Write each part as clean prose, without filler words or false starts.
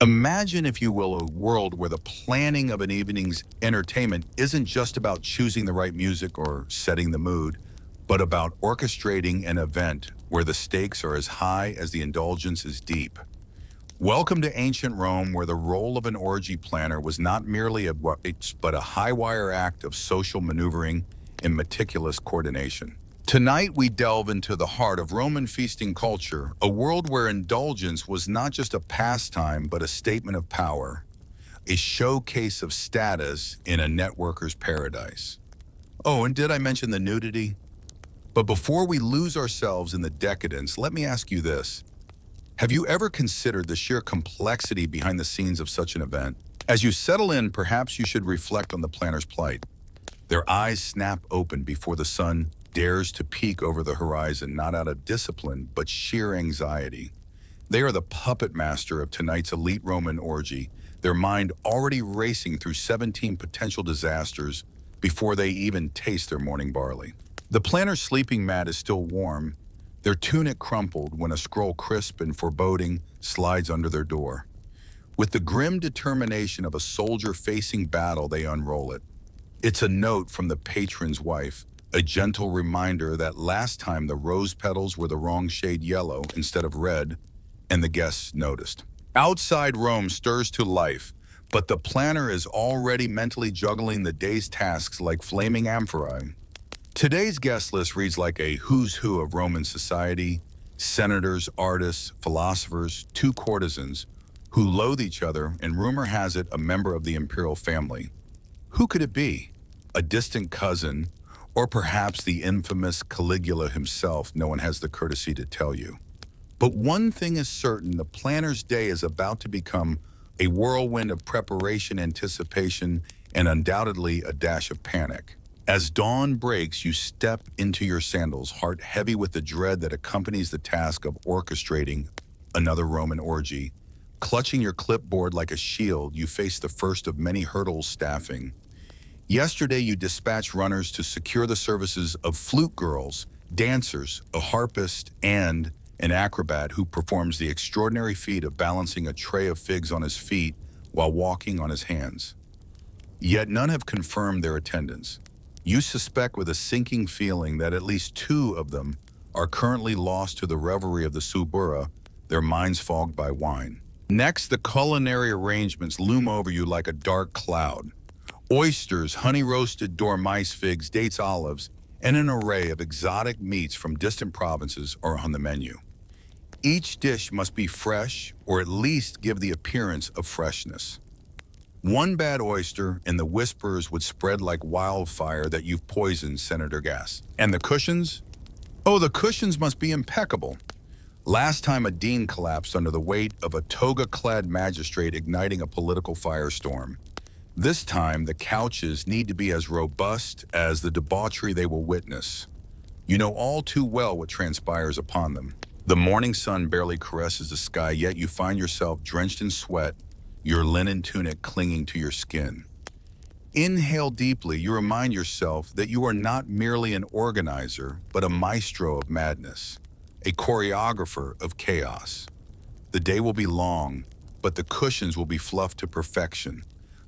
Imagine, if you will, a world where the planning of an evening's entertainment isn't just about choosing the right music or setting the mood, but about orchestrating an event where the stakes are as high as the indulgence is deep. Welcome to ancient Rome, where the role of an orgy planner was not merely but a high-wire act of social maneuvering and meticulous coordination. Tonight, we delve into the heart of Roman feasting culture, a world where indulgence was not just a pastime, but a statement of power, a showcase of status in a networker's paradise. Oh, and did I mention the nudity? But before we lose ourselves in the decadence, let me ask you this. Have you ever considered the sheer complexity behind the scenes of such an event? As you settle in, perhaps you should reflect on the planner's plight. Their eyes snap open before the sun dares to peek over the horizon, not out of discipline, but sheer anxiety. They are the puppet master of tonight's elite Roman orgy, their mind already racing through 17 potential disasters before they even taste their morning barley. The planner's sleeping mat is still warm, their tunic crumpled when a scroll crisp and foreboding slides under their door. With the grim determination of a soldier facing battle, they unroll it. It's a note from the patron's wife, a gentle reminder that last time the rose petals were the wrong shade yellow instead of red, and the guests noticed. Outside Rome stirs to life, but the planner is already mentally juggling the day's tasks like flaming amphorae. Today's guest list reads like a who's who of Roman society: senators, artists, philosophers, two courtesans who loathe each other, and rumor has it a member of the imperial family. Who could it be? A distant cousin, or perhaps the infamous Caligula himself? No one has the courtesy to tell you. But one thing is certain: the planner's day is about to become a whirlwind of preparation, anticipation, and undoubtedly a dash of panic. As dawn breaks, you step into your sandals, heart heavy with the dread that accompanies the task of orchestrating another Roman orgy. Clutching your clipboard like a shield, you face the first of many hurdles staffing. Yesterday, you dispatched runners to secure the services of flute girls, dancers, a harpist, and an acrobat who performs the extraordinary feat of balancing a tray of figs on his feet while walking on his hands. Yet none have confirmed their attendance. You suspect with a sinking feeling that at least two of them are currently lost to the revelry of the Subura, their minds fogged by wine. Next, the culinary arrangements loom over you like a dark cloud. Oysters, honey-roasted dormice figs, dates, olives, and an array of exotic meats from distant provinces are on the menu. Each dish must be fresh, or at least give the appearance of freshness. One bad oyster and the whispers would spread like wildfire that you've poisoned Senator Gas. And the cushions? Oh, the cushions must be impeccable. Last time a dean collapsed under the weight of a toga-clad magistrate igniting a political firestorm. This time, the couches need to be as robust as the debauchery they will witness. You know all too well what transpires upon them. The morning sun barely caresses the sky, yet you find yourself drenched in sweat, your linen tunic clinging to your skin. Inhale deeply, you remind yourself that you are not merely an organizer, but a maestro of madness, a choreographer of chaos. The day will be long, but the cushions will be fluffed to perfection.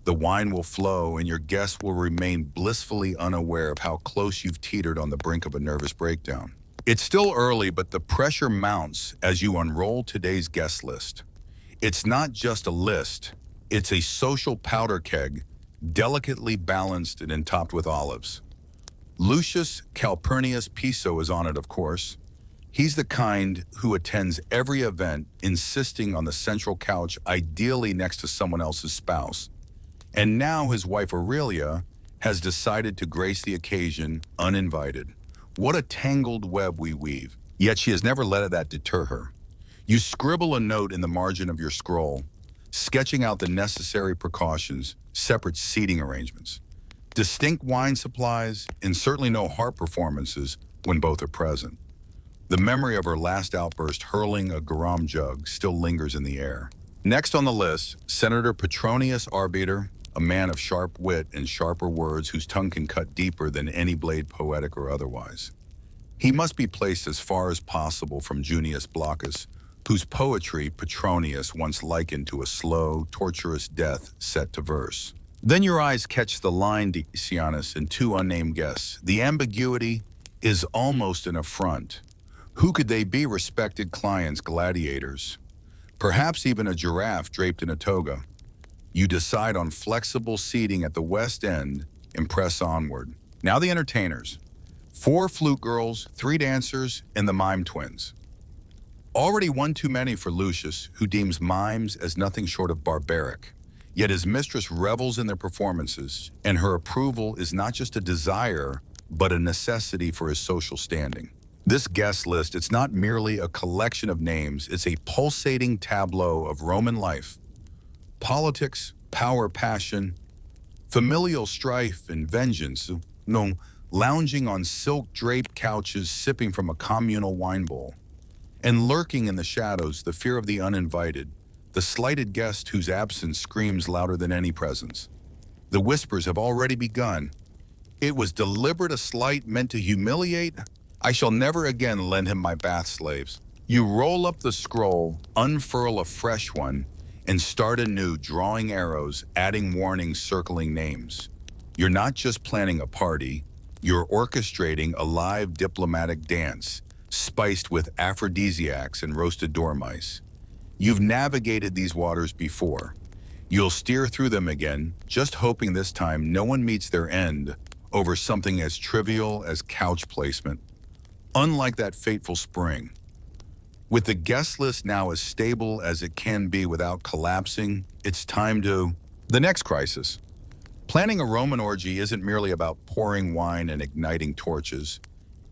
The wine will flow, and your guests will remain blissfully unaware of how close you've teetered on the brink of a nervous breakdown. It's still early, but the pressure mounts as you unroll today's guest list. It's not just a list, it's a social powder keg, delicately balanced and topped with olives. Lucius Calpurnius Piso is on it, of course. He's the kind who attends every event, insisting on the central couch, ideally next to someone else's spouse. And now his wife Aurelia has decided to grace the occasion uninvited. What a tangled web we weave. Yet she has never let that deter her. You scribble a note in the margin of your scroll, sketching out the necessary precautions, separate seating arrangements, distinct wine supplies, and certainly no harp performances when both are present. The memory of her last outburst hurling a garum jug still lingers in the air. Next on the list, Senator Petronius Arbiter, a man of sharp wit and sharper words whose tongue can cut deeper than any blade, poetic or otherwise. He must be placed as far as possible from Junius Blockus, whose poetry Petronius once likened to a slow, torturous death set to verse. Then your eyes catch the line, Decianus, and two unnamed guests. The ambiguity is almost an affront. Who could they be? Respected clients, gladiators, perhaps even a giraffe draped in a toga. You decide on flexible seating at the west end and press onward. Now the entertainers. 4 flute girls, 3 dancers, and the mime twins. Already one too many for Lucius, who deems mimes as nothing short of barbaric. Yet his mistress revels in their performances, and her approval is not just a desire, but a necessity for his social standing. This guest list, it's not merely a collection of names, it's a pulsating tableau of Roman life. Politics, power, passion, familial strife, and vengeance, lounging on silk-draped couches, sipping from a communal wine bowl. And lurking in the shadows, the fear of the uninvited, the slighted guest whose absence screams louder than any presence. The whispers have already begun. It was deliberate, a slight meant to humiliate. I shall never again lend him my bath slaves. You roll up the scroll, unfurl a fresh one, and start anew, drawing arrows, adding warnings, circling names. You're not just planning a party, you're orchestrating a live diplomatic dance, spiced with aphrodisiacs and roasted dormice. You've navigated these waters before. You'll steer through them again, just hoping this time no one meets their end over something as trivial as couch placement. Unlike that fateful spring, with the guest list now as stable as it can be without collapsing, it's time to the next crisis. Planning a Roman orgy isn't merely about pouring wine and igniting torches.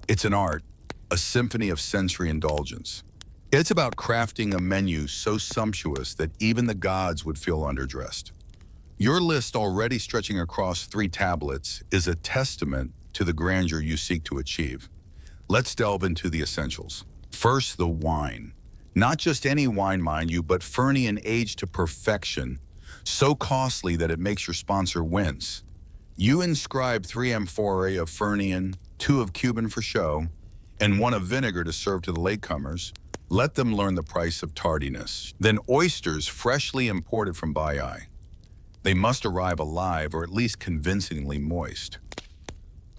It's an art, a symphony of sensory indulgence. It's about crafting a menu so sumptuous that even the gods would feel underdressed. Your list, already stretching across 3 tablets, is a testament to the grandeur you seek to achieve. Let's delve into the essentials. First, the wine. Not just any wine, mind you, but Fernian aged to perfection, so costly that it makes your sponsor wince. You inscribe 3 amphorae of Fernian, 2 of Cuban for show, and 1 of vinegar to serve to the latecomers. Let them learn the price of tardiness. Then oysters freshly imported from Baiae. They must arrive alive or at least convincingly moist.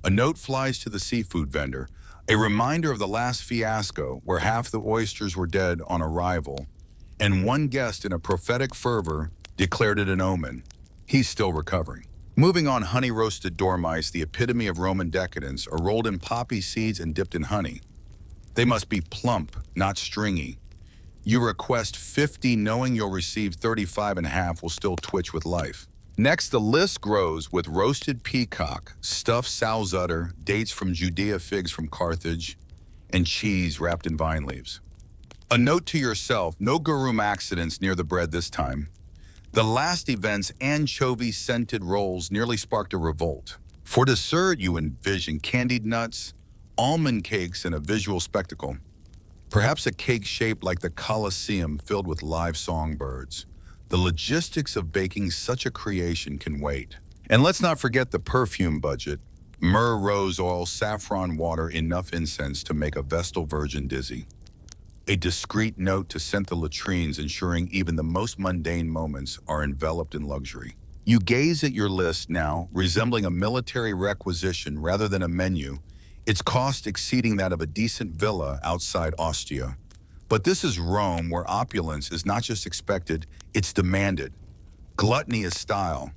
A note flies to the seafood vendor, a reminder of the last fiasco where half the oysters were dead on arrival, and one guest in a prophetic fervor declared it an omen. He's still recovering. Moving on, honey-roasted dormice, the epitome of Roman decadence, are rolled in poppy seeds and dipped in honey. They must be plump, not stringy. You request 50, knowing you'll receive 35 and a half will still twitch with life. Next, the list grows with roasted peacock, stuffed sow's udder, dates from Judea, figs from Carthage, and cheese wrapped in vine leaves. A note to yourself, no garum accidents near the bread this time. The last event's anchovy-scented rolls nearly sparked a revolt. For dessert, you envision candied nuts, almond cakes, and a visual spectacle. Perhaps a cake shaped like the Colosseum filled with live songbirds. The logistics of baking such a creation can wait. And let's not forget the perfume budget. Myrrh, rose oil, saffron water, enough incense to make a Vestal virgin dizzy. A discreet note to scent the latrines, ensuring even the most mundane moments are enveloped in luxury. You gaze at your list now, resembling a military requisition rather than a menu, its cost exceeding that of a decent villa outside Ostia. But this is Rome, where opulence is not just expected, it's demanded. Gluttony is style,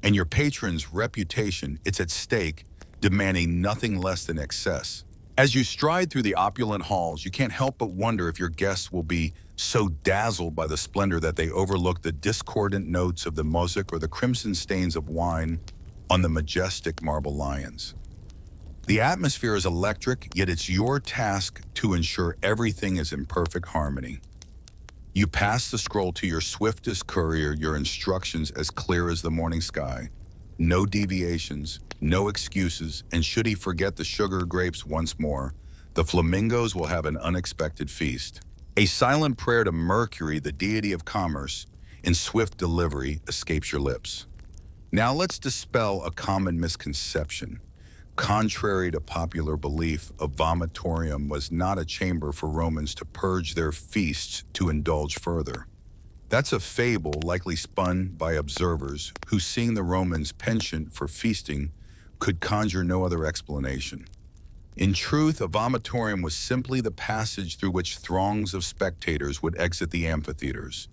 and your patron's reputation, it's at stake, demanding nothing less than excess. As you stride through the opulent halls, you can't help but wonder if your guests will be so dazzled by the splendor that they overlook the discordant notes of the mosaic or the crimson stains of wine on the majestic marble lions. The atmosphere is electric, yet it's your task to ensure everything is in perfect harmony. You pass the scroll to your swiftest courier, your instructions as clear as the morning sky. No deviations, no excuses, and should he forget the sugar grapes once more, the flamingos will have an unexpected feast. A silent prayer to Mercury, the deity of commerce, in swift delivery escapes your lips. Now let's dispel a common misconception. Contrary to popular belief, a vomitorium was not a chamber for Romans to purge their feasts to indulge further. That's a fable likely spun by observers who, seeing the Romans' penchant for feasting, could conjure no other explanation. In truth, a vomitorium was simply the passage through which throngs of spectators would exit the amphitheaters.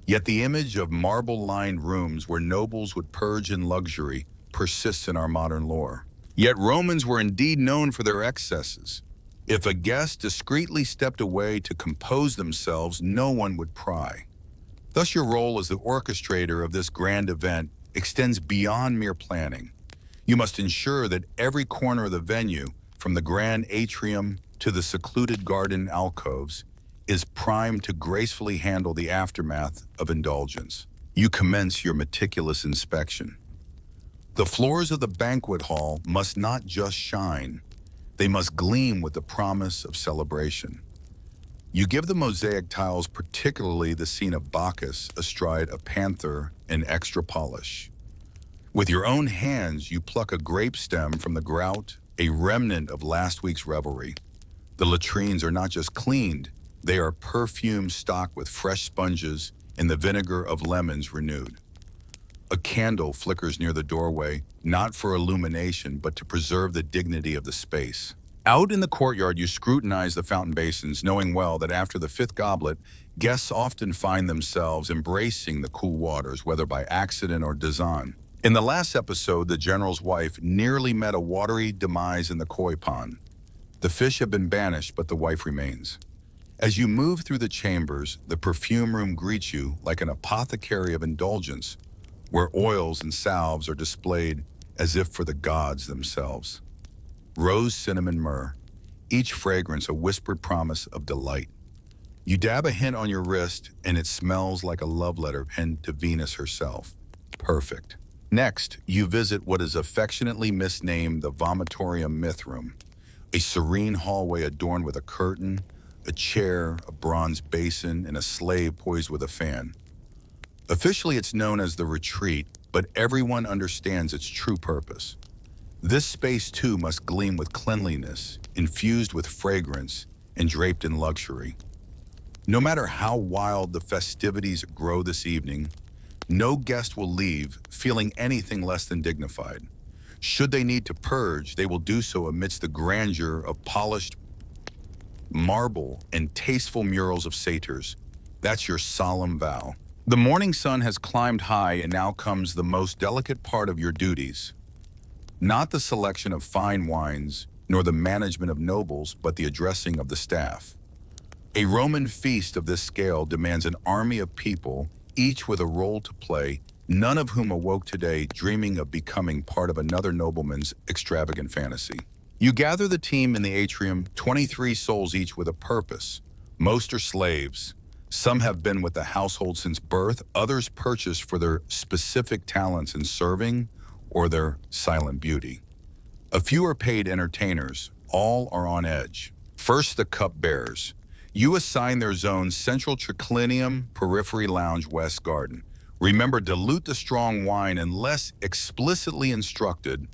Yet the image of marble-lined rooms where nobles would purge in luxury persists in our modern lore. Yet Romans were indeed known for their excesses. If a guest discreetly stepped away to compose themselves, no one would pry. Thus, your role as the orchestrator of this grand event extends beyond mere planning. You must ensure that every corner of the venue, from the grand atrium to the secluded garden alcoves, is primed to gracefully handle the aftermath of indulgence. You commence your meticulous inspection. The floors of the banquet hall must not just shine, they must gleam with the promise of celebration. You give the mosaic tiles, particularly the scene of Bacchus astride a panther, in extra polish. With your own hands, you pluck a grape stem from the grout, a remnant of last week's revelry. The latrines are not just cleaned, they are perfumed, stocked with fresh sponges and the vinegar of lemons renewed. A candle flickers near the doorway, not for illumination, but to preserve the dignity of the space. Out in the courtyard, you scrutinize the fountain basins, knowing well that after the fifth goblet, guests often find themselves embracing the cool waters, whether by accident or design. In the last episode, the general's wife nearly met a watery demise in the koi pond. The fish have been banished, but the wife remains. As you move through the chambers, the perfume room greets you like an apothecary of indulgence, where oils and salves are displayed as if for the gods themselves. Rose, cinnamon, myrrh, each fragrance a whispered promise of delight. You dab a hint on your wrist, and it smells like a love letter penned to Venus herself. Perfect. Next, you visit what is affectionately misnamed the vomitorium myth room, a serene hallway adorned with a curtain, a chair, a bronze basin, and a slave poised with a fan. Officially, it's known as the retreat, but everyone understands its true purpose. This space, too, must gleam with cleanliness, infused with fragrance, and draped in luxury. No matter how wild the festivities grow this evening, no guest will leave feeling anything less than dignified. Should they need to purge, they will do so amidst the grandeur of polished marble and tasteful murals of satyrs. That's your solemn vow. The morning sun has climbed high, and now comes the most delicate part of your duties. Not the selection of fine wines, nor the management of nobles, but the addressing of the staff. A Roman feast of this scale demands an army of people, each with a role to play, none of whom awoke today dreaming of becoming part of another nobleman's extravagant fantasy. You gather the team in the atrium, 23 souls each with a purpose. Most are slaves. Some have been with the household since birth, others purchased for their specific talents in serving or their silent beauty. A few are paid entertainers, all are on edge. First, the cupbearers. You assign their zones Central Triclinium, Periphery Lounge, West Garden. Remember, dilute the strong wine unless explicitly instructed.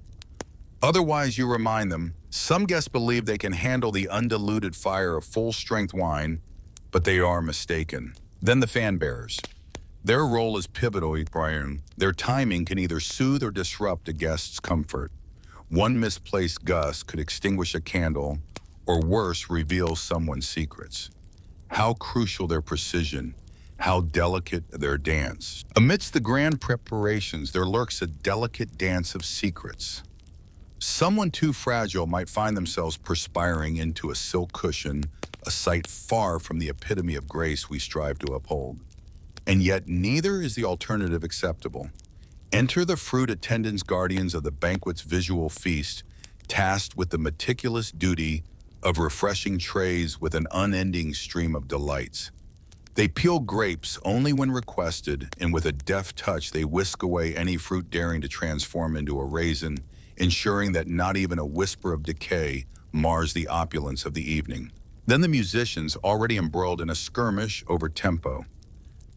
Otherwise, you remind them, some guests believe they can handle the undiluted fire of full-strength wine, but they are mistaken. Then the fan bearers. Their role is pivotal, Brian. Their timing can either soothe or disrupt a guest's comfort. One misplaced gust could extinguish a candle, or worse, reveal someone's secrets. How crucial their precision, how delicate their dance. Amidst the grand preparations, there lurks a delicate dance of secrets. Someone too fragile might find themselves perspiring into a silk cushion, a sight far from the epitome of grace we strive to uphold. And yet neither is the alternative acceptable. Enter the fruit attendants, guardians of the banquet's visual feast, tasked with the meticulous duty of refreshing trays with an unending stream of delights. They peel grapes only when requested, and with a deft touch they whisk away any fruit daring to transform into a raisin, ensuring that not even a whisper of decay mars the opulence of the evening. Then the musicians, already embroiled in a skirmish over tempo.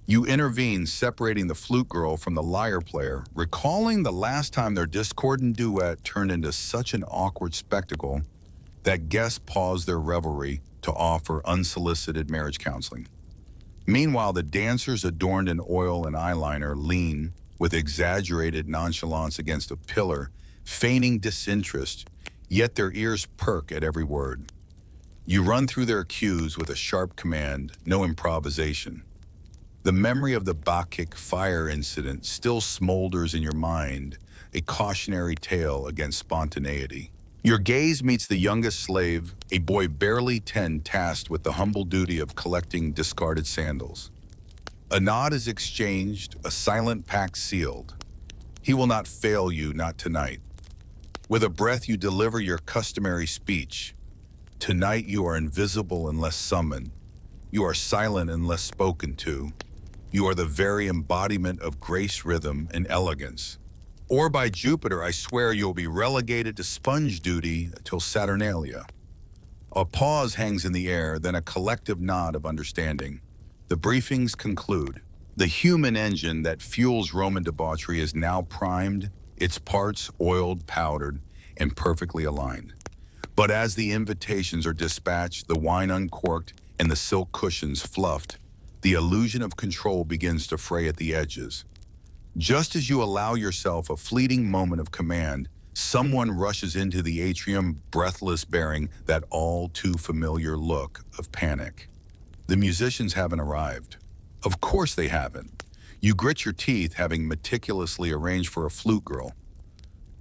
You intervene, separating the flute girl from the lyre player, recalling the last time their discordant duet turned into such an awkward spectacle that guests paused their revelry to offer unsolicited marriage counseling. Meanwhile, the dancers adorned in oil and eyeliner lean with exaggerated nonchalance against a pillar, feigning disinterest, yet their ears perk at every word. You run through their cues with a sharp command, no improvisation. The memory of the Bacchic fire incident still smolders in your mind, a cautionary tale against spontaneity. Your gaze meets the youngest slave, a boy barely 10 tasked with the humble duty of collecting discarded sandals. A nod is exchanged, a silent pact sealed. He will not fail you, not tonight. With a breath you deliver your customary speech. Tonight you are invisible unless summoned. You are silent unless spoken to. You are the very embodiment of grace, rhythm, and elegance. Or by Jupiter, I swear you'll be relegated to sponge duty till Saturnalia. A pause hangs in the air, then a collective nod of understanding. The briefings conclude. The human engine that fuels Roman debauchery is now primed, its parts oiled, powdered, and perfectly aligned. But as the invitations are dispatched, the wine uncorked, and the silk cushions fluffed, the illusion of control begins to fray at the edges. Just as you allow yourself a fleeting moment of command, someone rushes into the atrium, breathless, bearing that all too familiar look of panic. The musicians haven't arrived. Of course they haven't. You grit your teeth, having meticulously arranged for a flute girl,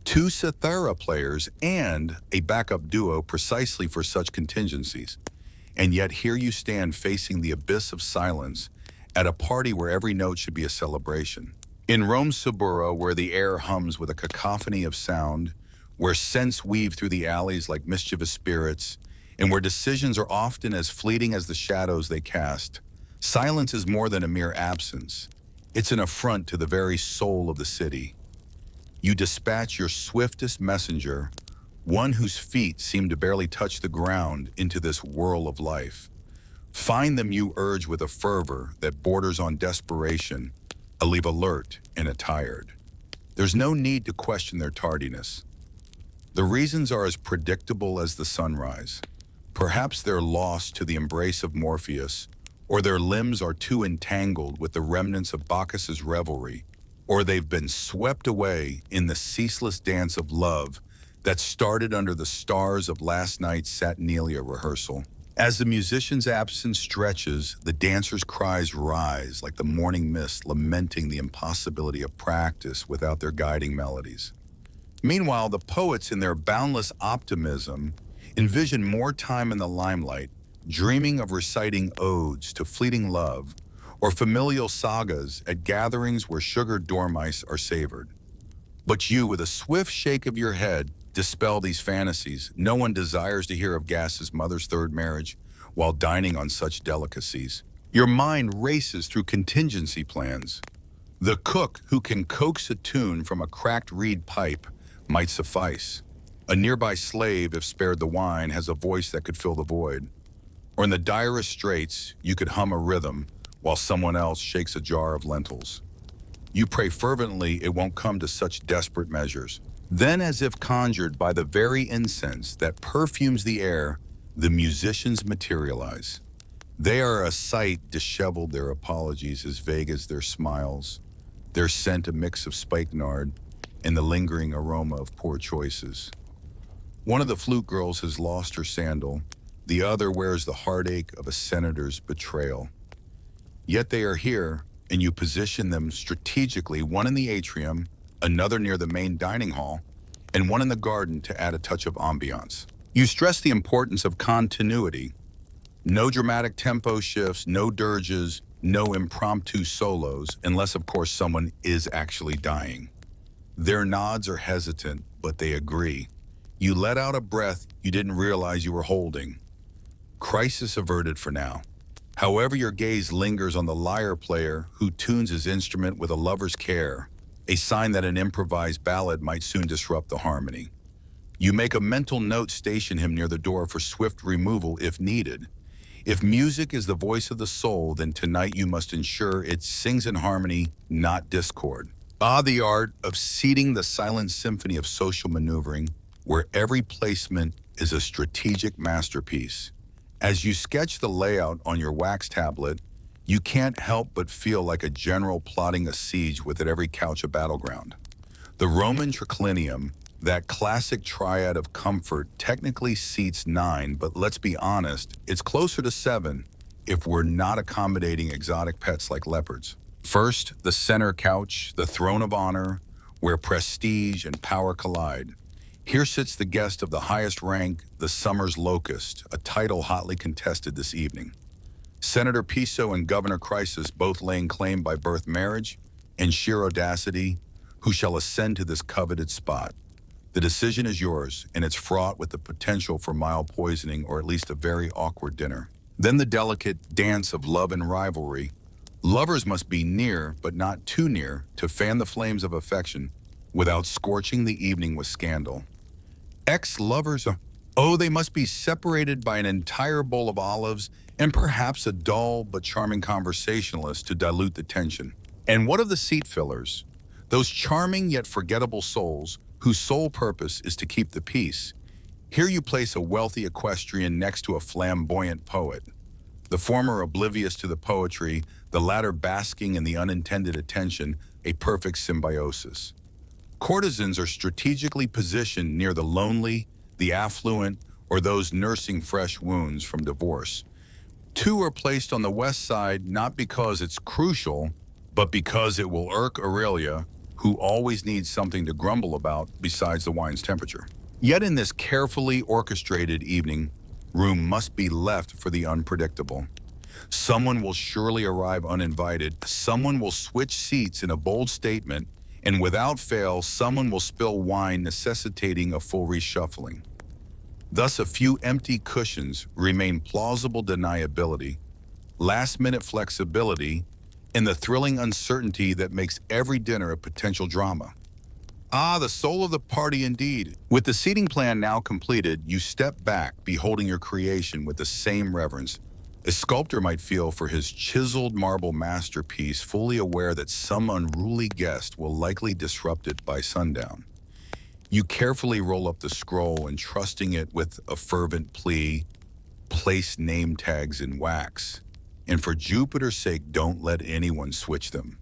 two cithara players, and a backup duo precisely for such contingencies. And yet here you stand facing the abyss of silence at a party where every note should be a celebration. In Rome's Suburra, where the air hums with a cacophony of sound, where scents weave through the alleys like mischievous spirits, and where decisions are often as fleeting as the shadows they cast, silence is more than a mere absence. It's an affront to the very soul of the city. You dispatch your swiftest messenger, one whose feet seem to barely touch the ground, into this whirl of life. Find them, you urge with a fervor that borders on desperation, a leave alert and attired. There's no need to question their tardiness. The reasons are as predictable as the sunrise. Perhaps they're lost to the embrace of Morpheus, or their limbs are too entangled with the remnants of Bacchus's revelry, or they've been swept away in the ceaseless dance of love that started under the stars of last night's Saturnalia rehearsal. As the musician's absence stretches, the dancers' cries rise like the morning mist, lamenting the impossibility of practice without their guiding melodies. Meanwhile, the poets, in their boundless optimism, envision more time in the limelight, dreaming of reciting odes to fleeting love or familial sagas at gatherings where sugared dormice are savored. But you, with a swift shake of your head, dispel these fantasies. No one desires to hear of Gas's mother's third marriage while dining on such delicacies. Your mind races through contingency plans. The cook who can coax a tune from a cracked reed pipe might suffice. A nearby slave, if spared the wine, has a voice that could fill the void. Or in the direst straits, you could hum a rhythm while someone else shakes a jar of lentils. You pray fervently it won't come to such desperate measures. Then, as if conjured by the very incense that perfumes the air, the musicians materialize. They are a sight disheveled, their apologies as vague as their smiles, their scent a mix of spikenard and the lingering aroma of poor choices. One of the flute girls has lost her sandal, the other wears the heartache of a senator's betrayal. Yet they are here, and you position them strategically, one in the atrium, another near the main dining hall, and one in the garden to add a touch of ambiance. You stress the importance of continuity. No dramatic tempo shifts, no dirges, no impromptu solos, unless of course someone is actually dying. Their nods are hesitant, but they agree. You let out a breath you didn't realize you were holding. Crisis averted for now. However, your gaze lingers on the lyre player who tunes his instrument with a lover's care, a sign that an improvised ballad might soon disrupt the harmony. You make a mental note, station him near the door for swift removal if needed. If music is the voice of the soul, then tonight you must ensure it sings in harmony, not discord. The art of seating the silent symphony of social maneuvering, where every placement is a strategic masterpiece. As you sketch the layout on your wax tablet, you can't help but feel like a general plotting a siege with at every couch a battleground. The Roman triclinium, that classic triad of comfort, technically seats 9, but let's be honest, it's closer to 7 if we're not accommodating exotic pets like leopards. First, the center couch, the throne of honor, where prestige and power collide. Here sits the guest of the highest rank, the summer's locust, a title hotly contested this evening. Senator Piso and Governor Crisis, both laying claim by birth marriage and sheer audacity, who shall ascend to this coveted spot. The decision is yours, and it's fraught with the potential for mild poisoning or at least a very awkward dinner. Then the delicate dance of love and rivalry. Lovers must be near, but not too near, to fan the flames of affection without scorching the evening with scandal. Ex-lovers, they must be separated by an entire bowl of olives and perhaps a dull but charming conversationalist to dilute the tension. And what of the seat fillers? Those charming yet forgettable souls whose sole purpose is to keep the peace. Here you place a wealthy equestrian next to a flamboyant poet, the former oblivious to the poetry, the latter basking in the unintended attention, a perfect symbiosis. Courtesans are strategically positioned near the lonely, the affluent, or those nursing fresh wounds from divorce. Two are placed on the west side not because it's crucial, but because it will irk Aurelia, who always needs something to grumble about besides the wine's temperature. Yet in this carefully orchestrated evening, room must be left for the unpredictable. Someone will surely arrive uninvited, someone will switch seats in a bold statement, and without fail, someone will spill wine necessitating a full reshuffling. Thus, a few empty cushions remain plausible deniability, last-minute flexibility, and the thrilling uncertainty that makes every dinner a potential drama. The soul of the party indeed. With the seating plan now completed, you step back, beholding your creation with the same reverence a sculptor might feel for his chiseled marble masterpiece, fully aware that some unruly guest will likely disrupt it by sundown. You carefully roll up the scroll, entrusting it with a fervent plea, place name tags in wax. And for Jupiter's sake, don't let anyone switch them.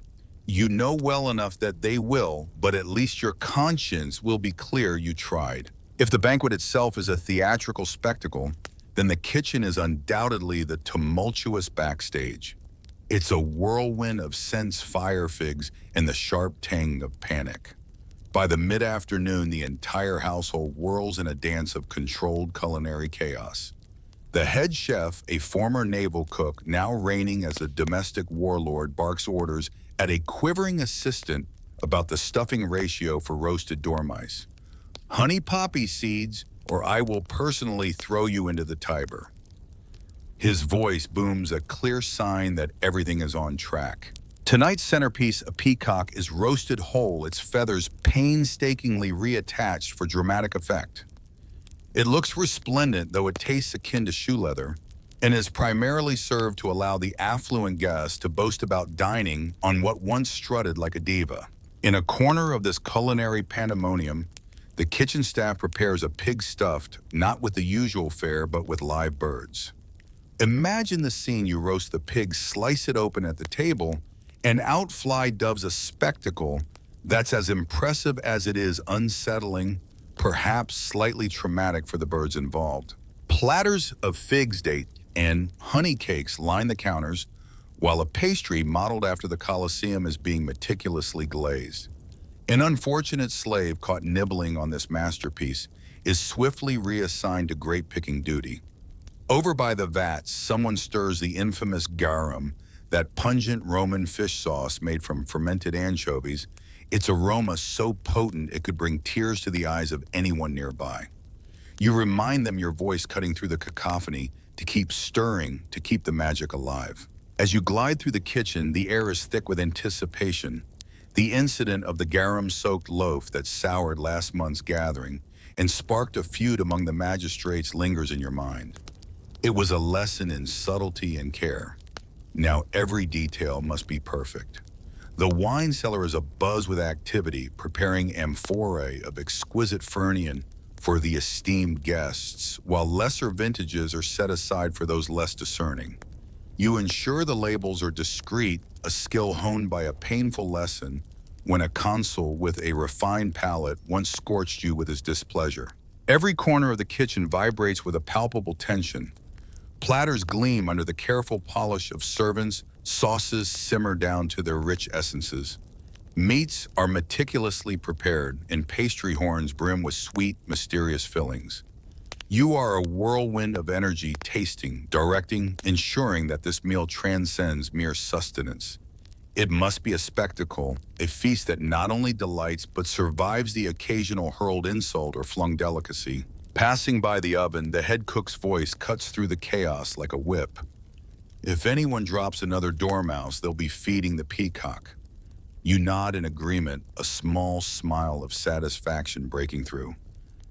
You know well enough that they will, but at least your conscience will be clear you tried. If the banquet itself is a theatrical spectacle, then the kitchen is undoubtedly the tumultuous backstage. It's a whirlwind of scents, fire figs, and the sharp tang of panic. By the mid-afternoon, the entire household whirls in a dance of controlled culinary chaos. The head chef, a former naval cook, now reigning as a domestic warlord, barks orders at a quivering assistant about the stuffing ratio for roasted dormice. Honey poppy seeds, or I will personally throw you into the Tiber. His voice booms, a clear sign that everything is on track. Tonight's centerpiece, a peacock, is roasted whole, its feathers painstakingly reattached for dramatic effect. It looks resplendent, though it tastes akin to shoe leather, and is primarily served to allow the affluent guest to boast about dining on what once strutted like a diva. In a corner of this culinary pandemonium, the kitchen staff prepares a pig stuffed, not with the usual fare, but with live birds. Imagine the scene: you roast the pig, slice it open at the table, and out fly doves, a spectacle that's as impressive as it is unsettling, perhaps slightly traumatic for the birds involved. Platters of fig's date and honey cakes line the counters, while a pastry modeled after the Colosseum is being meticulously glazed. An unfortunate slave caught nibbling on this masterpiece is swiftly reassigned to grape-picking duty. Over by the vats, someone stirs the infamous garum, that pungent Roman fish sauce made from fermented anchovies, its aroma so potent it could bring tears to the eyes of anyone nearby. You remind them, your voice cutting through the cacophony, to keep stirring, to keep the magic alive. As you glide through the kitchen, the air is thick with anticipation. The incident of the garum-soaked loaf that soured last month's gathering and sparked a feud among the magistrates lingers in your mind. It was a lesson in subtlety and care. Now every detail must be perfect. The wine cellar is abuzz with activity, preparing amphorae of exquisite Fernian for the esteemed guests, while lesser vintages are set aside for those less discerning. You ensure the labels are discreet, a skill honed by a painful lesson when a consul with a refined palate once scorched you with his displeasure. Every corner of the kitchen vibrates with a palpable tension. Platters gleam under the careful polish of servants, sauces simmer down to their rich essences. Meats are meticulously prepared, and pastry horns brim with sweet, mysterious fillings. You are a whirlwind of energy, tasting, directing, ensuring that this meal transcends mere sustenance. It must be a spectacle, a feast that not only delights but survives the occasional hurled insult or flung delicacy. Passing by the oven, the head cook's voice cuts through the chaos like a whip. If anyone drops another dormouse, they'll be feeding the peacock. You nod in agreement, a small smile of satisfaction breaking through.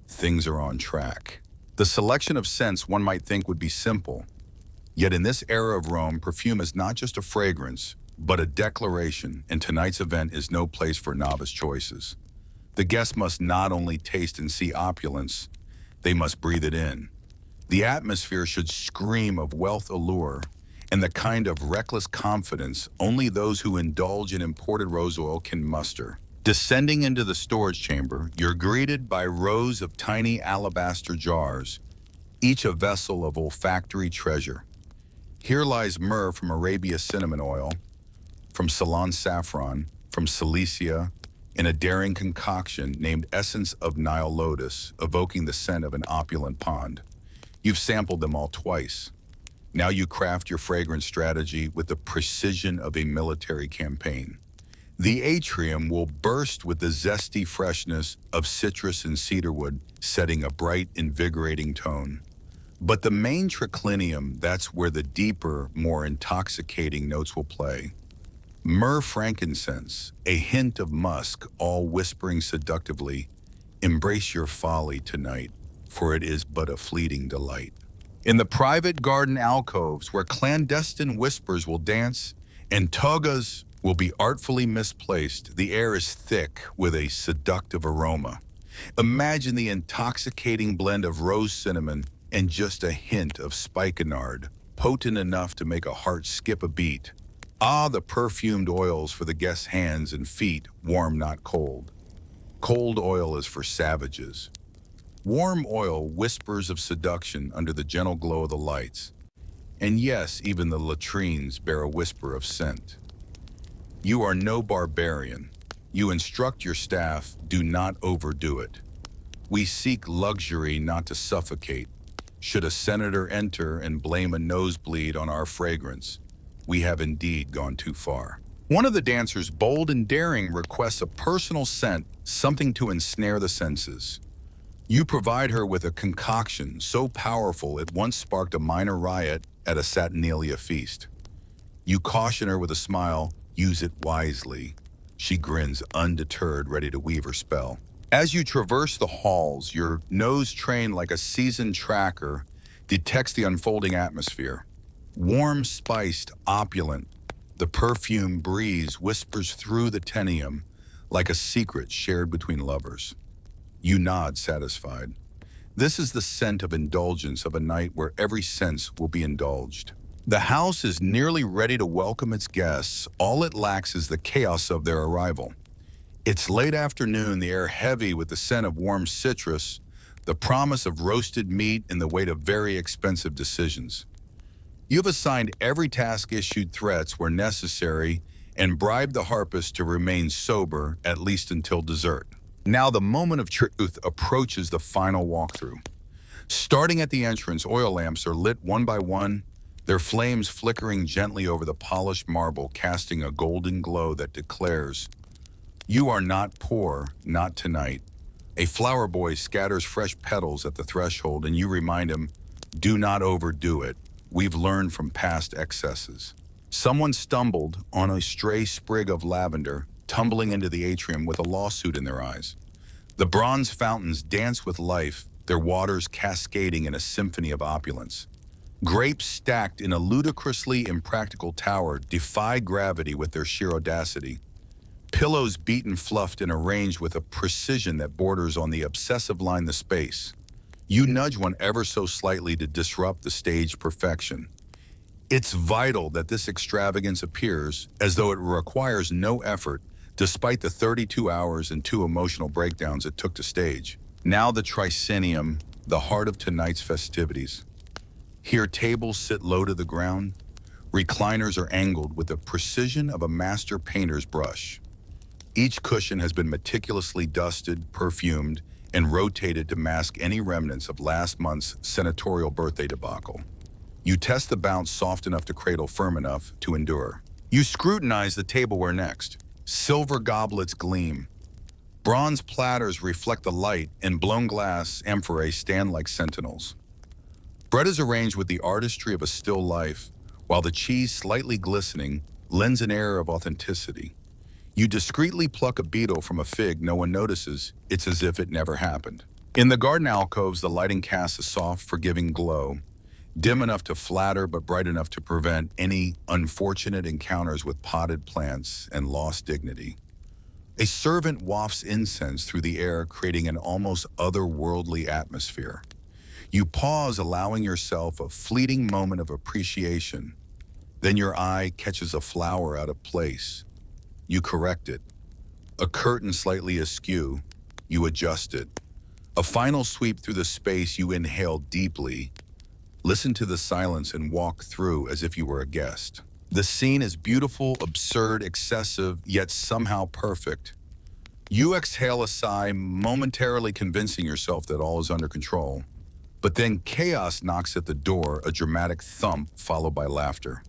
Things are on track. The selection of scents one might think would be simple. Yet in this era of Rome, perfume is not just a fragrance, but a declaration, and tonight's event is no place for novice choices. The guest must not only taste and see opulence, they must breathe it in. The atmosphere should scream of wealth allure and the kind of reckless confidence only those who indulge in imported rose oil can muster. Descending into the storage chamber, you're greeted by rows of tiny alabaster jars, each a vessel of olfactory treasure. Here lies myrrh from Arabia cinnamon oil, from Ceylon saffron, from Cilicia, in a daring concoction named Essence of Nile Lotus, evoking the scent of an opulent pond. You've sampled them all twice. Now you craft your fragrance strategy with the precision of a military campaign. The atrium will burst with the zesty freshness of citrus and cedarwood, setting a bright, invigorating tone. But the main triclinium, that's where the deeper, more intoxicating notes will play. Myrrh frankincense, a hint of musk, all whispering seductively, embrace your folly tonight, for it is but a fleeting delight. In the private garden alcoves where clandestine whispers will dance and togas will be artfully misplaced, the air is thick with a seductive aroma. Imagine the intoxicating blend of rose cinnamon and just a hint of spikenard, potent enough to make a heart skip a beat. Ah, the perfumed oils for the guest's hands and feet, warm not cold. Cold oil is for savages. Warm oil whispers of seduction under the gentle glow of the lights. And yes, even the latrines bear a whisper of scent. You are no barbarian. You instruct your staff, do not overdo it. We seek luxury, not to suffocate. Should a senator enter and blame a nosebleed on our fragrance, we have indeed gone too far. One of the dancers, bold and daring, requests a personal scent, something to ensnare the senses. You provide her with a concoction so powerful it once sparked a minor riot at a Saturnalia feast. You caution her with a smile, use it wisely. She grins undeterred, ready to weave her spell. As you traverse the halls, your nose trained like a seasoned tracker detects the unfolding atmosphere. Warm, spiced, opulent, the perfume breeze whispers through the tenium like a secret shared between lovers. You nod, satisfied. This is the scent of indulgence of a night where every sense will be indulged. The house is nearly ready to welcome its guests. All it lacks is the chaos of their arrival. It's late afternoon, the air heavy with the scent of warm citrus, the promise of roasted meat, and the weight of very expensive decisions. You've assigned every task, issued threats where necessary, and bribed the harpist to remain sober, at least until dessert. Now the moment of truth approaches the final walkthrough. Starting at the entrance, oil lamps are lit one by one, their flames flickering gently over the polished marble, casting a golden glow that declares, "You are not poor, not tonight." A flower boy scatters fresh petals at the threshold, and you remind him, "Do not overdo it. We've learned from past excesses." Someone stumbled on a stray sprig of lavender, tumbling into the atrium with a lawsuit in their eyes. The bronze fountains dance with life, their waters cascading in a symphony of opulence. Grapes stacked in a ludicrously impractical tower defy gravity with their sheer audacity. Pillows beat and fluffed and arranged with a precision that borders on the obsessive line the space. You nudge one ever so slightly to disrupt the stage perfection. It's vital that this extravagance appears as though it requires no effort, despite the 32 hours and 2 emotional breakdowns it took to stage. Now the tricenium, the heart of tonight's festivities. Here tables sit low to the ground, recliners are angled with the precision of a master painter's brush. Each cushion has been meticulously dusted, perfumed, and rotated to mask any remnants of last month's senatorial birthday debacle. You test the bounce soft enough to cradle, firm enough to endure. You scrutinize the tableware next. Silver goblets gleam. Bronze platters reflect the light, and blown glass amphorae stand like sentinels. Bread is arranged with the artistry of a still life, while the cheese, slightly glistening, lends an air of authenticity. You discreetly pluck a beetle from a fig no one notices. It's as if it never happened. In the garden alcoves, the lighting casts a soft, forgiving glow, dim enough to flatter but bright enough to prevent any unfortunate encounters with potted plants and lost dignity. A servant wafts incense through the air, creating an almost otherworldly atmosphere. You pause, allowing yourself a fleeting moment of appreciation. Then your eye catches a flower out of place. You correct it. A curtain slightly askew. You adjust it. A final sweep through the space, you inhale deeply. Listen to the silence and walk through as if you were a guest. The scene is beautiful, absurd, excessive, yet somehow perfect. You exhale a sigh, momentarily convincing yourself that all is under control. But then chaos knocks at the door, a dramatic thump followed by laughter.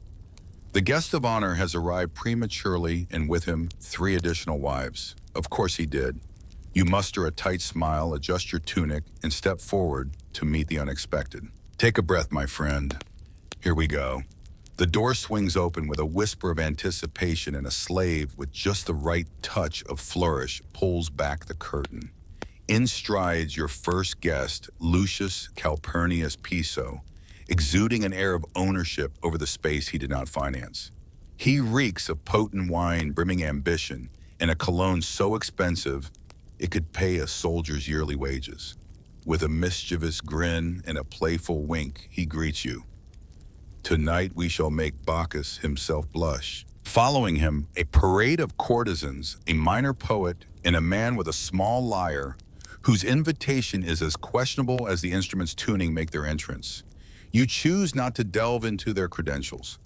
The guest of honor has arrived prematurely, and with him 3 additional wives. Of course he did. You muster a tight smile, adjust your tunic, and step forward to meet the unexpected. Take a breath, my friend. Here we go. The door swings open with a whisper of anticipation, and a slave with just the right touch of flourish pulls back the curtain. In strides your first guest, Lucius Calpurnius Piso, exuding an air of ownership over the space he did not finance. He reeks of potent wine, brimming ambition, and a cologne so expensive it could pay a soldier's yearly wages. With a mischievous grin and a playful wink, he greets you. Tonight we shall make Bacchus himself blush. Following him, a parade of courtesans, a minor poet, and a man with a small lyre, whose invitation is as questionable as the instrument's tuning, make their entrance. You choose not to delve into their credentials.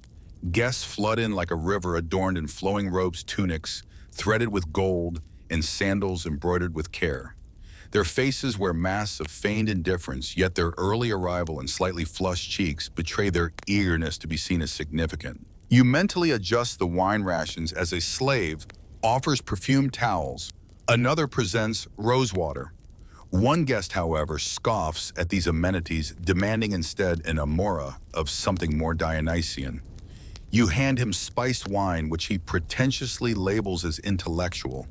Guests flood in like a river, adorned in flowing robes, tunics, threaded with gold, and sandals embroidered with care. Their faces wear masks of feigned indifference, yet their early arrival and slightly flushed cheeks betray their eagerness to be seen as significant. You mentally adjust the wine rations as a slave offers perfumed towels. Another presents rosewater. One guest, however, scoffs at these amenities, demanding instead an amora of something more Dionysian. You hand him spiced wine, which he pretentiously labels as intellectual.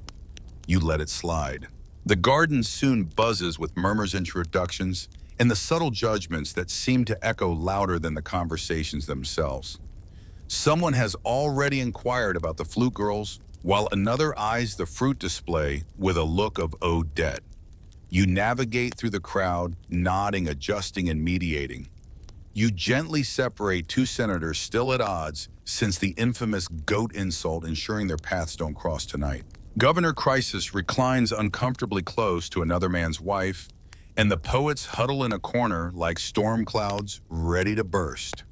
You let it slide. The garden soon buzzes with murmurs, introductions, and the subtle judgments that seem to echo louder than the conversations themselves. Someone has already inquired about the flute girls, while another eyes the fruit display with a look of owed debt. You navigate through the crowd, nodding, adjusting, and mediating. You gently separate 2 senators still at odds since the infamous goat insult, ensuring their paths don't cross tonight. Governor Crisis reclines uncomfortably close to another man's wife, and the poets huddle in a corner like storm clouds ready to burst.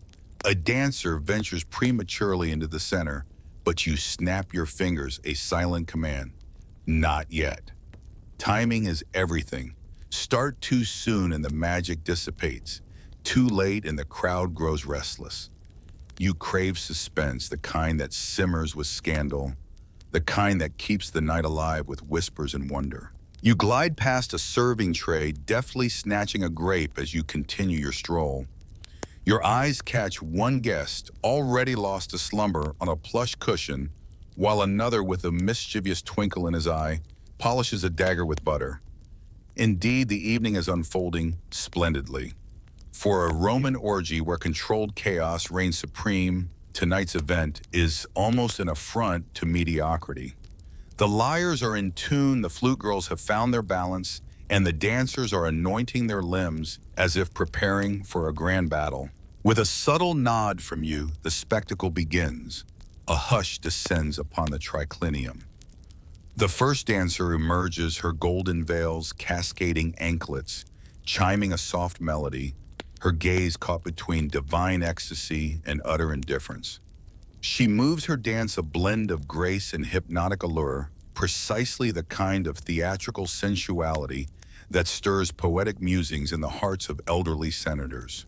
A dancer ventures prematurely into the center, but you snap your fingers, a silent command. Not yet. Timing is everything. Start too soon and the magic dissipates. Too late and the crowd grows restless. You crave suspense, the kind that simmers with scandal, the kind that keeps the night alive with whispers and wonder. You glide past a serving tray, deftly snatching a grape as you continue your stroll. Your eyes catch one guest, already lost to slumber, on a plush cushion, while another, with a mischievous twinkle in his eye, polishes a dagger with butter. Indeed, the evening is unfolding splendidly. For a Roman orgy where controlled chaos reigns supreme, tonight's event is almost an affront to mediocrity. The lyres are in tune, the flute girls have found their balance, and the dancers are anointing their limbs as if preparing for a grand battle. With a subtle nod from you, the spectacle begins. A hush descends upon the triclinium. The first dancer emerges, her golden veils cascading anklets, chiming a soft melody, her gaze caught between divine ecstasy and utter indifference. She moves her dance a blend of grace and hypnotic allure, precisely the kind of theatrical sensuality that stirs poetic musings in the hearts of elderly senators.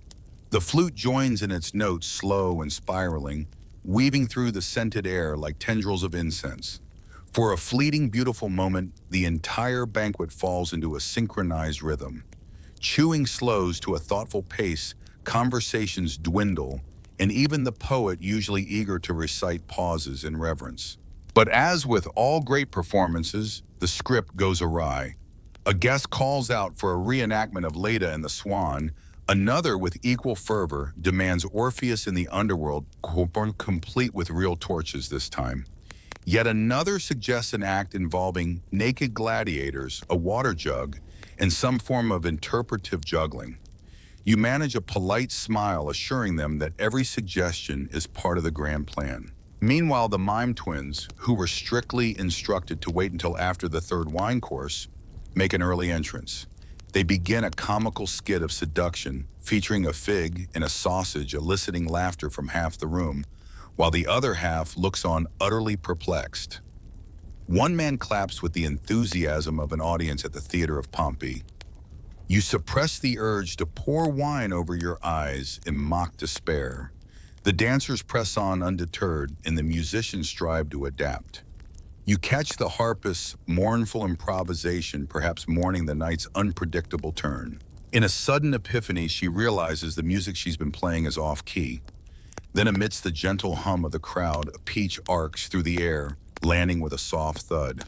The flute joins in its notes, slow and spiraling, weaving through the scented air like tendrils of incense. For a fleeting, beautiful moment, the entire banquet falls into a synchronized rhythm. Chewing slows to a thoughtful pace, conversations dwindle, and even the poet, usually eager to recite, pauses in reverence. But as with all great performances, the script goes awry. A guest calls out for a reenactment of Leda and the Swan. Another, with equal fervor, demands Orpheus in the underworld, complete with real torches this time. Yet another suggests an act involving naked gladiators, a water jug, and some form of interpretive juggling. You manage a polite smile, assuring them that every suggestion is part of the grand plan. Meanwhile, the mime twins, who were strictly instructed to wait until after the third wine course, make an early entrance. They begin a comical skit of seduction, featuring a fig and a sausage, eliciting laughter from half the room, while the other half looks on utterly perplexed. One man claps with the enthusiasm of an audience at the theater of Pompey. You suppress the urge to pour wine over your eyes in mock despair. The dancers press on undeterred, and the musicians strive to adapt. You catch the harpist's mournful improvisation, perhaps mourning the night's unpredictable turn. In a sudden epiphany, she realizes the music she's been playing is off-key. Then, amidst the gentle hum of the crowd, a peach arcs through the air, landing with a soft thud.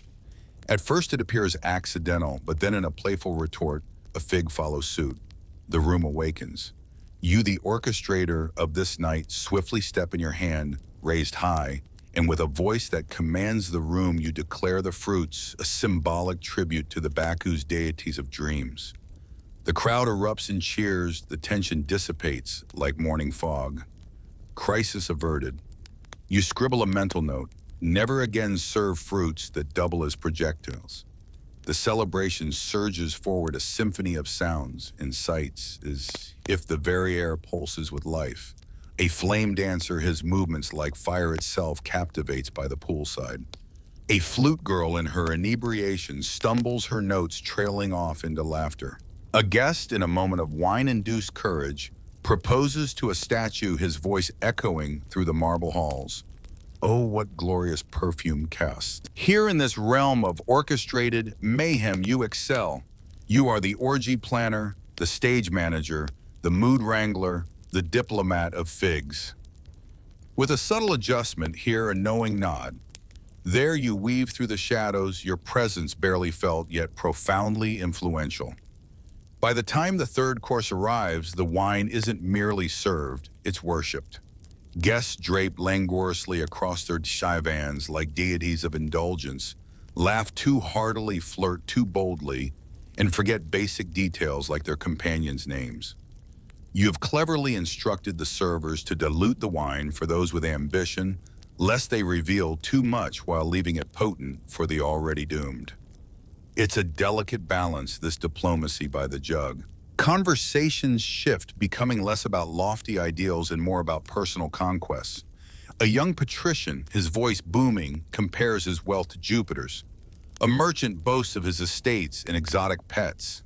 At first it appears accidental, but then in a playful retort, a fig follows suit. The room awakens. You, the orchestrator of this night, swiftly step in your hand, raised high, and with a voice that commands the room, you declare the fruits, a symbolic tribute to the Baku's deities of dreams. The crowd erupts in cheers, the tension dissipates like morning fog. Crisis averted. You scribble a mental note, never again serve fruits that double as projectiles. The celebration surges forward, a symphony of sounds and sights, as if the very air pulses with life. A flame dancer, his movements like fire itself, captivates by the poolside. A flute girl in her inebriation stumbles, her notes trailing off into laughter. A guest, in a moment of wine-induced courage, proposes to a statue, his voice echoing through the marble halls. Oh, what glorious perfume cast. Here in this realm of orchestrated mayhem, you excel. You are the orgy planner, the stage manager, the mood wrangler, the diplomat of figs. With a subtle adjustment here, a knowing nod. There you weave through the shadows, your presence barely felt, yet profoundly influential. By the time the third course arrives, the wine isn't merely served, it's worshipped. Guests drape languorously across their divans like deities of indulgence, laugh too heartily, flirt too boldly, and forget basic details like their companions' names. You have cleverly instructed the servers to dilute the wine for those with ambition, lest they reveal too much while leaving it potent for the already doomed. It's a delicate balance, this diplomacy by the jug. Conversations shift, becoming less about lofty ideals and more about personal conquests. A young patrician, his voice booming, compares his wealth to Jupiter's. A merchant boasts of his estates and exotic pets.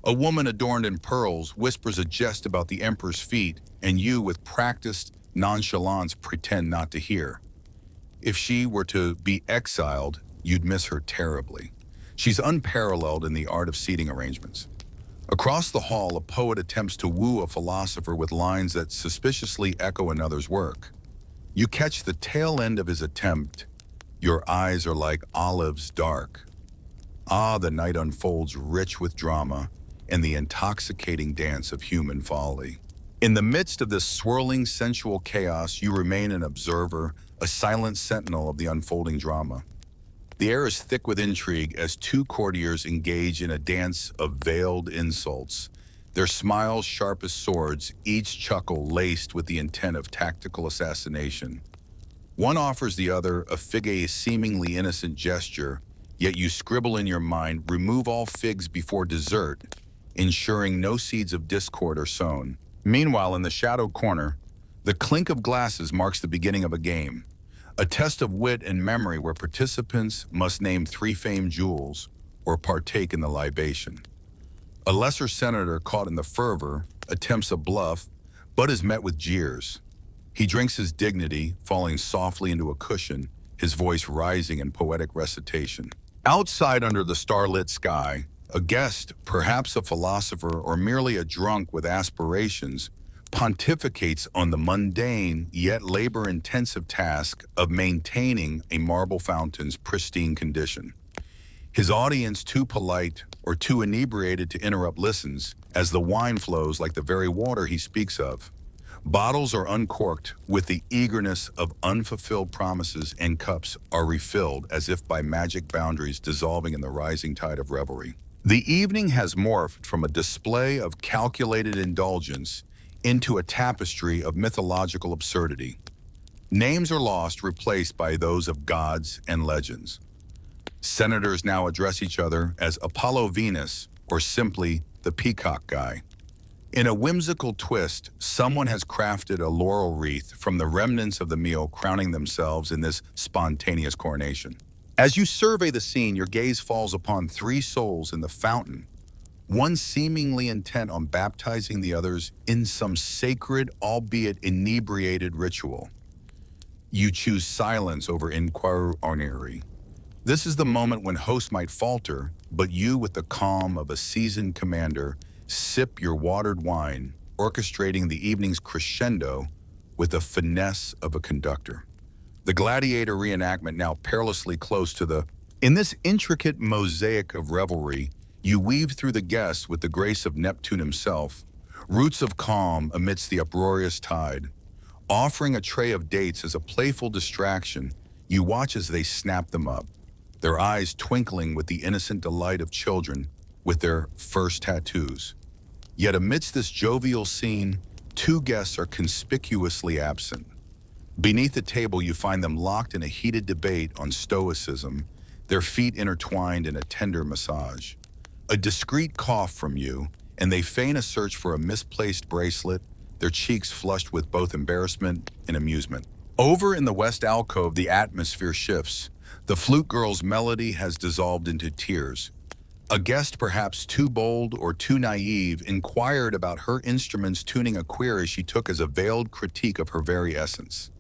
A woman adorned in pearls whispers a jest about the emperor's feet, and you, with practiced nonchalance, pretend not to hear. If she were to be exiled, you'd miss her terribly. She's unparalleled in the art of seating arrangements. Across the hall, a poet attempts to woo a philosopher with lines that suspiciously echo another's work. You catch the tail end of his attempt. Your eyes are like olives dark. Ah, the night unfolds rich with drama, and the intoxicating dance of human folly. In the midst of this swirling sensual chaos, you remain an observer, a silent sentinel of the unfolding drama. The air is thick with intrigue as two courtiers engage in a dance of veiled insults, their smiles sharp as swords, each chuckle laced with the intent of tactical assassination. One offers the other a seemingly innocent gesture, yet you scribble in your mind, remove all figs before dessert, ensuring no seeds of discord are sown. Meanwhile, in the shadowed corner, the clink of glasses marks the beginning of a game, a test of wit and memory where participants must name three famed jewels or partake in the libation. A lesser senator caught in the fervor attempts a bluff, but is met with jeers. He drinks his dignity, falling softly into a cushion, his voice rising in poetic recitation. Outside under the starlit sky, a guest, perhaps a philosopher or merely a drunk with aspirations, pontificates on the mundane yet labor-intensive task of maintaining a marble fountain's pristine condition. His audience, too polite or too inebriated to interrupt, listens as the wine flows like the very water he speaks of. Bottles are uncorked with the eagerness of unfulfilled promises, and cups are refilled as if by magic boundaries dissolving in the rising tide of revelry. The evening has morphed from a display of calculated indulgence into a tapestry of mythological absurdity. Names are lost, replaced by those of gods and legends. Senators now address each other as Apollo Venus or simply the Peacock Guy. In a whimsical twist, someone has crafted a laurel wreath from the remnants of the meal, crowning themselves in this spontaneous coronation. As you survey the scene, your gaze falls upon three souls in the fountain, one seemingly intent on baptizing the others in some sacred, albeit inebriated ritual. You choose silence over inquiry. This is the moment when hosts might falter, but you, with the calm of a seasoned commander, sip your watered wine, orchestrating the evening's crescendo with the finesse of a conductor. The gladiator reenactment now perilously close to the... In this intricate mosaic of revelry, you weave through the guests with the grace of Neptune himself, roots of calm amidst the uproarious tide. Offering a tray of dates as a playful distraction, you watch as they snap them up, their eyes twinkling with the innocent delight of children with their first tattoos. Yet amidst this jovial scene, two guests are conspicuously absent. Beneath the table, you find them locked in a heated debate on stoicism, their feet intertwined in a tender massage. A discreet cough from you, and they feign a search for a misplaced bracelet, their cheeks flushed with both embarrassment and amusement. Over in the west alcove, the atmosphere shifts. The flute girl's melody has dissolved into tears. A guest, perhaps too bold or too naive, inquired about her instrument's tuning, a query she took as a veiled critique of her very essence.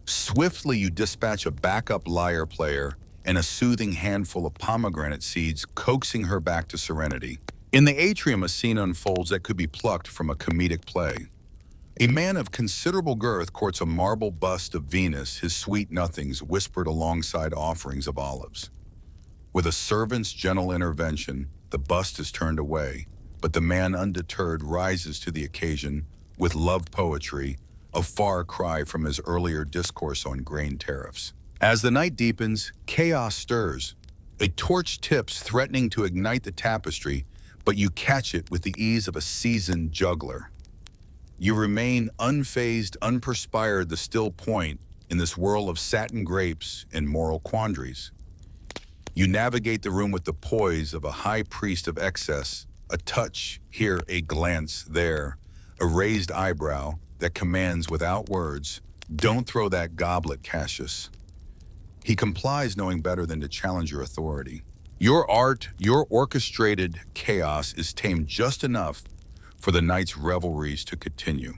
Swiftly, you dispatch a backup lyre player and a soothing handful of pomegranate seeds, coaxing her back to serenity. In the atrium, a scene unfolds that could be plucked from a comedic play. A man of considerable girth courts a marble bust of Venus, his sweet nothings whispered alongside offerings of olives. With a servant's gentle intervention, the bust is turned away, but the man, undeterred, rises to the occasion with love poetry, a far cry from his earlier discourse on grain tariffs. As the night deepens, chaos stirs. A torch tips, threatening to ignite the tapestry, but you catch it with the ease of a seasoned juggler. You remain unfazed, unperspired, the still point in this whirl of satin grapes and moral quandaries. You navigate the room with the poise of a high priest of excess, a touch here, a glance there, a raised eyebrow that commands without words, "Don't throw that goblet, Cassius." He complies, knowing better than to challenge your authority. Your art, your orchestrated chaos is tamed just enough for the night's revelries to continue.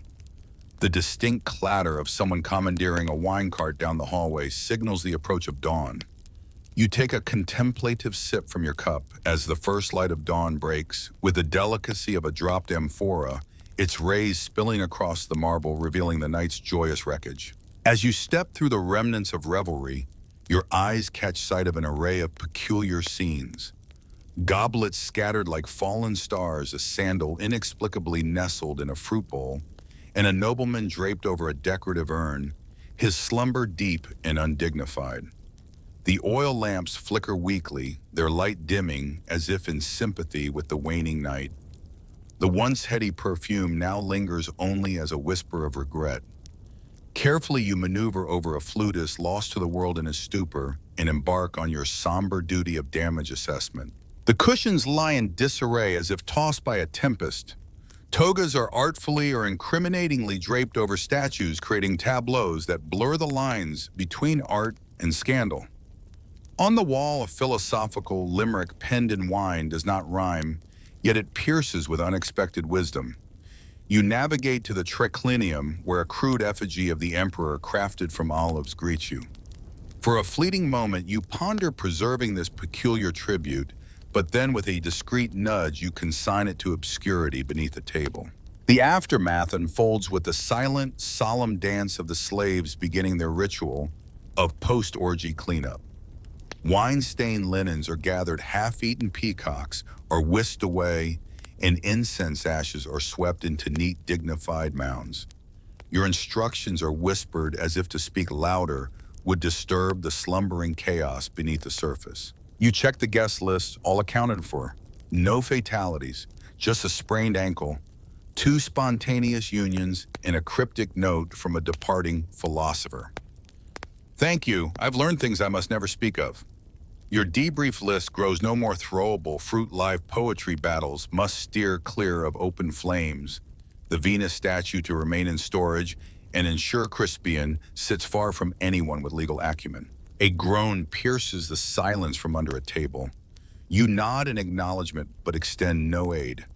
The distinct clatter of someone commandeering a wine cart down the hallway signals the approach of dawn. You take a contemplative sip from your cup as the first light of dawn breaks with the delicacy of a dropped amphora, its rays spilling across the marble, revealing the night's joyous wreckage. As you step through the remnants of revelry, your eyes catch sight of an array of peculiar scenes. Goblets scattered like fallen stars, a sandal inexplicably nestled in a fruit bowl, and a nobleman draped over a decorative urn, his slumber deep and undignified. The oil lamps flicker weakly, their light dimming as if in sympathy with the waning night. The once heady perfume now lingers only as a whisper of regret. Carefully you maneuver over a flutist lost to the world in his stupor and embark on your somber duty of damage assessment. The cushions lie in disarray as if tossed by a tempest. Togas are artfully or incriminatingly draped over statues, creating tableaus that blur the lines between art and scandal. On the wall, a philosophical limerick penned in wine does not rhyme, yet it pierces with unexpected wisdom. You navigate to the triclinium, where a crude effigy of the emperor crafted from olives greets you. For a fleeting moment, you ponder preserving this peculiar tribute, but then with a discreet nudge, you consign it to obscurity beneath a table. The aftermath unfolds with the silent, solemn dance of the slaves beginning their ritual of post-orgy cleanup. Wine-stained linens are gathered, half-eaten peacocks are whisked away, and incense ashes are swept into neat, dignified mounds. Your instructions are whispered as if to speak louder would disturb the slumbering chaos beneath the surface. You check the guest list, all accounted for. No fatalities, just a sprained ankle, 2 spontaneous unions, and a cryptic note from a departing philosopher. Thank you, I've learned things I must never speak of. Your debrief list grows no more throwable. Fruit live poetry battles must steer clear of open flames. The Venus statue to remain in storage, and ensure Crispian sits far from anyone with legal acumen. A groan pierces the silence from under a table. You nod in acknowledgement, but extend no aid.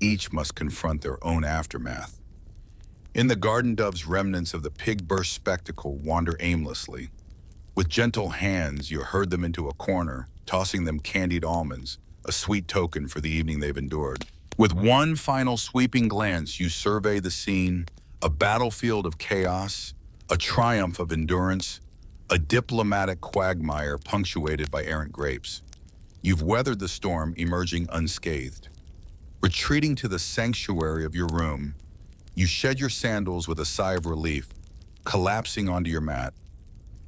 Each must confront their own aftermath. In the garden dove's remnants of the pig-burst spectacle wander aimlessly. With gentle hands, you herd them into a corner, tossing them candied almonds, a sweet token for the evening they've endured. With one final sweeping glance, you survey the scene, a battlefield of chaos, a triumph of endurance, a diplomatic quagmire punctuated by errant grapes. You've weathered the storm, emerging unscathed. Retreating to the sanctuary of your room, you shed your sandals with a sigh of relief, collapsing onto your mat.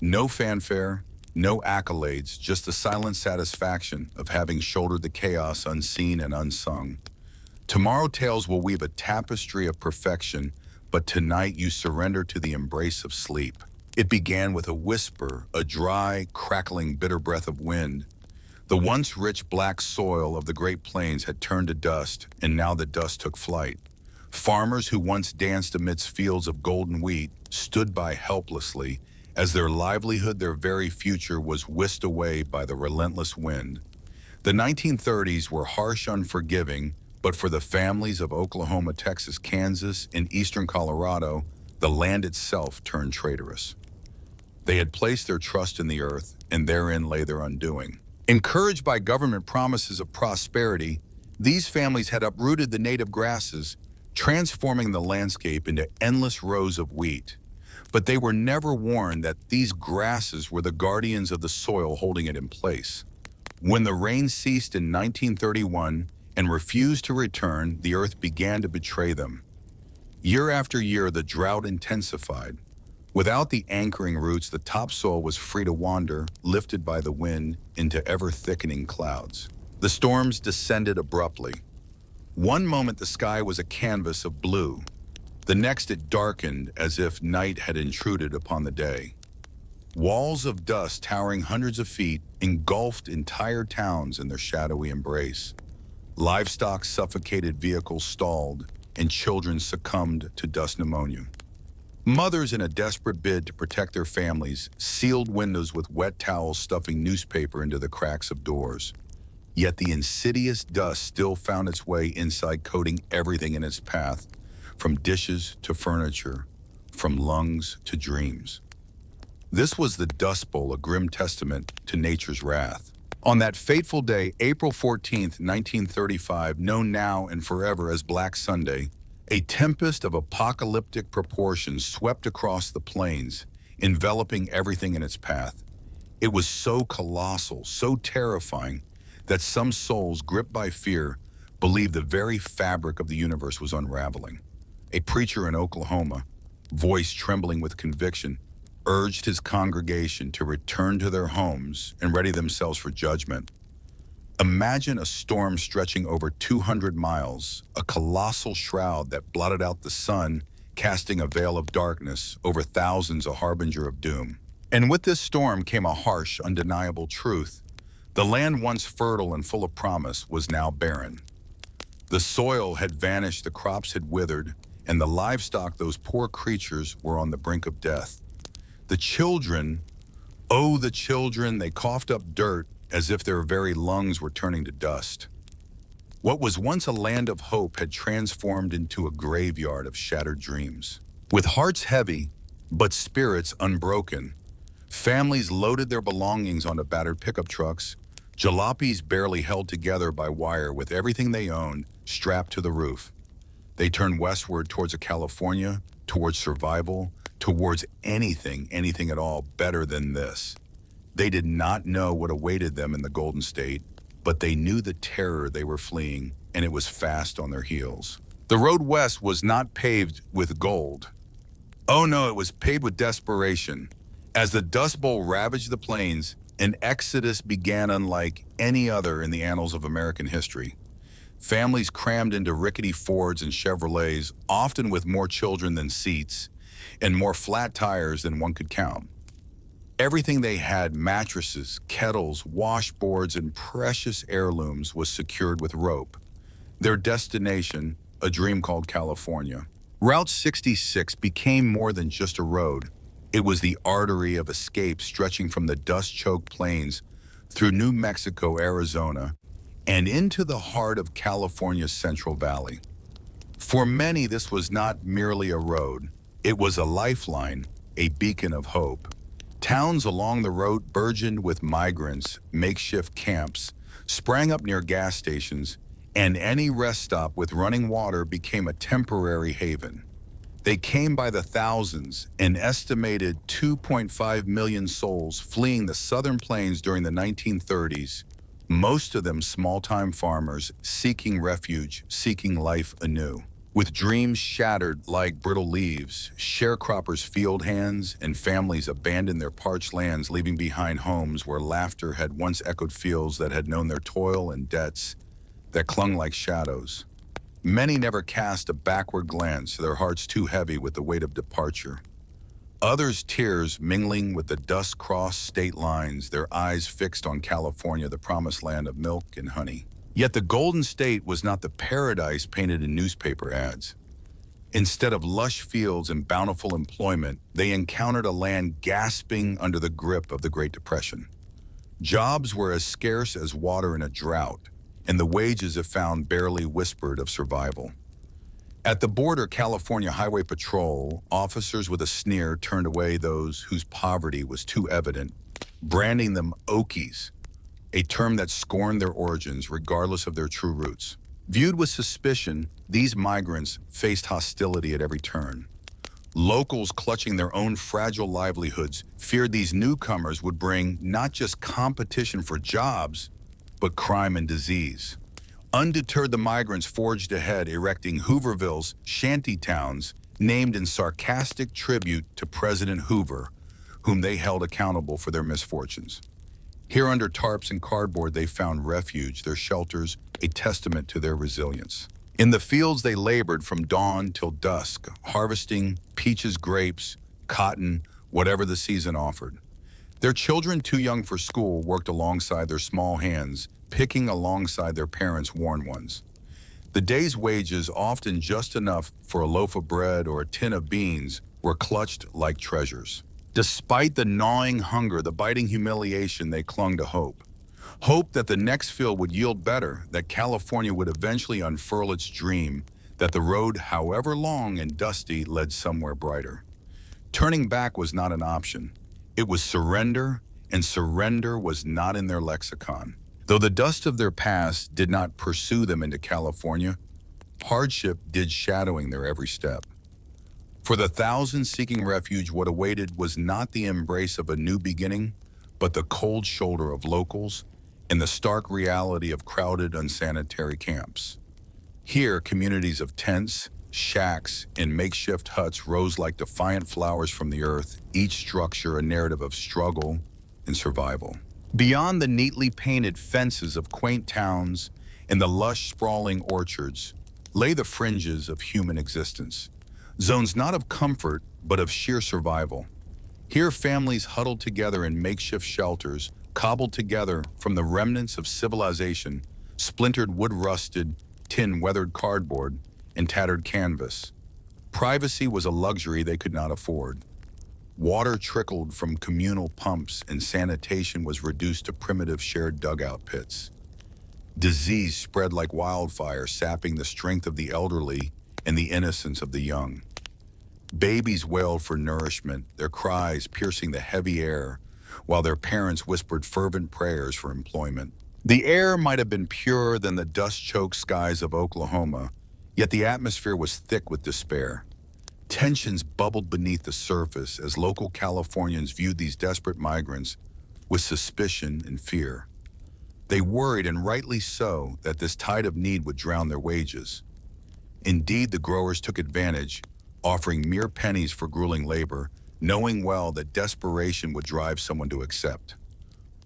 No fanfare, no accolades, just the silent satisfaction of having shouldered the chaos unseen and unsung. Tomorrow tales will weave a tapestry of perfection, but tonight you surrender to the embrace of sleep. It began with a whisper, a dry, crackling, bitter breath of wind. The once rich black soil of the Great Plains had turned to dust, and now the dust took flight. Farmers who once danced amidst fields of golden wheat stood by helplessly, as their livelihood, their very future, was whisked away by the relentless wind. The 1930s were harsh, unforgiving, but for the families of Oklahoma, Texas, Kansas, and eastern Colorado, the land itself turned traitorous. They had placed their trust in the earth, and therein lay their undoing. Encouraged by government promises of prosperity, these families had uprooted the native grasses, transforming the landscape into endless rows of wheat. But they were never warned that these grasses were the guardians of the soil holding it in place. When the rain ceased in 1931 and refused to return, the earth began to betray them. Year after year, the drought intensified. Without the anchoring roots, the topsoil was free to wander, lifted by the wind into ever-thickening clouds. The storms descended abruptly. One moment the sky was a canvas of blue. The next it darkened as if night had intruded upon the day. Walls of dust towering hundreds of feet engulfed entire towns in their shadowy embrace. Livestock suffocated, vehicles stalled, and children succumbed to dust pneumonia. Mothers, in a desperate bid to protect their families, sealed windows with wet towels, stuffing newspaper into the cracks of doors. Yet the insidious dust still found its way inside, coating everything in its path, from dishes to furniture, from lungs to dreams. This was the Dust Bowl, a grim testament to nature's wrath. On that fateful day, April 14th, 1935, known now and forever as Black Sunday, a tempest of apocalyptic proportions swept across the plains, enveloping everything in its path. It was so colossal, so terrifying, that some souls gripped by fear believed the very fabric of the universe was unraveling. A preacher in Oklahoma, voice trembling with conviction, urged his congregation to return to their homes and ready themselves for judgment. Imagine a storm stretching over 200 miles, a colossal shroud that blotted out the sun, casting a veil of darkness over thousands, a harbinger of doom. And with this storm came a harsh, undeniable truth. The land once fertile and full of promise was now barren. The soil had vanished, the crops had withered, and the livestock, those poor creatures, were on the brink of death. The children, oh, the children, they coughed up dirt as if their very lungs were turning to dust. What was once a land of hope had transformed into a graveyard of shattered dreams. With hearts heavy, but spirits unbroken, families loaded their belongings onto battered pickup trucks, jalopies barely held together by wire with everything they owned strapped to the roof. They turned westward towards a California, towards survival, towards anything at all better than this. They did not know what awaited them in the Golden State, but they knew the terror they were fleeing, and it was fast on their heels. The road west was not paved with gold. Oh no, it was paved with desperation. As the Dust Bowl ravaged the plains, an exodus began unlike any other in the annals of American history. Families crammed into rickety Fords and Chevrolets, often with more children than seats, and more flat tires than one could count. Everything they had, mattresses, kettles, washboards, and precious heirlooms, was secured with rope. Their destination, a dream called California. Route 66 became more than just a road. It was the artery of escape stretching from the dust-choked plains through New Mexico, Arizona, and into the heart of California's Central Valley. For many, this was not merely a road. It was a lifeline, a beacon of hope. Towns along the road burgeoned with migrants, makeshift camps, sprang up near gas stations, and any rest stop with running water became a temporary haven. They came by the thousands, an estimated 2.5 million souls fleeing the southern plains during the 1930s, most of them small-time farmers seeking refuge, seeking life anew. With dreams shattered like brittle leaves, sharecroppers, field hands, and families abandoned their parched lands, leaving behind homes where laughter had once echoed, fields that had known their toil, and debts that clung like shadows. Many never cast a backward glance, their hearts too heavy with the weight of departure. Others, tears mingling with the dust-crossed state lines, their eyes fixed on California, the promised land of milk and honey. Yet the Golden State was not the paradise painted in newspaper ads. Instead of lush fields and bountiful employment, they encountered a land gasping under the grip of the Great Depression. Jobs were as scarce as water in a drought, and the wages, if found, barely whispered of survival. At the border, California Highway Patrol, officers with a sneer turned away those whose poverty was too evident, branding them Okies, a term that scorned their origins regardless of their true roots. Viewed with suspicion, these migrants faced hostility at every turn. Locals, clutching their own fragile livelihoods, feared these newcomers would bring not just competition for jobs, but crime and disease. Undeterred, the migrants forged ahead, erecting Hoovervilles, shanty towns, named in sarcastic tribute to President Hoover, whom they held accountable for their misfortunes. Here, under tarps and cardboard, they found refuge, their shelters a testament to their resilience. In the fields, they labored from dawn till dusk, harvesting peaches, grapes, cotton, whatever the season offered. Their children, too young for school, worked alongside their small hands, picking alongside their parents' worn ones. The day's wages, often just enough for a loaf of bread or a tin of beans, were clutched like treasures. Despite the gnawing hunger, the biting humiliation, they clung to hope. Hope that the next field would yield better, that California would eventually unfurl its dream, that the road, however long and dusty, led somewhere brighter. Turning back was not an option. It was surrender, and surrender was not in their lexicon. Though the dust of their past did not pursue them into California, hardship did, shadowing their every step. For the thousands seeking refuge, what awaited was not the embrace of a new beginning, but the cold shoulder of locals, and the stark reality of crowded, unsanitary camps. Here, communities of tents, shacks, and makeshift huts rose like defiant flowers from the earth, each structure a narrative of struggle and survival. Beyond the neatly painted fences of quaint towns and the lush, sprawling orchards lay the fringes of human existence, zones not of comfort, but of sheer survival. Here, families huddled together in makeshift shelters, cobbled together from the remnants of civilization, splintered wood-rusted, tin-weathered cardboard, and tattered canvas. Privacy was a luxury they could not afford. Water trickled from communal pumps, and sanitation was reduced to primitive shared dugout pits. Disease spread like wildfire, sapping the strength of the elderly and the innocence of the young. Babies wailed for nourishment, their cries piercing the heavy air, while their parents whispered fervent prayers for employment. The air might have been purer than the dust-choked skies of Oklahoma, yet the atmosphere was thick with despair. Tensions bubbled beneath the surface as local Californians viewed these desperate migrants with suspicion and fear. They worried, and rightly so, that this tide of need would drown their wages. Indeed, the growers took advantage, offering mere pennies for grueling labor, knowing well that desperation would drive someone to accept.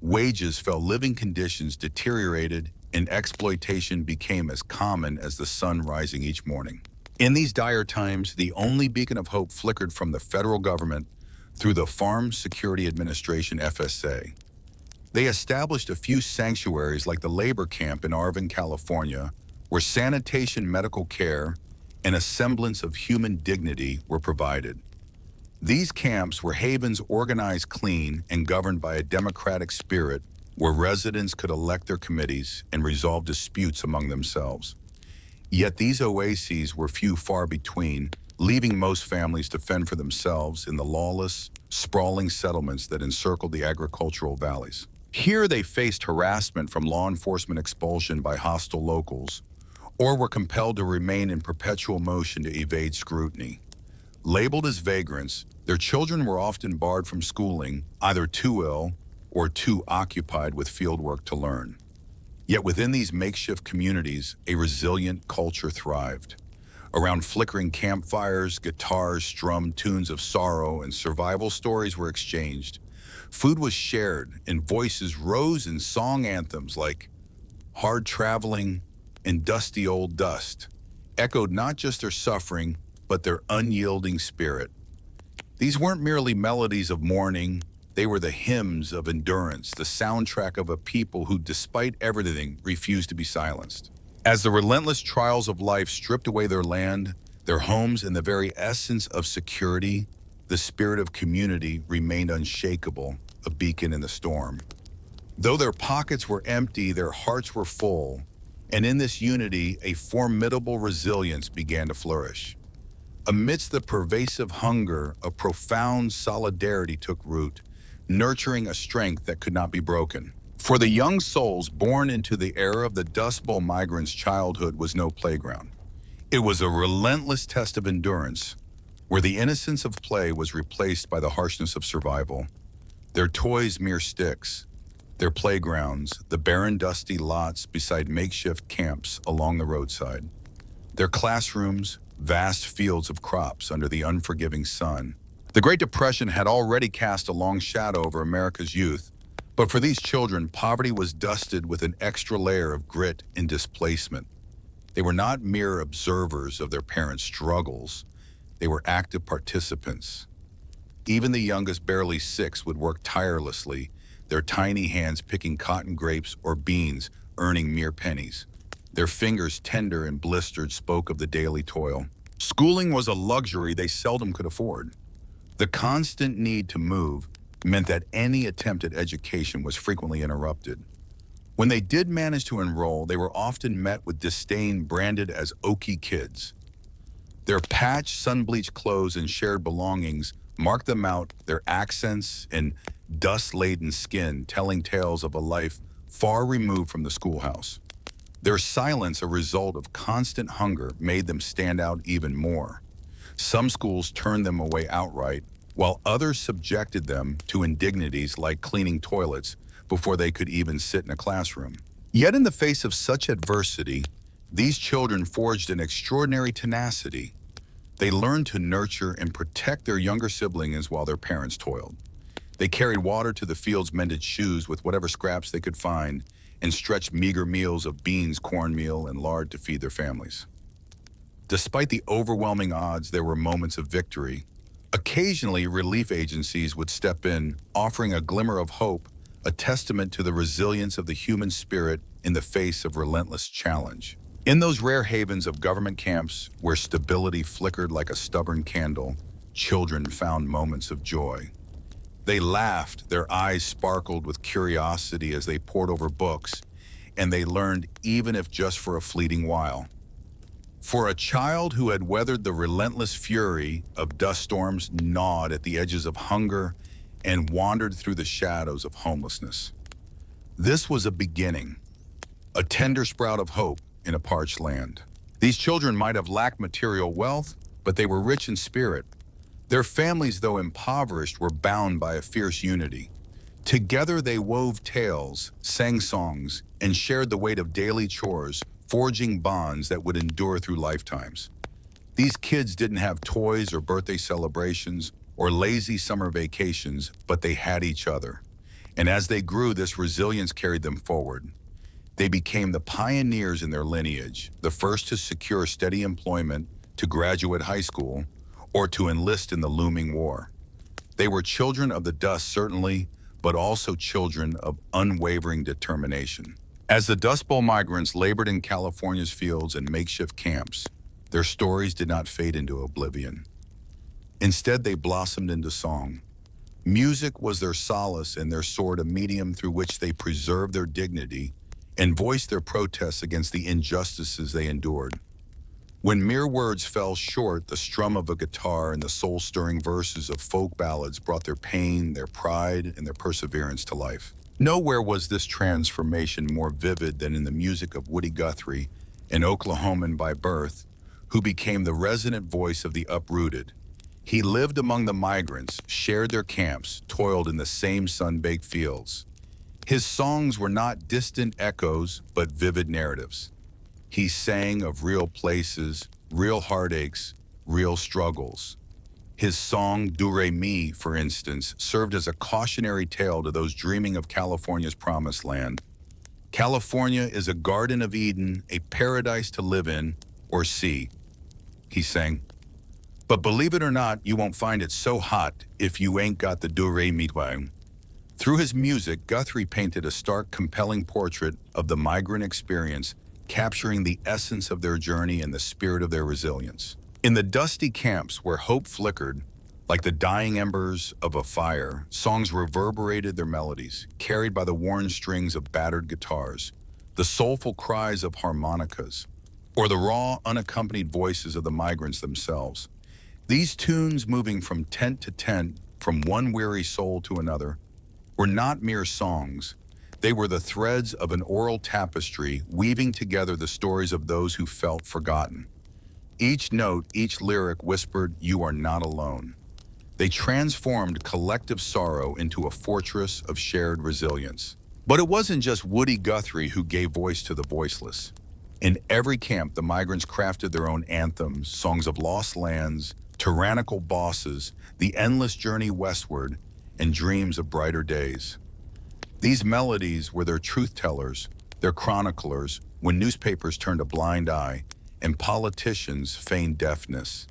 Wages fell, living conditions deteriorated, and exploitation became as common as the sun rising each morning. In these dire times, the only beacon of hope flickered from the federal government through the Farm Security Administration, FSA. They established a few sanctuaries like the labor camp in Arvin, California, where sanitation, medical care, and a semblance of human dignity were provided. These camps were havens organized, clean, and governed by a democratic spirit where residents could elect their committees and resolve disputes among themselves. Yet these oases were few far between, leaving most families to fend for themselves in the lawless, sprawling settlements that encircled the agricultural valleys. Here they faced harassment from law enforcement, expulsion by hostile locals, or were compelled to remain in perpetual motion to evade scrutiny. Labeled as vagrants, their children were often barred from schooling, either too ill or too occupied with fieldwork to learn. Yet within these makeshift communities, a resilient culture thrived. Around flickering campfires, guitars strummed tunes of sorrow, and survival stories were exchanged. Food was shared, and voices rose in song anthems like "Hard Traveling" and "Dusty Old Dust," echoed not just their suffering, but their unyielding spirit. These weren't merely melodies of mourning, they were the hymns of endurance, the soundtrack of a people who, despite everything, refused to be silenced. As the relentless trials of life stripped away their land, their homes, and the very essence of security, the spirit of community remained unshakable, a beacon in the storm. Though their pockets were empty, their hearts were full, and in this unity, a formidable resilience began to flourish. Amidst the pervasive hunger, a profound solidarity took root, nurturing a strength that could not be broken. For the young souls born into the era of the Dust Bowl migrants' childhood was no playground. It was a relentless test of endurance, where the innocence of play was replaced by the harshness of survival. Their toys mere sticks, their playgrounds, the barren dusty lots beside makeshift camps along the roadside. Their classrooms, vast fields of crops under the unforgiving sun. The Great Depression had already cast a long shadow over America's youth, but for these children, poverty was dusted with an extra layer of grit and displacement. They were not mere observers of their parents' struggles. They were active participants. Even the youngest, barely 6, would work tirelessly, their tiny hands picking cotton grapes or beans, earning mere pennies. Their fingers, tender and blistered, spoke of the daily toil. Schooling was a luxury they seldom could afford. The constant need to move meant that any attempt at education was frequently interrupted. When they did manage to enroll, they were often met with disdain, branded as oaky kids. Their patched, sun-bleached clothes and shared belongings marked them out, their accents and dust-laden skin telling tales of a life far removed from the schoolhouse. Their silence, a result of constant hunger, made them stand out even more. Some schools turned them away outright, while others subjected them to indignities like cleaning toilets before they could even sit in a classroom. Yet in the face of such adversity, these children forged an extraordinary tenacity. They learned to nurture and protect their younger siblings while their parents toiled. They carried water to the fields, mended shoes with whatever scraps they could find, and stretched meager meals of beans, cornmeal, and lard to feed their families. Despite the overwhelming odds, there were moments of victory. Occasionally, relief agencies would step in, offering a glimmer of hope, a testament to the resilience of the human spirit in the face of relentless challenge. In those rare havens of government camps where stability flickered like a stubborn candle, children found moments of joy. They laughed, their eyes sparkled with curiosity as they pored over books, and they learned even if just for a fleeting while. For a child who had weathered the relentless fury of dust storms, gnawed at the edges of hunger, and wandered through the shadows of homelessness, this was a beginning, a tender sprout of hope in a parched land. These children might have lacked material wealth, but they were rich in spirit. Their families, though impoverished, were bound by a fierce unity. Together they wove tales, sang songs, and shared the weight of daily chores, forging bonds that would endure through lifetimes. These kids didn't have toys or birthday celebrations or lazy summer vacations, but they had each other. And as they grew, this resilience carried them forward. They became the pioneers in their lineage, the first to secure steady employment, to graduate high school, or to enlist in the looming war. They were children of the dust, certainly, but also children of unwavering determination. As the Dust Bowl migrants labored in California's fields and makeshift camps, their stories did not fade into oblivion. Instead, they blossomed into song. Music was their solace and their sword, a medium through which they preserved their dignity and voiced their protests against the injustices they endured. When mere words fell short, the strum of a guitar and the soul-stirring verses of folk ballads brought their pain, their pride, and their perseverance to life. Nowhere was this transformation more vivid than in the music of Woody Guthrie, an Oklahoman by birth, who became the resonant voice of the uprooted. He lived among the migrants, shared their camps, toiled in the same sun-baked fields. His songs were not distant echoes, but vivid narratives. He sang of real places, real heartaches, real struggles. His song, Do Re Mi, for instance, served as a cautionary tale to those dreaming of California's promised land. California is a Garden of Eden, a paradise to live in or see, he sang. But believe it or not, you won't find it so hot if you ain't got the Do Re Mi. Through his music, Guthrie painted a stark, compelling portrait of the migrant experience, capturing the essence of their journey and the spirit of their resilience. In the dusty camps where hope flickered, like the dying embers of a fire, songs reverberated their melodies, carried by the worn strings of battered guitars, the soulful cries of harmonicas, or the raw, unaccompanied voices of the migrants themselves. These tunes, moving from tent to tent, from one weary soul to another, were not mere songs. They were the threads of an oral tapestry, weaving together the stories of those who felt forgotten. Each note, each lyric whispered, "You are not alone." They transformed collective sorrow into a fortress of shared resilience. But it wasn't just Woody Guthrie who gave voice to the voiceless. In every camp, the migrants crafted their own anthems, songs of lost lands, tyrannical bosses, the endless journey westward, and dreams of brighter days. These melodies were their truth-tellers, their chroniclers, when newspapers turned a blind eye and politicians feigned deafness.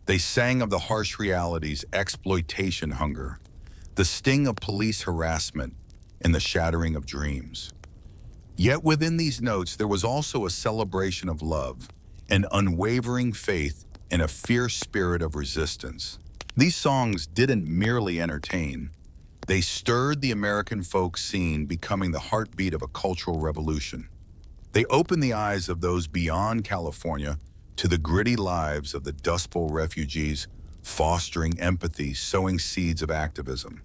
They sang of the harsh realities, exploitation hunger, the sting of police harassment, and the shattering of dreams. Yet within these notes, there was also a celebration of love, an unwavering faith, and a fierce spirit of resistance. These songs didn't merely entertain. They stirred the American folk scene, becoming the heartbeat of a cultural revolution. They opened the eyes of those beyond California to the gritty lives of the Dust Bowl refugees, fostering empathy, sowing seeds of activism.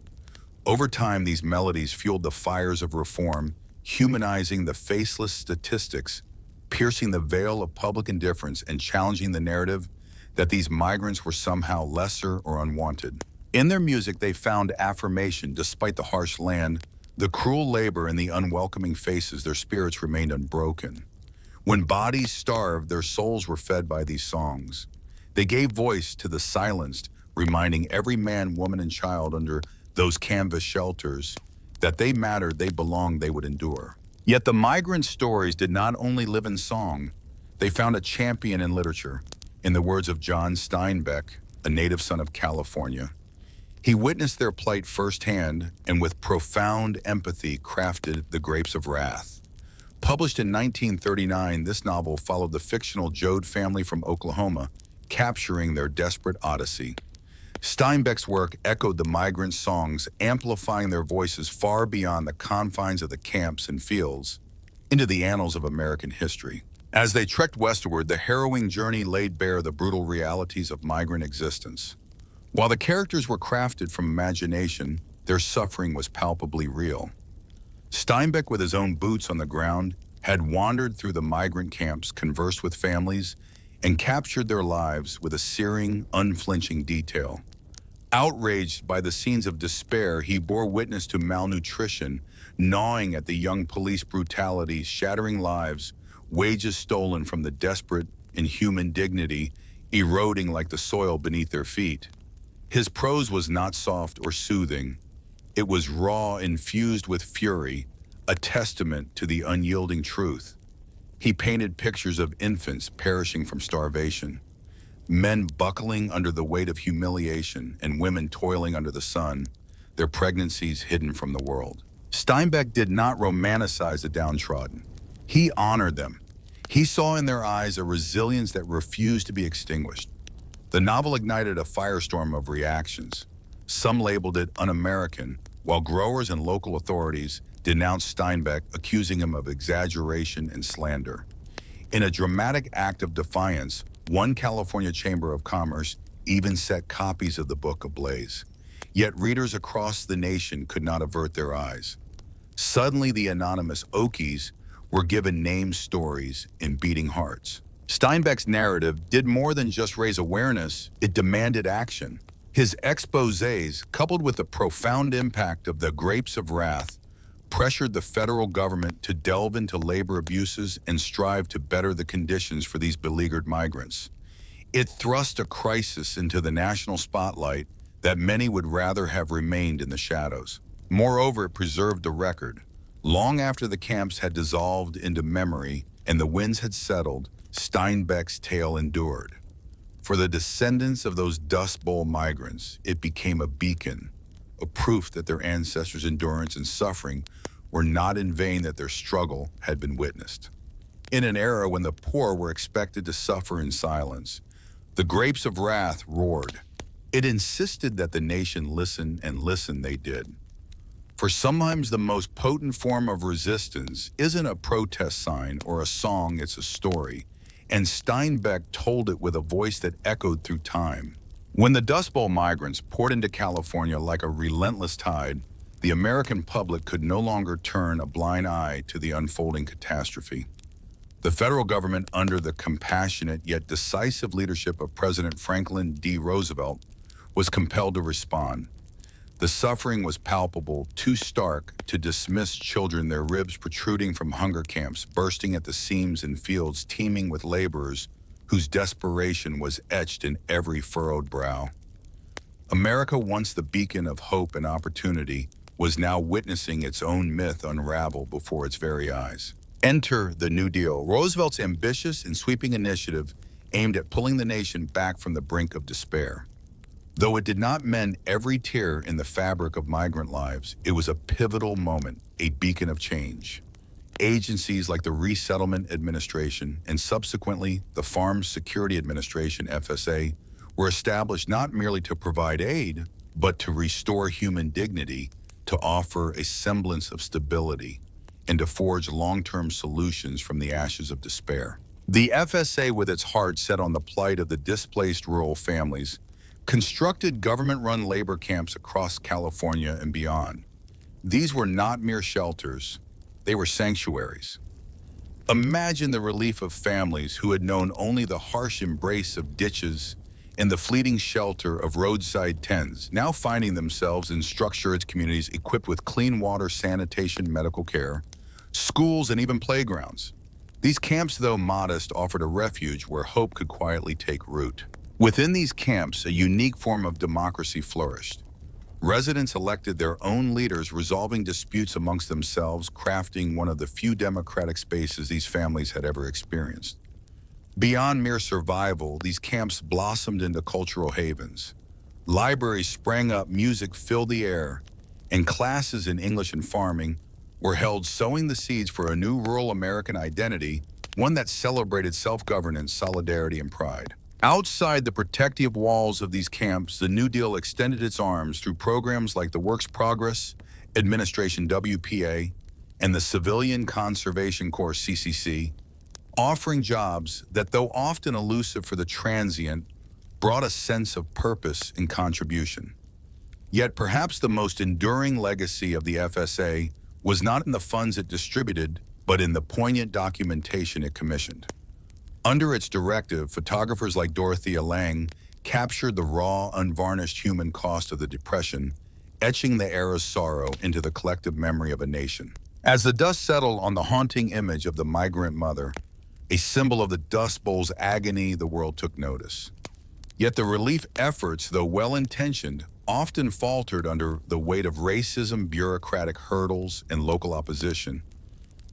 Over time, these melodies fueled the fires of reform, humanizing the faceless statistics, piercing the veil of public indifference, and challenging the narrative that these migrants were somehow lesser or unwanted. In their music, they found affirmation despite the harsh land, The cruel labor and the unwelcoming faces, their spirits remained unbroken. When bodies starved, their souls were fed by these songs. They gave voice to the silenced, reminding every man, woman, and child under those canvas shelters that they mattered, they belonged, they would endure. Yet the migrant stories did not only live in song, they found a champion in literature. In the words of John Steinbeck, a native son of California, he witnessed their plight firsthand and with profound empathy crafted The Grapes of Wrath. Published in 1939, this novel followed the fictional Joad family from Oklahoma, capturing their desperate odyssey. Steinbeck's work echoed the migrant songs, amplifying their voices far beyond the confines of the camps and fields into the annals of American history. As they trekked westward, the harrowing journey laid bare the brutal realities of migrant existence. While the characters were crafted from imagination, their suffering was palpably real. Steinbeck, with his own boots on the ground, had wandered through the migrant camps, conversed with families, and captured their lives with a searing, unflinching detail. Outraged by the scenes of despair, he bore witness to malnutrition, gnawing at the young police brutality, shattering lives, wages stolen from the desperate, inhuman dignity, eroding like the soil beneath their feet. His prose was not soft or soothing. It was raw, infused with fury, a testament to the unyielding truth. He painted pictures of infants perishing from starvation, men buckling under the weight of humiliation, and women toiling under the sun, their pregnancies hidden from the world. Steinbeck did not romanticize the downtrodden. He honored them. He saw in their eyes a resilience that refused to be extinguished. The novel ignited a firestorm of reactions. Some labeled it un-American, while growers and local authorities denounced Steinbeck, accusing him of exaggeration and slander. In a dramatic act of defiance, one California Chamber of Commerce even set copies of the book ablaze. Yet readers across the nation could not avert their eyes. Suddenly, the anonymous Okies were given named stories and beating hearts. Steinbeck's narrative did more than just raise awareness, it demanded action. His exposés, coupled with the profound impact of The Grapes of Wrath, pressured the federal government to delve into labor abuses and strive to better the conditions for these beleaguered migrants. It thrust a crisis into the national spotlight that many would rather have remained in the shadows. Moreover, it preserved the record. Long after the camps had dissolved into memory and the winds had settled, Steinbeck's tale endured. For the descendants of those Dust Bowl migrants, it became a beacon, a proof that their ancestors' endurance and suffering were not in vain, that their struggle had been witnessed. In an era when the poor were expected to suffer in silence, The Grapes of Wrath roared. It insisted that the nation listen, and listen they did. For sometimes the most potent form of resistance isn't a protest sign or a song, it's a story. And Steinbeck told it with a voice that echoed through time. When the Dust Bowl migrants poured into California like a relentless tide, the American public could no longer turn a blind eye to the unfolding catastrophe. The federal government, under the compassionate yet decisive leadership of President Franklin D. Roosevelt, was compelled to respond. The suffering was palpable, too stark to dismiss children, their ribs protruding from hunger camps, bursting at the seams in fields teeming with laborers whose desperation was etched in every furrowed brow. America, once the beacon of hope and opportunity, was now witnessing its own myth unravel before its very eyes. Enter the New Deal, Roosevelt's ambitious and sweeping initiative aimed at pulling the nation back from the brink of despair. Though it did not mend every tear in the fabric of migrant lives, it was a pivotal moment, a beacon of change. Agencies like the Resettlement Administration and subsequently the Farm Security Administration, FSA, were established not merely to provide aid, but to restore human dignity, to offer a semblance of stability, and to forge long-term solutions from the ashes of despair. The FSA, with its heart set on the plight of the displaced rural families, constructed government-run labor camps across California and beyond. These were not mere shelters, they were sanctuaries. Imagine the relief of families who had known only the harsh embrace of ditches in the fleeting shelter of roadside tents, now finding themselves in structured communities equipped with clean water, sanitation, medical care, schools, and even playgrounds. These camps, though modest, offered a refuge where hope could quietly take root. Within these camps, a unique form of democracy flourished. Residents elected their own leaders, resolving disputes amongst themselves, crafting one of the few democratic spaces these families had ever experienced. Beyond mere survival, these camps blossomed into cultural havens. Libraries sprang up, music filled the air, and classes in English and farming were held, sowing the seeds for a new rural American identity, one that celebrated self-governance, solidarity, and pride. Outside the protective walls of these camps, the New Deal extended its arms through programs like the Works Progress Administration WPA and the Civilian Conservation Corps CCC, offering jobs that, though often elusive for the transient, brought a sense of purpose and contribution. Yet perhaps the most enduring legacy of the FSA was not in the funds it distributed, but in the poignant documentation it commissioned. Under its directive, photographers like Dorothea Lange captured the raw, unvarnished human cost of the Depression, etching the era's sorrow into the collective memory of a nation. As the dust settled on the haunting image of the migrant mother, a symbol of the Dust Bowl's agony, the world took notice. Yet the relief efforts, though well-intentioned, often faltered under the weight of racism, bureaucratic hurdles, and local opposition.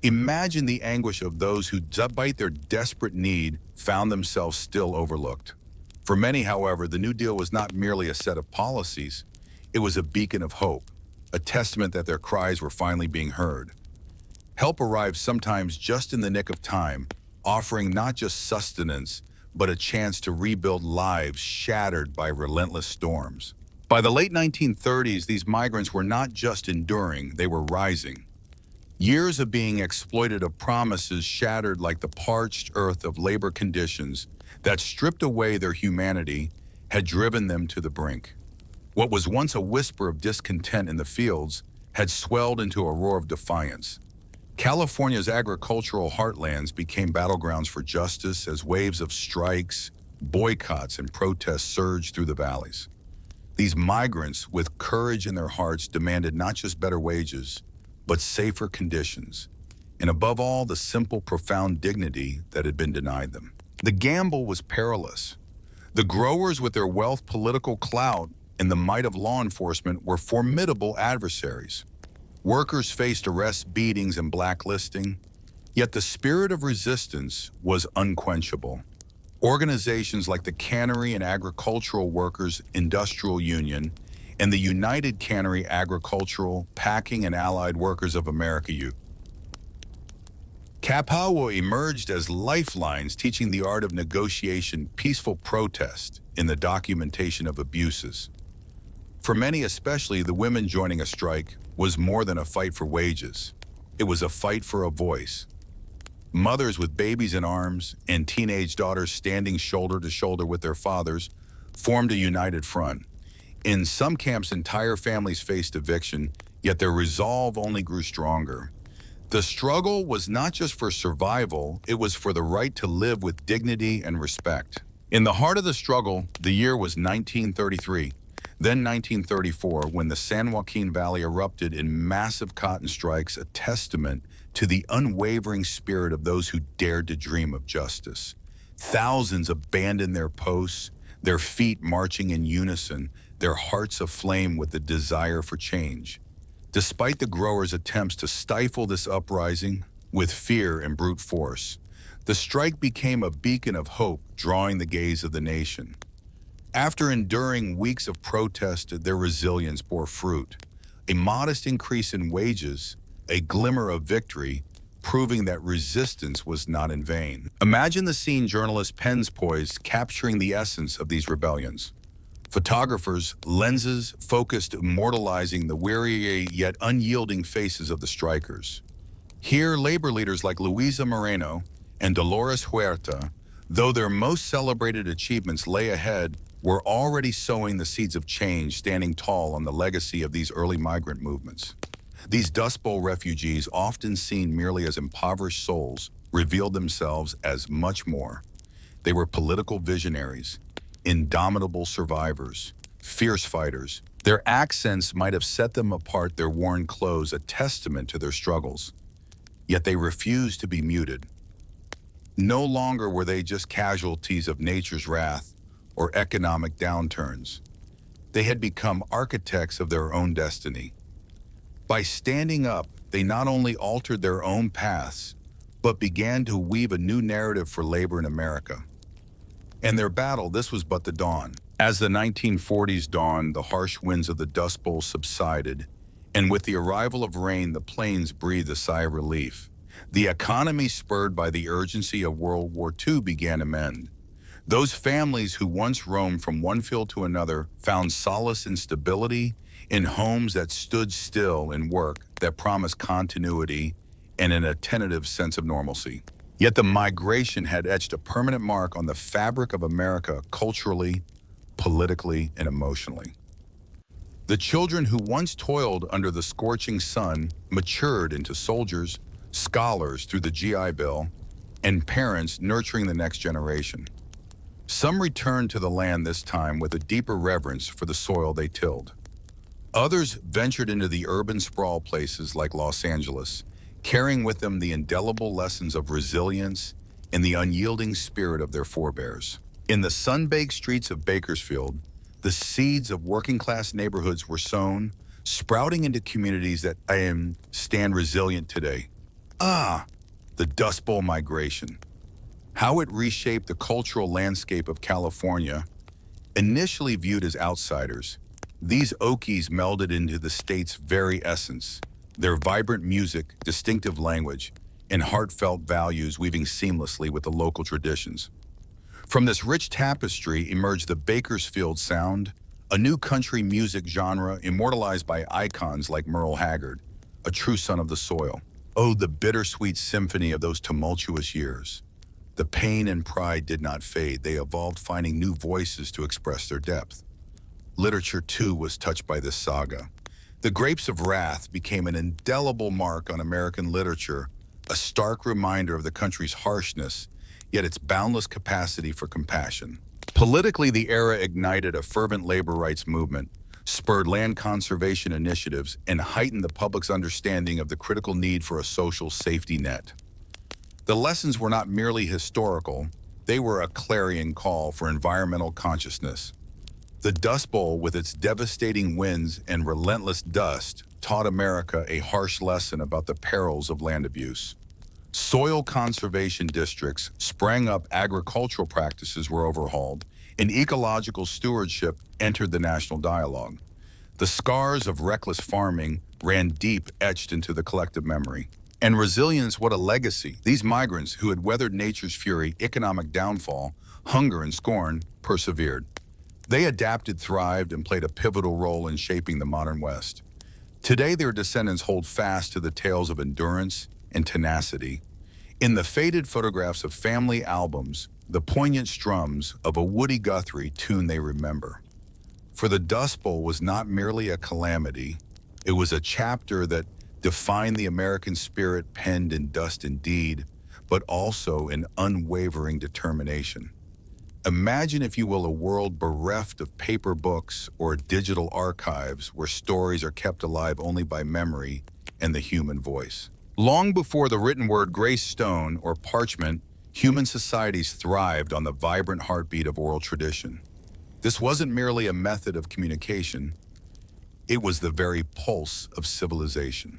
Imagine the anguish of those who, despite their desperate need, found themselves still overlooked. For many, however, the New Deal was not merely a set of policies. It was a beacon of hope, a testament that their cries were finally being heard. Help arrived sometimes just in the nick of time, offering not just sustenance, but a chance to rebuild lives shattered by relentless storms. By the late 1930s, these migrants were not just enduring, they were rising. Years of being exploited, of promises shattered like the parched earth of labor conditions that stripped away their humanity, had driven them to the brink. What was once a whisper of discontent in the fields had swelled into a roar of defiance. California's agricultural heartlands became battlegrounds for justice as waves of strikes, boycotts, and protests surged through the valleys. These migrants, with courage in their hearts, demanded not just better wages, but safer conditions, and above all, the simple, profound dignity that had been denied them. The gamble was perilous. The growers, with their wealth, political clout, and the might of law enforcement, were formidable adversaries. Workers faced arrests, beatings, and blacklisting, yet the spirit of resistance was unquenchable. Organizations like the Cannery and Agricultural Workers Industrial Union and the United Cannery Agricultural, Packing, and Allied Workers of America Kapawa emerged as lifelines, teaching the art of negotiation, peaceful protest, in the documentation of abuses. For many, especially the women joining a strike, was more than a fight for wages. It was a fight for a voice. Mothers with babies in arms and teenage daughters standing shoulder to shoulder with their fathers formed a united front. In some camps, entire families faced eviction, yet their resolve only grew stronger. The struggle was not just for survival, it was for the right to live with dignity and respect. In the heart of the struggle, the year was 1933, then 1934, when the San Joaquin Valley erupted in massive cotton strikes, a testament to the unwavering spirit of those who dared to dream of justice. Thousands abandoned their posts, their feet marching in unison, their hearts aflame with the desire for change. Despite the growers' attempts to stifle this uprising with fear and brute force, the strike became a beacon of hope, drawing the gaze of the nation. After enduring weeks of protest, their resilience bore fruit. A modest increase in wages, a glimmer of victory, proving that resistance was not in vain. Imagine the scene, journalist pens poised, capturing the essence of these rebellions. Photographers, lenses focused, immortalizing the weary yet unyielding faces of the strikers. Here, labor leaders like Luisa Moreno and Dolores Huerta, though their most celebrated achievements lay ahead, were already sowing the seeds of change, standing tall on the legacy of these early migrant movements. These Dust Bowl refugees, often seen merely as impoverished souls, revealed themselves as much more. They were political visionaries, indomitable survivors, fierce fighters. Their accents might have set them apart, their worn clothes a testament to their struggles. Yet they refused to be muted. No longer were they just casualties of nature's wrath or economic downturns. They had become architects of their own destiny. By standing up, they not only altered their own paths, but began to weave a new narrative for labor in America. And their battle, this was but the dawn. As the 1940s dawned, the harsh winds of the Dust Bowl subsided, and with the arrival of rain, the plains breathed a sigh of relief. The economy, spurred by the urgency of World War II, began to mend. Those families who once roamed from one field to another found solace in stability, in homes that stood still, in work that promised continuity, and an attentive sense of normalcy. Yet the migration had etched a permanent mark on the fabric of America culturally, politically, and emotionally. The children who once toiled under the scorching sun matured into soldiers, scholars through the GI Bill, and parents nurturing the next generation. Some returned to the land this time with a deeper reverence for the soil they tilled. Others ventured into the urban sprawl places like Los Angeles, carrying with them the indelible lessons of resilience and the unyielding spirit of their forebears. In the sun-baked streets of Bakersfield, the seeds of working-class neighborhoods were sown, sprouting into communities that stand resilient today. The Dust Bowl migration. How it reshaped the cultural landscape of California. Initially viewed as outsiders, these Okies melded into the state's very essence, their vibrant music, distinctive language, and heartfelt values weaving seamlessly with the local traditions. From this rich tapestry emerged the Bakersfield sound, a new country music genre immortalized by icons like Merle Haggard, a true son of the soil. Oh, the bittersweet symphony of those tumultuous years. The pain and pride did not fade. They evolved, finding new voices to express their depth. Literature, too, was touched by this saga. The Grapes of Wrath became an indelible mark on American literature, a stark reminder of the country's harshness, yet its boundless capacity for compassion. Politically, the era ignited a fervent labor rights movement, spurred land conservation initiatives, and heightened the public's understanding of the critical need for a social safety net. The lessons were not merely historical, they were a clarion call for environmental consciousness. The Dust Bowl, with its devastating winds and relentless dust, taught America a harsh lesson about the perils of land abuse. Soil conservation districts sprang up, agricultural practices were overhauled, and ecological stewardship entered the national dialogue. The scars of reckless farming ran deep, etched into the collective memory. And resilience, what a legacy. These migrants who had weathered nature's fury, economic downfall, hunger, and scorn, persevered. They adapted, thrived, and played a pivotal role in shaping the modern West. Today, their descendants hold fast to the tales of endurance and tenacity. In the faded photographs of family albums, the poignant strums of a Woody Guthrie tune they remember. For the Dust Bowl was not merely a calamity, it was a chapter that defined the American spirit penned in dust and deed, but also in unwavering determination. Imagine, if you will, a world bereft of paper books or digital archives where stories are kept alive only by memory and the human voice. Long before the written word graced stone or parchment, human societies thrived on the vibrant heartbeat of oral tradition. This wasn't merely a method of communication, it was the very pulse of civilization.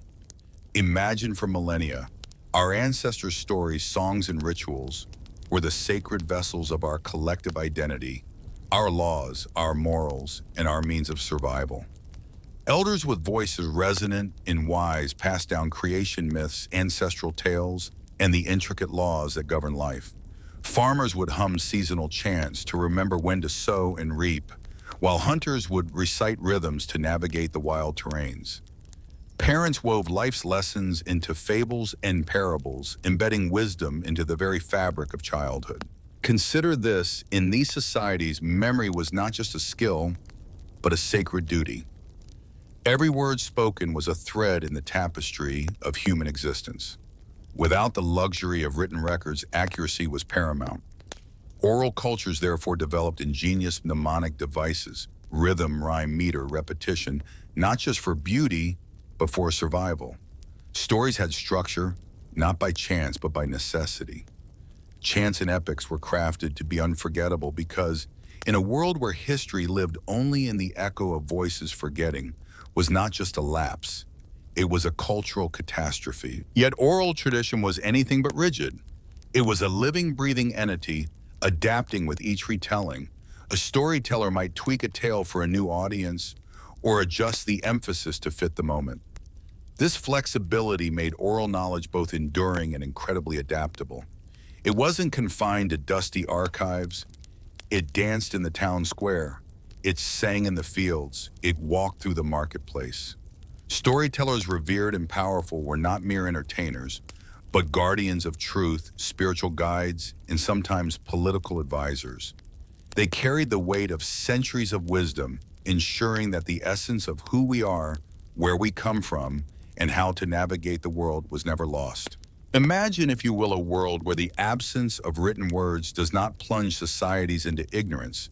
Imagine for millennia, our ancestors' stories, songs, and rituals were the sacred vessels of our collective identity, our laws, our morals, and our means of survival. Elders with voices resonant and wise passed down creation myths, ancestral tales, and the intricate laws that govern life. Farmers would hum seasonal chants to remember when to sow and reap, while hunters would recite rhythms to navigate the wild terrains. Parents wove life's lessons into fables and parables, embedding wisdom into the very fabric of childhood. Consider this: in these societies, memory was not just a skill, but a sacred duty. Every word spoken was a thread in the tapestry of human existence. Without the luxury of written records, accuracy was paramount. Oral cultures therefore developed ingenious mnemonic devices, rhythm, rhyme, meter, repetition, not just for beauty, but for survival. Stories had structure, not by chance, but by necessity. Chants and epics were crafted to be unforgettable because, in a world where history lived only in the echo of voices forgetting, was not just a lapse, it was a cultural catastrophe. Yet oral tradition was anything but rigid. It was a living, breathing entity, adapting with each retelling. A storyteller might tweak a tale for a new audience or adjust the emphasis to fit the moment. This flexibility made oral knowledge both enduring and incredibly adaptable. It wasn't confined to dusty archives. It danced in the town square. It sang in the fields. It walked through the marketplace. Storytellers revered and powerful were not mere entertainers, but guardians of truth, spiritual guides, and sometimes political advisors. They carried the weight of centuries of wisdom, ensuring that the essence of who we are, where we come from, and how to navigate the world was never lost. Imagine, if you will, a world where the absence of written words does not plunge societies into ignorance,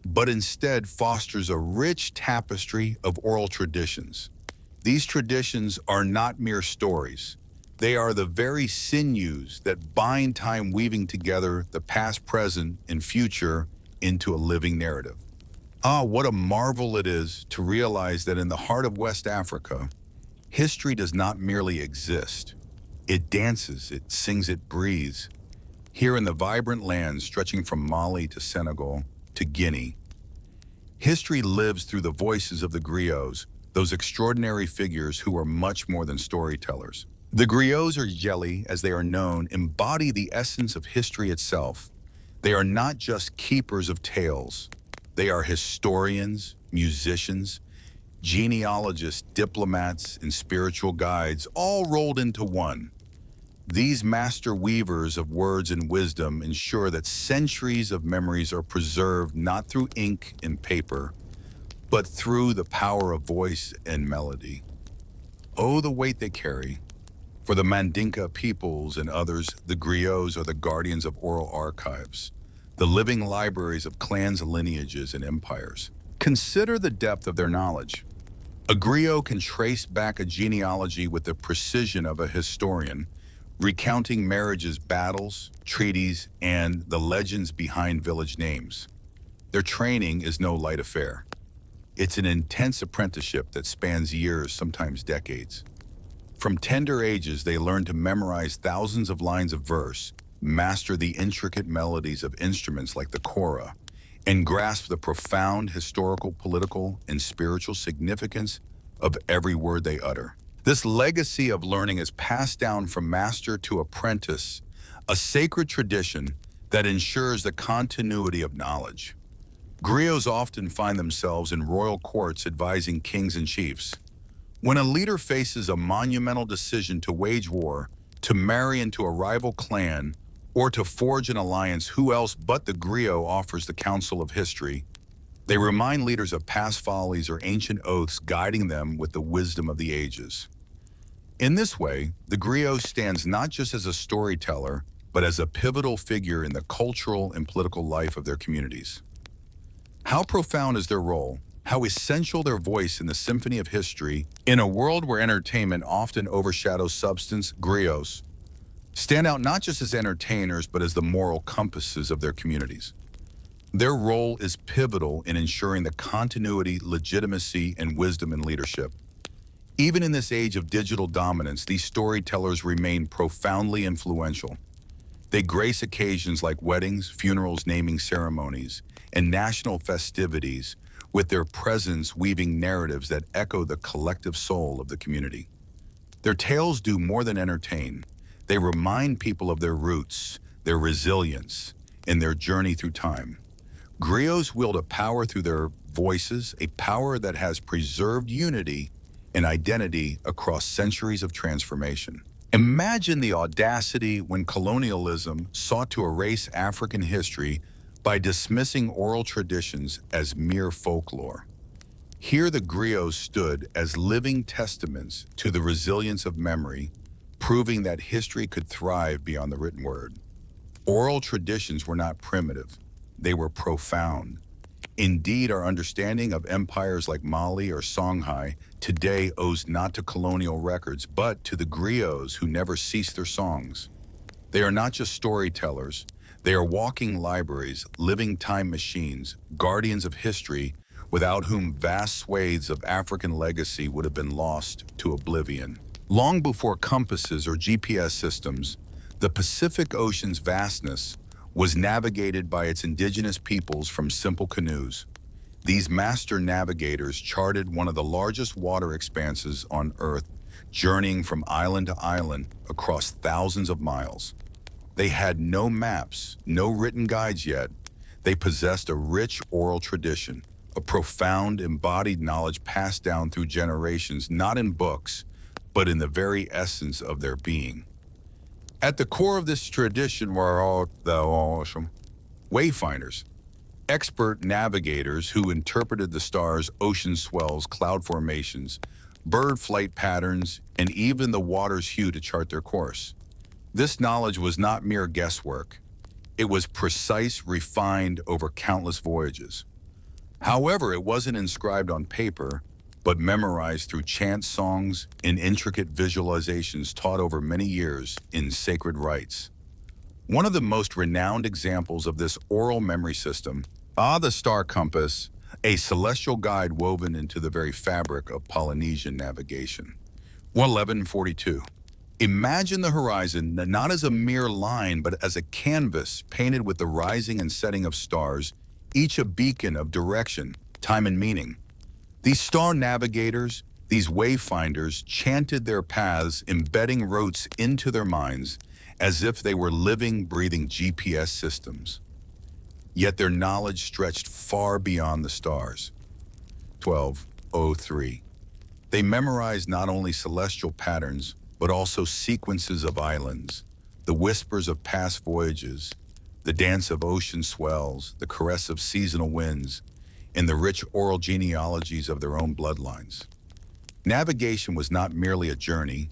but instead fosters a rich tapestry of oral traditions. These traditions are not mere stories. They are the very sinews that bind time, weaving together the past, present, and future into a living narrative. Ah, what a marvel it is to realize that in the heart of West Africa, history does not merely exist. It dances, it sings, it breathes. Here in the vibrant lands stretching from Mali to Senegal to Guinea, history lives through the voices of the griots, those extraordinary figures who are much more than storytellers. The griots, or jelly as they are known, embody the essence of history itself. They are not just keepers of tales. They are historians, musicians, genealogists, diplomats, and spiritual guides, all rolled into one. These master weavers of words and wisdom ensure that centuries of memories are preserved not through ink and paper, but through the power of voice and melody. Oh, the weight they carry. For the Mandinka peoples and others, the griots are the guardians of oral archives, the living libraries of clans, lineages, and empires. Consider the depth of their knowledge. A griot can trace back a genealogy with the precision of a historian, recounting marriages, battles, treaties, and the legends behind village names. Their training is no light affair. It's an intense apprenticeship that spans years, sometimes decades. From tender ages, they learn to memorize thousands of lines of verse, master the intricate melodies of instruments like the kora, and grasp the profound historical, political, and spiritual significance of every word they utter. This legacy of learning is passed down from master to apprentice, a sacred tradition that ensures the continuity of knowledge. Griots often find themselves in royal courts advising kings and chiefs. When a leader faces a monumental decision to wage war, to marry into a rival clan, or to forge an alliance, who else but the griot offers the counsel of history? They remind leaders of past follies or ancient oaths, guiding them with the wisdom of the ages. In this way, the griot stands not just as a storyteller, but as a pivotal figure in the cultural and political life of their communities. How profound is their role? How essential their voice in the symphony of history? In a world where entertainment often overshadows substance, griots stand out not just as entertainers, but as the moral compasses of their communities. Their role is pivotal in ensuring the continuity, legitimacy, and wisdom in leadership. Even in this age of digital dominance, these storytellers remain profoundly influential. They grace occasions like weddings, funerals, naming ceremonies, and national festivities with their presence, weaving narratives that echo the collective soul of the community. Their tales do more than entertain. They remind people of their roots, their resilience, and their journey through time. Griots wield a power through their voices, a power that has preserved unity and identity across centuries of transformation. Imagine the audacity when colonialism sought to erase African history by dismissing oral traditions as mere folklore. Here the griots stood as living testaments to the resilience of memory, proving that history could thrive beyond the written word. Oral traditions were not primitive, they were profound. Indeed, our understanding of empires like Mali or Songhai today owes not to colonial records, but to the griots who never ceased their songs. They are not just storytellers, they are walking libraries, living time machines, guardians of history, without whom vast swathes of African legacy would have been lost to oblivion. Long before compasses or GPS systems, the Pacific Ocean's vastness was navigated by its indigenous peoples from simple canoes. These master navigators charted one of the largest water expanses on Earth, journeying from island to island across thousands of miles. They had no maps, no written guides yet. They possessed a rich oral tradition, a profound embodied knowledge passed down through generations, not in books, but in the very essence of their being. At the core of this tradition were all the awesome wayfinders, expert navigators who interpreted the stars, ocean swells, cloud formations, bird flight patterns, and even the water's hue to chart their course. This knowledge was not mere guesswork. It was precise, refined over countless voyages. However, it wasn't inscribed on paper, but memorized through chant songs and intricate visualizations taught over many years in sacred rites. One of the most renowned examples of this oral memory system, the star compass, a celestial guide woven into the very fabric of Polynesian navigation. 1142. Imagine the horizon not as a mere line, but as a canvas painted with the rising and setting of stars, each a beacon of direction, time, and meaning. These star navigators, these wayfinders, chanted their paths, embedding routes into their minds as if they were living, breathing GPS systems. Yet their knowledge stretched far beyond the stars. 1203. They memorized not only celestial patterns, but also sequences of islands, the whispers of past voyages, the dance of ocean swells, the caress of seasonal winds, and the rich oral genealogies of their own bloodlines. Navigation was not merely a journey,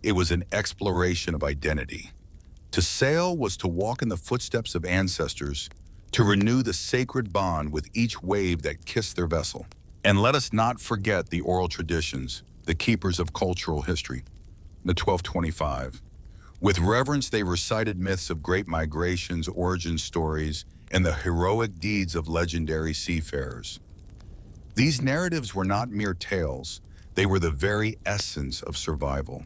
it was an exploration of identity. To sail was to walk in the footsteps of ancestors, to renew the sacred bond with each wave that kissed their vessel. And let us not forget the oral traditions, the keepers of cultural history. The 1225. With reverence, they recited myths of great migrations, origin stories, and the heroic deeds of legendary seafarers. These narratives were not mere tales, they were the very essence of survival.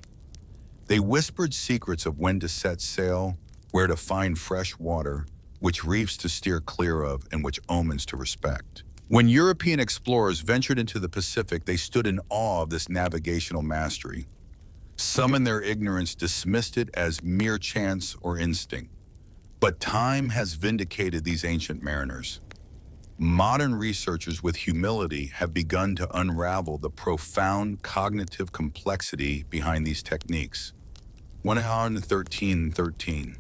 They whispered secrets of when to set sail, where to find fresh water, which reefs to steer clear of, and which omens to respect. When European explorers ventured into the Pacific, they stood in awe of this navigational mastery. Some in their ignorance dismissed it as mere chance or instinct. But time has vindicated these ancient mariners. Modern researchers with humility have begun to unravel the profound cognitive complexity behind these techniques. 113.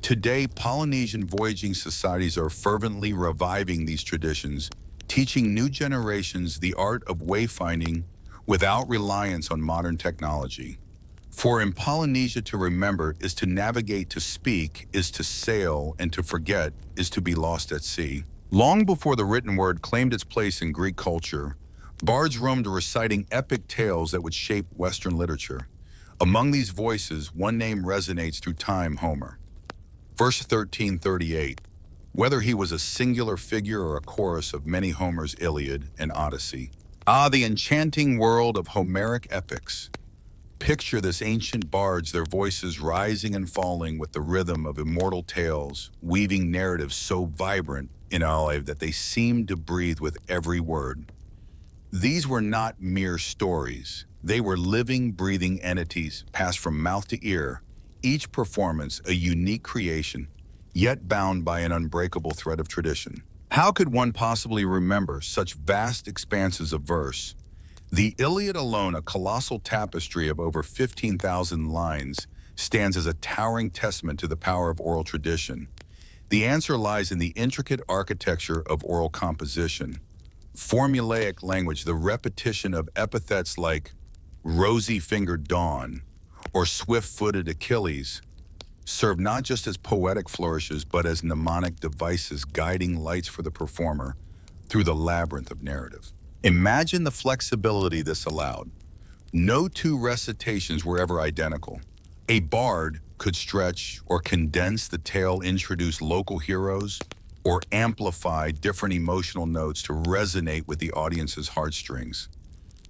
Today, Polynesian voyaging societies are fervently reviving these traditions, teaching new generations the art of wayfinding without reliance on modern technology. For in Polynesia, to remember is to navigate, to speak is to sail, and to forget is to be lost at sea. Long before the written word claimed its place in Greek culture, bards roamed reciting epic tales that would shape Western literature. Among these voices, one name resonates through time: Homer. Verse 1338. Whether he was a singular figure or a chorus of many Homer's Iliad and Odyssey. The enchanting world of Homeric epics. Picture this ancient bards, their voices rising and falling with the rhythm of immortal tales, weaving narratives so vibrant in Olive that they seemed to breathe with every word. These were not mere stories. They were living, breathing entities passed from mouth to ear, each performance a unique creation, yet bound by an unbreakable thread of tradition. How could one possibly remember such vast expanses of verse? The Iliad alone, a colossal tapestry of over 15,000 lines, stands as a towering testament to the power of oral tradition. The answer lies in the intricate architecture of oral composition. Formulaic language, the repetition of epithets like rosy-fingered Dawn or swift-footed Achilles, served not just as poetic flourishes, but as mnemonic devices guiding lights for the performer through the labyrinth of narrative. Imagine the flexibility this allowed. No two recitations were ever identical. A bard could stretch or condense the tale, introduce local heroes, or amplify different emotional notes to resonate with the audience's heartstrings.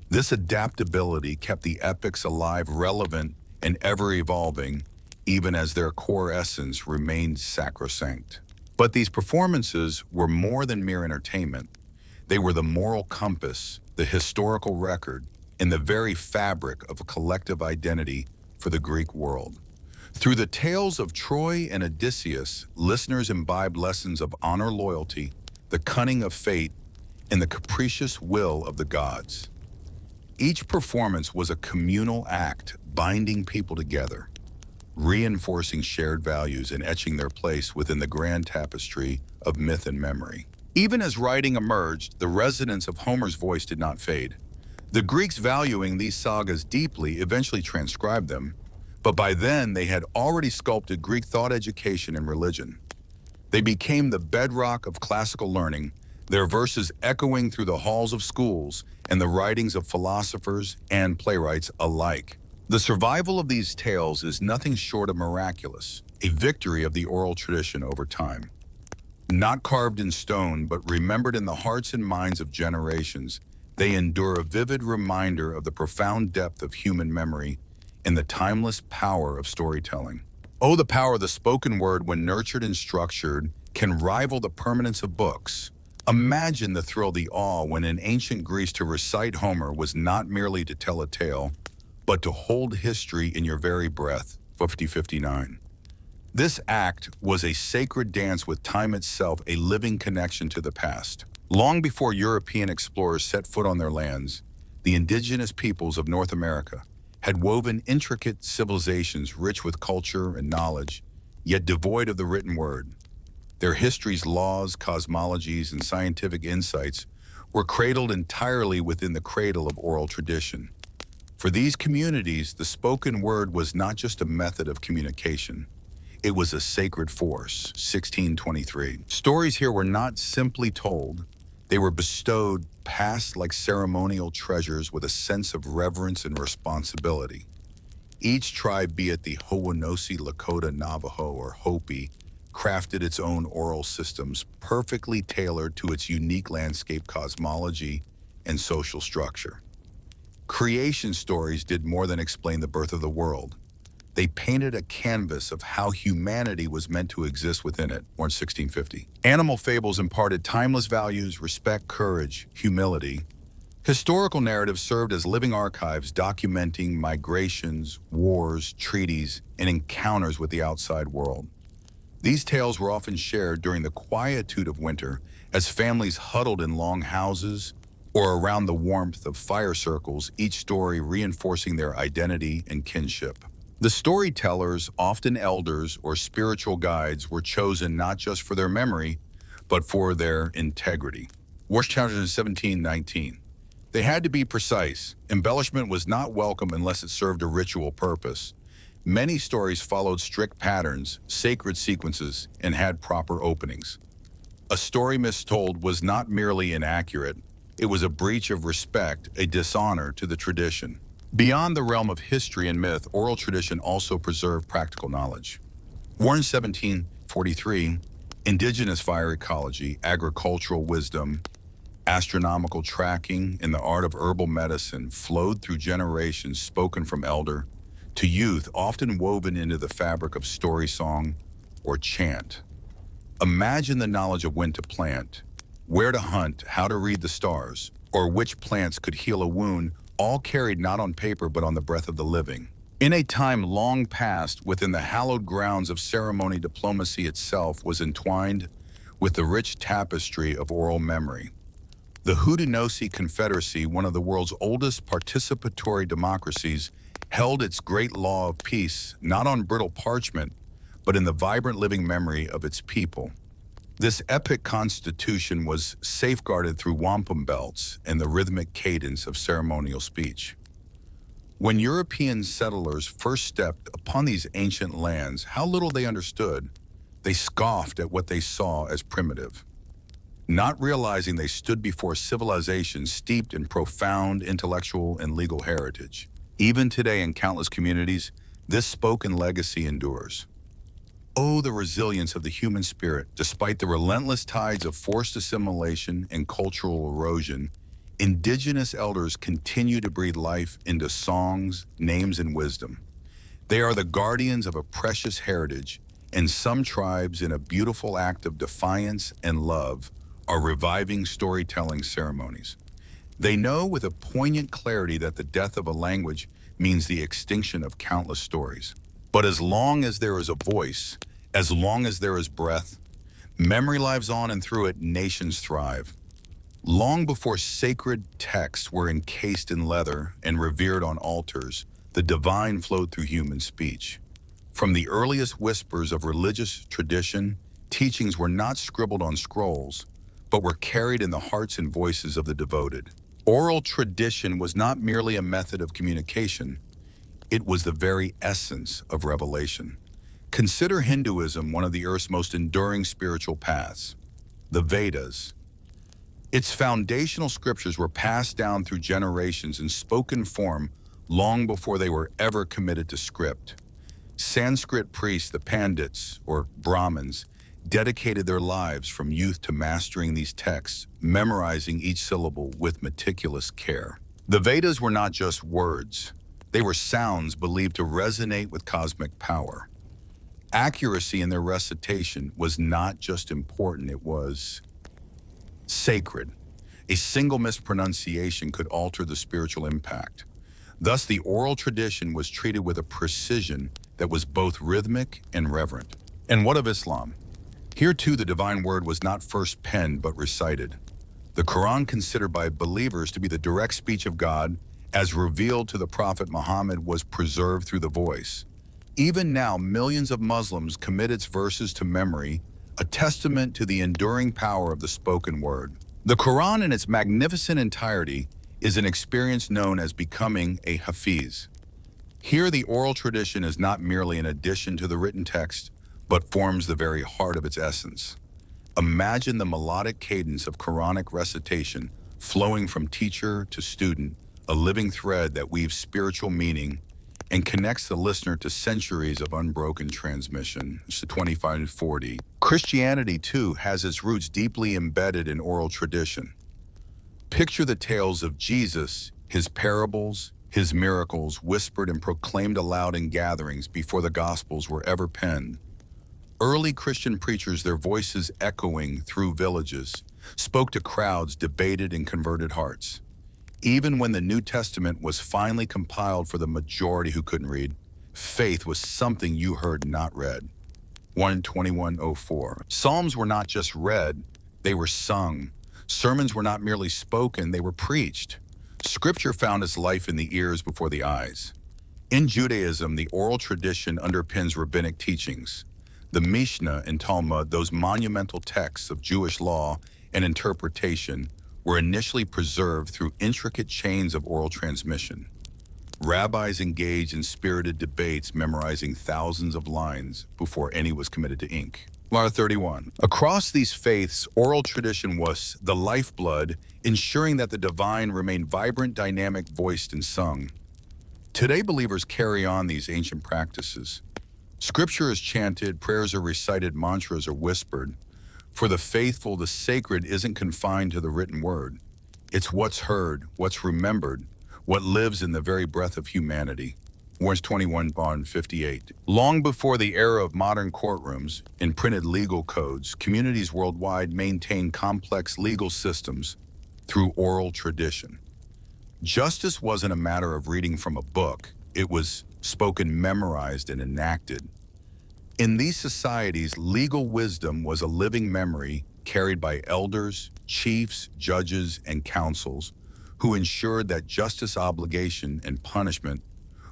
This adaptability kept the epics alive, relevant, and ever-evolving, even as their core essence remained sacrosanct. But these performances were more than mere entertainment. They were the moral compass, the historical record, and the very fabric of a collective identity for the Greek world. Through the tales of Troy and Odysseus, listeners imbibed lessons of honor, loyalty, the cunning of fate, and the capricious will of the gods. Each performance was a communal act binding people together, reinforcing shared values and etching their place within the grand tapestry of myth and memory. Even as writing emerged, the resonance of Homer's voice did not fade. The Greeks, valuing these sagas deeply, eventually transcribed them, but by then they had already sculpted Greek thought, education, and religion. They became the bedrock of classical learning, their verses echoing through the halls of schools and the writings of philosophers and playwrights alike. The survival of these tales is nothing short of miraculous, a victory of the oral tradition over time. Not carved in stone, but remembered in the hearts and minds of generations, they endure a vivid reminder of the profound depth of human memory and the timeless power of storytelling. Oh, the power of the spoken word when nurtured and structured can rival the permanence of books. Imagine the thrill, the awe when in ancient Greece to recite Homer was not merely to tell a tale, but to hold history in your very breath, 5059. This act was a sacred dance with time itself, a living connection to the past. Long before European explorers set foot on their lands, the indigenous peoples of North America had woven intricate civilizations rich with culture and knowledge, yet devoid of the written word. Their histories, laws, cosmologies, and scientific insights were cradled entirely within the cradle of oral tradition. For these communities, the spoken word was not just a method of communication. It was a sacred force, 1623. Stories here were not simply told. They were bestowed, passed like ceremonial treasures with a sense of reverence and responsibility. Each tribe, be it the Hawanosi, Lakota, Navajo, or Hopi, crafted its own oral systems perfectly tailored to its unique landscape, cosmology, and social structure. Creation stories did more than explain the birth of the world. They painted a canvas of how humanity was meant to exist within it, born 1650. Animal fables imparted timeless values, respect, courage, humility. Historical narratives served as living archives documenting migrations, wars, treaties, and encounters with the outside world. These tales were often shared during the quietude of winter as families huddled in long houses or around the warmth of fire circles, each story reinforcing their identity and kinship. The storytellers, often elders or spiritual guides, were chosen not just for their memory, but for their integrity. Warsh Chapter 17:19. They had to be precise. Embellishment was not welcome unless it served a ritual purpose. Many stories followed strict patterns, sacred sequences, and had proper openings. A story mistold was not merely inaccurate, it was a breach of respect, a dishonor to the tradition. Beyond the realm of history and myth, oral tradition also preserved practical knowledge. Warren 1743, indigenous fire ecology, agricultural wisdom, astronomical tracking, and the art of herbal medicine flowed through generations, spoken from elder to youth, often woven into the fabric of story song or chant. Imagine the knowledge of when to plant, where to hunt, how to read the stars, or which plants could heal a wound, all carried not on paper but on the breath of the living. In a time long past, within the hallowed grounds of ceremony, diplomacy itself was entwined with the rich tapestry of oral memory. The Haudenosaunee Confederacy, one of the world's oldest participatory democracies, held its great law of peace not on brittle parchment, but in the vibrant living memory of its people. This epic constitution was safeguarded through wampum belts and the rhythmic cadence of ceremonial speech. When European settlers first stepped upon these ancient lands, how little they understood. They scoffed at what they saw as primitive, not realizing they stood before civilizations steeped in profound intellectual and legal heritage. Even today in countless communities, this spoken legacy endures. Oh, the resilience of the human spirit. Despite the relentless tides of forced assimilation and cultural erosion, indigenous elders continue to breathe life into songs, names, and wisdom. They are the guardians of a precious heritage, and some tribes, in a beautiful act of defiance and love, are reviving storytelling ceremonies. They know with a poignant clarity that the death of a language means the extinction of countless stories. But as long as there is a voice, as long as there is breath, memory lives on, and through it, nations thrive. Long before sacred texts were encased in leather and revered on altars, the divine flowed through human speech. From the earliest whispers of religious tradition, teachings were not scribbled on scrolls, but were carried in the hearts and voices of the devoted. Oral tradition was not merely a method of communication, it was the very essence of revelation. Consider Hinduism one of the Earth's most enduring spiritual paths. The Vedas. Its foundational scriptures were passed down through generations in spoken form long before they were ever committed to script. Sanskrit priests, the Pandits, or Brahmins, dedicated their lives from youth to mastering these texts, memorizing each syllable with meticulous care. The Vedas were not just words. They were sounds believed to resonate with cosmic power. Accuracy in their recitation was not just important, it was sacred. A single mispronunciation could alter the spiritual impact. Thus, the oral tradition was treated with a precision that was both rhythmic and reverent. And what of Islam? Here too, the divine word was not first penned but recited. The Quran, considered by believers to be the direct speech of God, as revealed to the Prophet Muhammad, was preserved through the voice. Even now, millions of Muslims commit its verses to memory, a testament to the enduring power of the spoken word. The Quran in its magnificent entirety is an experience known as becoming a hafiz. Here, the oral tradition is not merely an addition to the written text, but forms the very heart of its essence. Imagine the melodic cadence of Quranic recitation flowing from teacher to student, a living thread that weaves spiritual meaning and connects the listener to centuries of unbroken transmission. It's the 2540. Christianity, too, has its roots deeply embedded in oral tradition. Picture the tales of Jesus, his parables, his miracles whispered and proclaimed aloud in gatherings before the Gospels were ever penned. Early Christian preachers, their voices echoing through villages, spoke to crowds, debated, and converted hearts. Even when the New Testament was finally compiled for the majority who couldn't read, faith was something you heard, not read. 1:21:04. Psalms were not just read, they were sung. Sermons were not merely spoken, they were preached. Scripture found its life in the ears before the eyes. In Judaism, the oral tradition underpins rabbinic teachings. The Mishnah and Talmud, those monumental texts of Jewish law and interpretation, were initially preserved through intricate chains of oral transmission. Rabbis engaged in spirited debates, memorizing thousands of lines before any was committed to ink. Law 31. Across these faiths, oral tradition was the lifeblood, ensuring that the divine remained vibrant, dynamic, voiced, and sung. Today, believers carry on these ancient practices. Scripture is chanted, prayers are recited, mantras are whispered. For the faithful, the sacred isn't confined to the written word. It's what's heard, what's remembered, what lives in the very breath of humanity. Warns 21:58. Long before the era of modern courtrooms and printed legal codes, communities worldwide maintained complex legal systems through oral tradition. Justice wasn't a matter of reading from a book. It was spoken, memorized, and enacted. In these societies, legal wisdom was a living memory carried by elders, chiefs, judges, and councils who ensured that justice, obligation, and punishment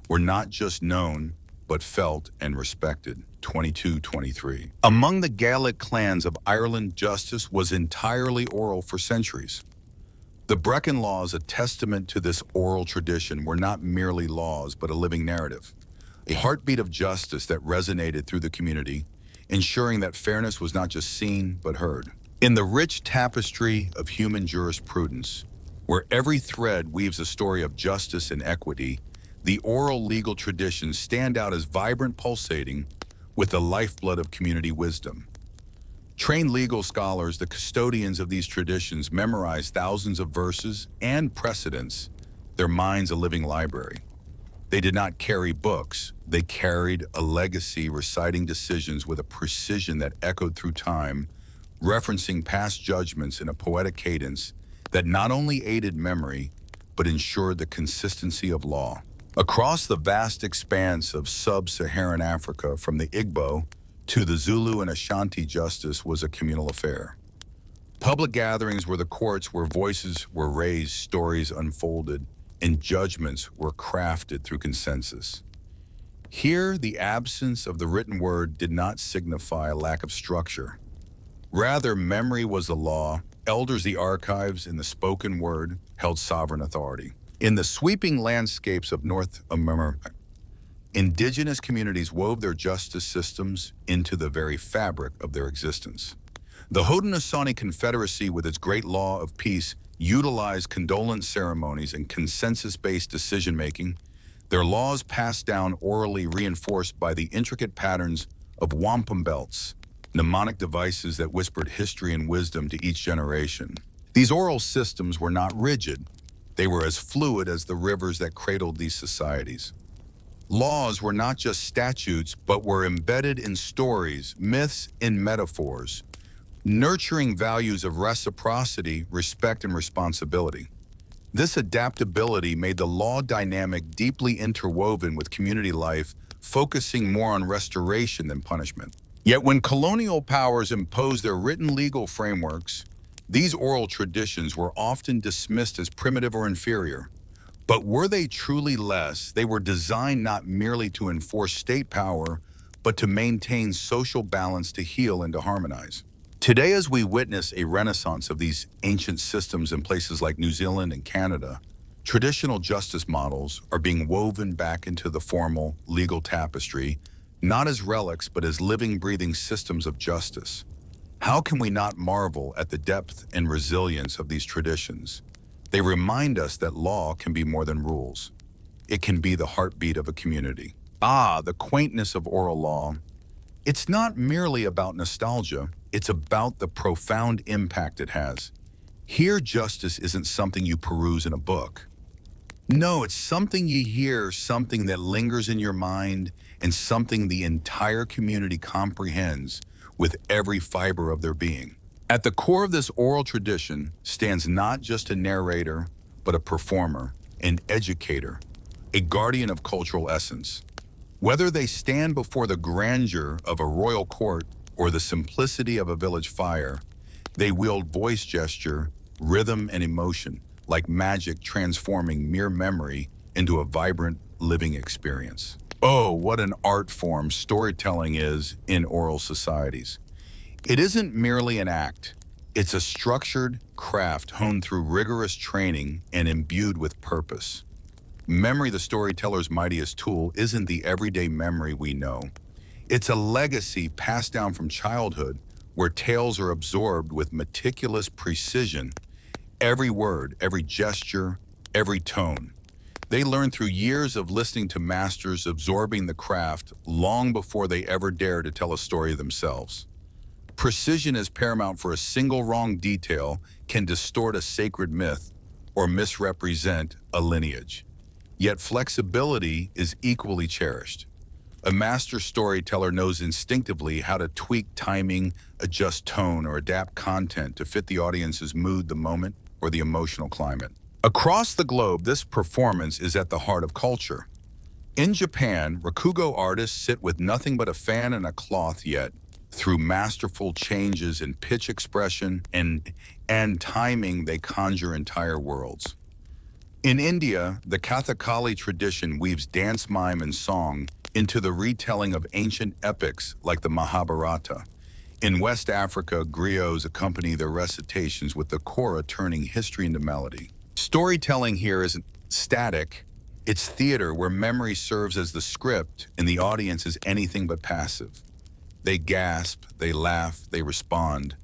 were not just known, but felt and respected. 22:23. Among the Gaelic clans of Ireland, justice was entirely oral for centuries. The Brecon Laws, a testament to this oral tradition, were not merely laws, but a living narrative, a heartbeat of justice that resonated through the community, ensuring that fairness was not just seen, but heard. In the rich tapestry of human jurisprudence, where every thread weaves a story of justice and equity, the oral legal traditions stand out as vibrant, pulsating with the lifeblood of community wisdom. Trained legal scholars, the custodians of these traditions, memorize thousands of verses and precedents, their minds a living library. They did not carry books, they carried a legacy, reciting decisions with a precision that echoed through time, referencing past judgments in a poetic cadence that not only aided memory, but ensured the consistency of law. Across the vast expanse of sub-Saharan Africa, from the Igbo to the Zulu and Ashanti, justice was a communal affair. Public gatherings were the courts where voices were raised, stories unfolded, and judgments were crafted through consensus. Here, the absence of the written word did not signify a lack of structure. Rather, memory was the law, elders the archives, and the spoken word held sovereign authority. In the sweeping landscapes of North America, indigenous communities wove their justice systems into the very fabric of their existence. The Haudenosaunee Confederacy, with its great law of peace, utilized condolence ceremonies and consensus-based decision-making, their laws passed down orally, reinforced by the intricate patterns of wampum belts, mnemonic devices that whispered history and wisdom to each generation. These oral systems were not rigid. They were as fluid as the rivers that cradled these societies. Laws were not just statutes, but were embedded in stories, myths, and metaphors, nurturing values of reciprocity, respect, and responsibility. This adaptability made the law dynamic deeply interwoven with community life, focusing more on restoration than punishment. Yet when colonial powers imposed their written legal frameworks, these oral traditions were often dismissed as primitive or inferior. But were they truly less? They were designed not merely to enforce state power, but to maintain social balance, to heal, and to harmonize. Today, as we witness a renaissance of these ancient systems in places like New Zealand and Canada, traditional justice models are being woven back into the formal legal tapestry, not as relics, but as living, breathing systems of justice. How can we not marvel at the depth and resilience of these traditions? They remind us that law can be more than rules. It can be the heartbeat of a community. The quaintness of oral law. It's not merely about nostalgia, it's about the profound impact it has. Here, justice isn't something you peruse in a book. No, it's something you hear, something that lingers in your mind, and something the entire community comprehends with every fiber of their being. At the core of this oral tradition stands not just a narrator, but a performer, an educator, a guardian of cultural essence. Whether they stand before the grandeur of a royal court or the simplicity of a village fire, they wield voice, gesture, rhythm, and emotion, like magic, transforming mere memory into a vibrant, living experience. Oh, what an art form storytelling is in oral societies. It isn't merely an act. It's a structured craft honed through rigorous training and imbued with purpose. Memory, the storyteller's mightiest tool, isn't the everyday memory we know. It's a legacy passed down from childhood, where tales are absorbed with meticulous precision. Every word, every gesture, every tone. They learn through years of listening to masters, absorbing the craft long before they ever dare to tell a story themselves. Precision is paramount, for a single wrong detail can distort a sacred myth or misrepresent a lineage. Yet flexibility is equally cherished. A master storyteller knows instinctively how to tweak timing, adjust tone, or adapt content to fit the audience's mood, the moment, or the emotional climate. Across the globe, this performance is at the heart of culture. In Japan, rakugo artists sit with nothing but a fan and a cloth, yet through masterful changes in pitch, expression, and timing, they conjure entire worlds. In India, the Kathakali tradition weaves dance, mime, and song into the retelling of ancient epics like the Mahabharata, In West Africa, griots accompany their recitations with the kora turning history into melody. Storytelling here isn't static, it's theater where memory serves as the script and the audience is anything but passive. They gasp, they laugh, they respond.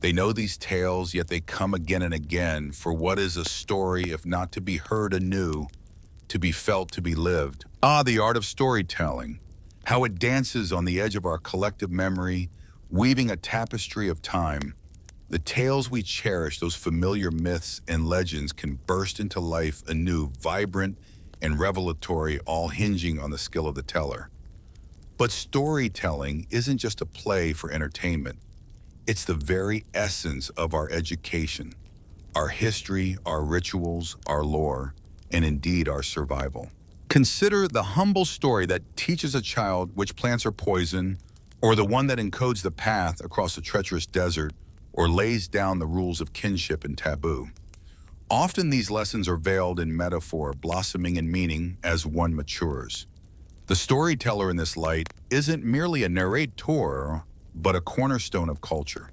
They know these tales, yet they come again and again for what is a story if not to be heard anew, to be felt, to be lived. Ah, the art of storytelling. How it dances on the edge of our collective memory, weaving a tapestry of time. The tales we cherish, those familiar myths and legends, can burst into life anew, vibrant and revelatory, all hinging on the skill of the teller. But storytelling isn't just a play for entertainment. It's the very essence of our education, our history, our rituals, our lore, and indeed our survival. Consider the humble story that teaches a child which plants are poison, or the one that encodes the path across a treacherous desert, or lays down the rules of kinship and taboo. Often these lessons are veiled in metaphor, blossoming in meaning as one matures. The storyteller in this light isn't merely a narrator, but a cornerstone of culture.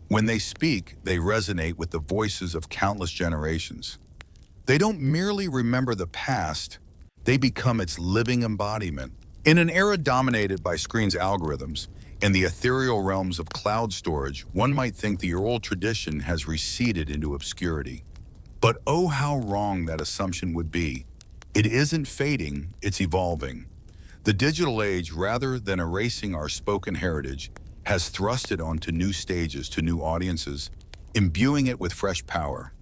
When they speak, they resonate with the voices of countless generations. They don't merely remember the past, they become its living embodiment. In an era dominated by screens' algorithms and the ethereal realms of cloud storage, one might think the oral tradition has receded into obscurity. But oh, how wrong that assumption would be. It isn't fading, it's evolving. The digital age, rather than erasing our spoken heritage, has thrust it onto new stages, to new audiences, imbuing it with fresh power.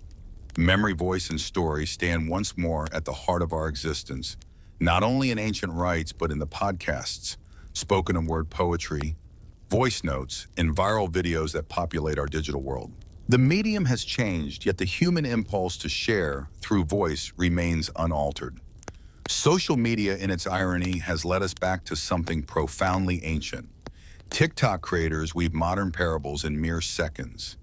Memory, voice, and story stand once more at the heart of our existence, not only in ancient rites, but in the podcasts, spoken word poetry, voice notes, and viral videos that populate our digital world. The medium has changed, yet the human impulse to share through voice remains unaltered. Social media, in its irony, has led us back to something profoundly ancient. TikTok creators weave modern parables in mere seconds.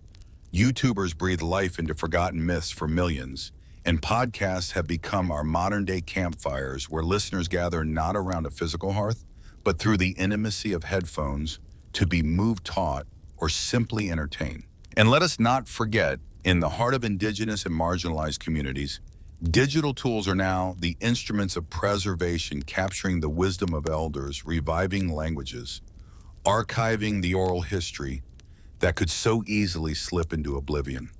YouTubers breathe life into forgotten myths for millions, and podcasts have become our modern-day campfires where listeners gather not around a physical hearth, but through the intimacy of headphones to be moved, taught, or simply entertained. And let us not forget, in the heart of indigenous and marginalized communities, digital tools are now the instruments of preservation, capturing the wisdom of elders, reviving languages, archiving the oral history that could so easily slip into oblivion.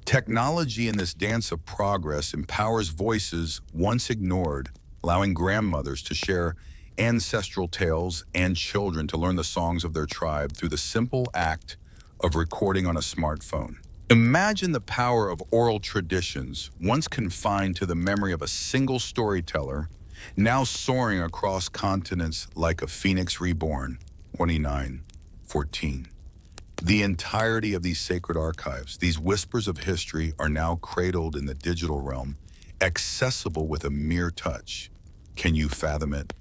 Technology in this dance of progress empowers voices once ignored, allowing grandmothers to share ancestral tales and children to learn the songs of their tribe through the simple act of recording on a smartphone. Imagine the power of oral traditions, once confined to the memory of a single storyteller, now soaring across continents like a phoenix reborn. 29:14. The entirety of these sacred archives, these whispers of history, are now cradled in the digital realm, accessible with a mere touch. Can you fathom it?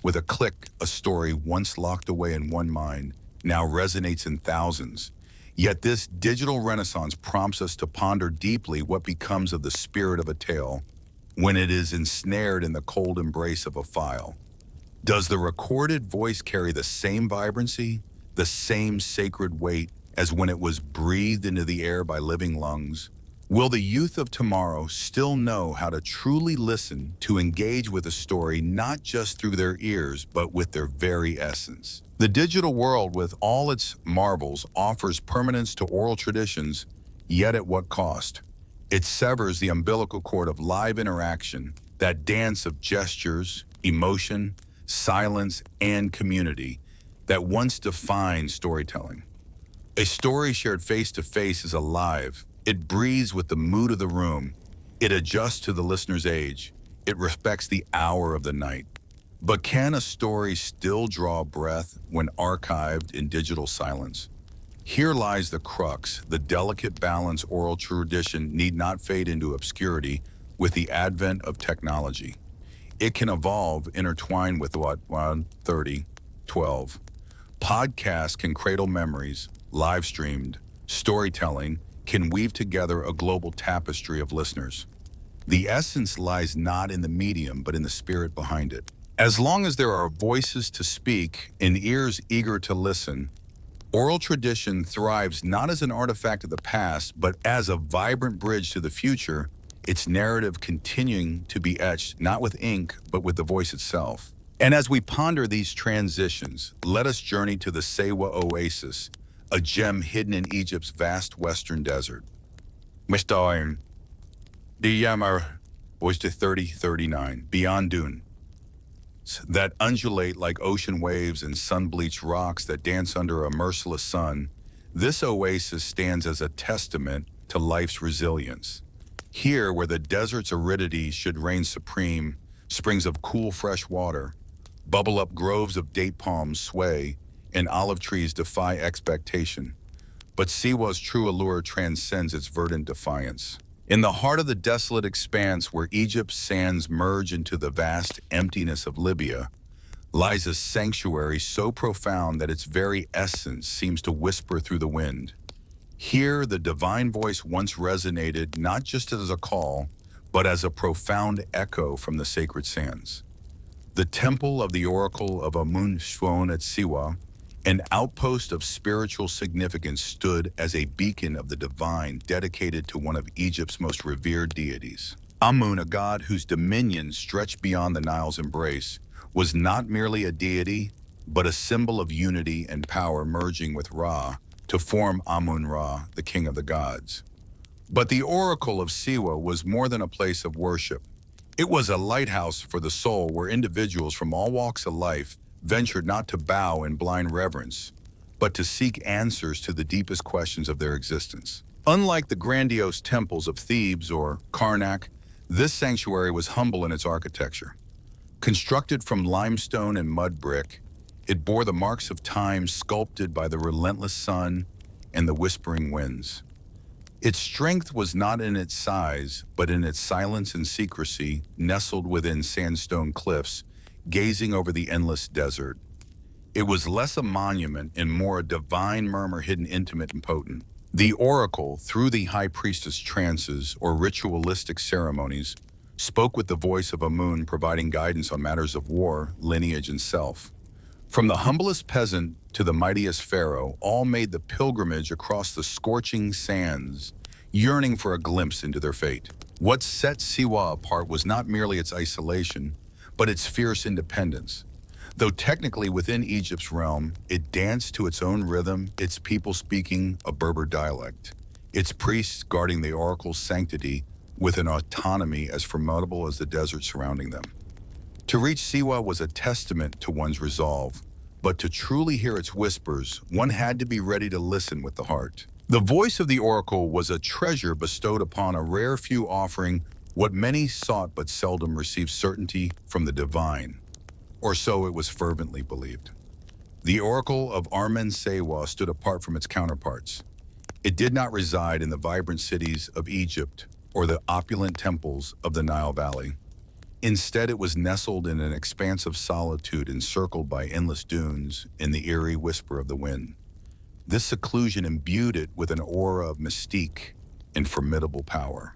With a click, a story once locked away in one mind now resonates in thousands. Yet this digital renaissance prompts us to ponder deeply what becomes of the spirit of a tale when it is ensnared in the cold embrace of a file. Does the recorded voice carry the same vibrancy, the same sacred weight as when it was breathed into the air by living lungs? Will the youth of tomorrow still know how to truly listen, to engage with a story not just through their ears, but with their very essence? The digital world, with all its marvels, offers permanence to oral traditions, yet at what cost? It severs the umbilical cord of live interaction, that dance of gestures, emotion, silence, and community that once defined storytelling. A story shared face-to-face is alive. It breathes with the mood of the room. It adjusts to the listener's age. It respects the hour of the night. But can a story still draw breath when archived in digital silence? Here lies the crux. The delicate balance oral tradition need not fade into obscurity with the advent of technology. It can evolve, intertwine with 30:12. Podcasts can cradle memories, live streamed, storytelling can weave together a global tapestry of listeners. The essence lies not in the medium, but in the spirit behind it. As long as there are voices to speak and ears eager to listen, Oral tradition thrives not as an artifact of the past, but as a vibrant bridge to the future, its narrative continuing to be etched not with ink, but with the voice itself. And as we ponder these transitions, let us journey to the Sewa Oasis, a gem hidden in Egypt's vast western desert. Mr. Iron, the Yamar was to 3039, beyond Dune, that undulate like ocean waves and sun-bleached rocks that dance under a merciless sun. This oasis stands as a testament to life's resilience. Here, where the desert's aridity should reign supreme, springs of cool fresh water bubble up, groves of date palms sway, and olive trees defy expectation. But Siwa's true allure transcends its verdant defiance. In the heart of the desolate expanse where Egypt's sands merge into the vast emptiness of Libya, lies a sanctuary so profound that its very essence seems to whisper through the wind. Here, the divine voice once resonated not just as a call, but as a profound echo from the sacred sands. The temple of the oracle of Amun Shwon at Siwa, an outpost of spiritual significance, stood as a beacon of the divine dedicated to one of Egypt's most revered deities. Amun, a god whose dominion stretched beyond the Nile's embrace, was not merely a deity, but a symbol of unity and power merging with Ra to form Amun-Ra, the king of the gods. But the oracle of Siwa was more than a place of worship. It was a lighthouse for the soul where individuals from all walks of life ventured not to bow in blind reverence, but to seek answers to the deepest questions of their existence. Unlike the grandiose temples of Thebes or Karnak, this sanctuary was humble in its architecture. Constructed from limestone and mud brick, it bore the marks of time sculpted by the relentless sun and the whispering winds. Its strength was not in its size, but in its silence and secrecy, nestled within sandstone cliffs, gazing over the endless desert. It was less a monument and more a divine murmur hidden intimate and potent. The oracle, through the high priestess trances or ritualistic ceremonies, spoke with the voice of Amun, providing guidance on matters of war, lineage, and self. From the humblest peasant to the mightiest pharaoh, all made the pilgrimage across the scorching sands, yearning for a glimpse into their fate. What set Siwa apart was not merely its isolation, but its fierce independence. Though technically within Egypt's realm, it danced to its own rhythm, its people speaking a Berber dialect, its priests guarding the oracle's sanctity with an autonomy as formidable as the desert surrounding them. To reach Siwa was a testament to one's resolve, but to truly hear its whispers, one had to be ready to listen with the heart. The voice of the oracle was a treasure bestowed upon a rare few, offering what many sought but seldom received: certainty from the divine, or so it was fervently believed. The oracle of Armen Sewa stood apart from its counterparts. It did not reside in the vibrant cities of Egypt or the opulent temples of the Nile Valley. Instead, it was nestled in an expanse of solitude encircled by endless dunes in the eerie whisper of the wind. This seclusion imbued it with an aura of mystique and formidable power.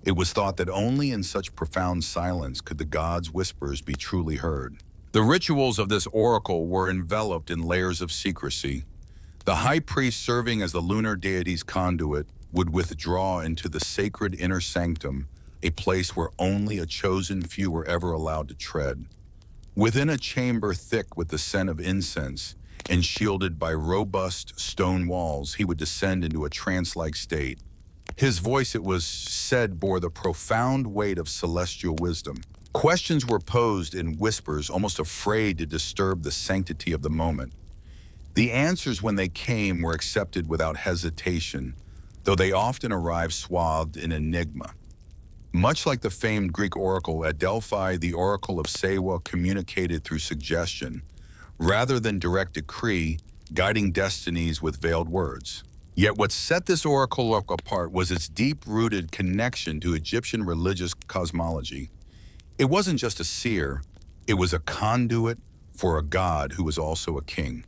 It was thought that only in such profound silence could the gods' whispers be truly heard. The rituals of this oracle were enveloped in layers of secrecy. The high priest, serving as the lunar deity's conduit, would withdraw into the sacred inner sanctum, a place where only a chosen few were ever allowed to tread. Within a chamber thick with the scent of incense and shielded by robust stone walls, he would descend into a trance-like state. His voice, it was said, bore the profound weight of celestial wisdom. Questions were posed in whispers, almost afraid to disturb the sanctity of the moment. The answers, when they came, were accepted without hesitation, though they often arrived swathed in enigma. Much like the famed Greek oracle at Delphi, the oracle of Sewa communicated through suggestion, rather than direct decree, guiding destinies with veiled words. Yet what set this oracle apart was its deep-rooted connection to Egyptian religious cosmology. It wasn't just a seer, it was a conduit for a god who was also a king.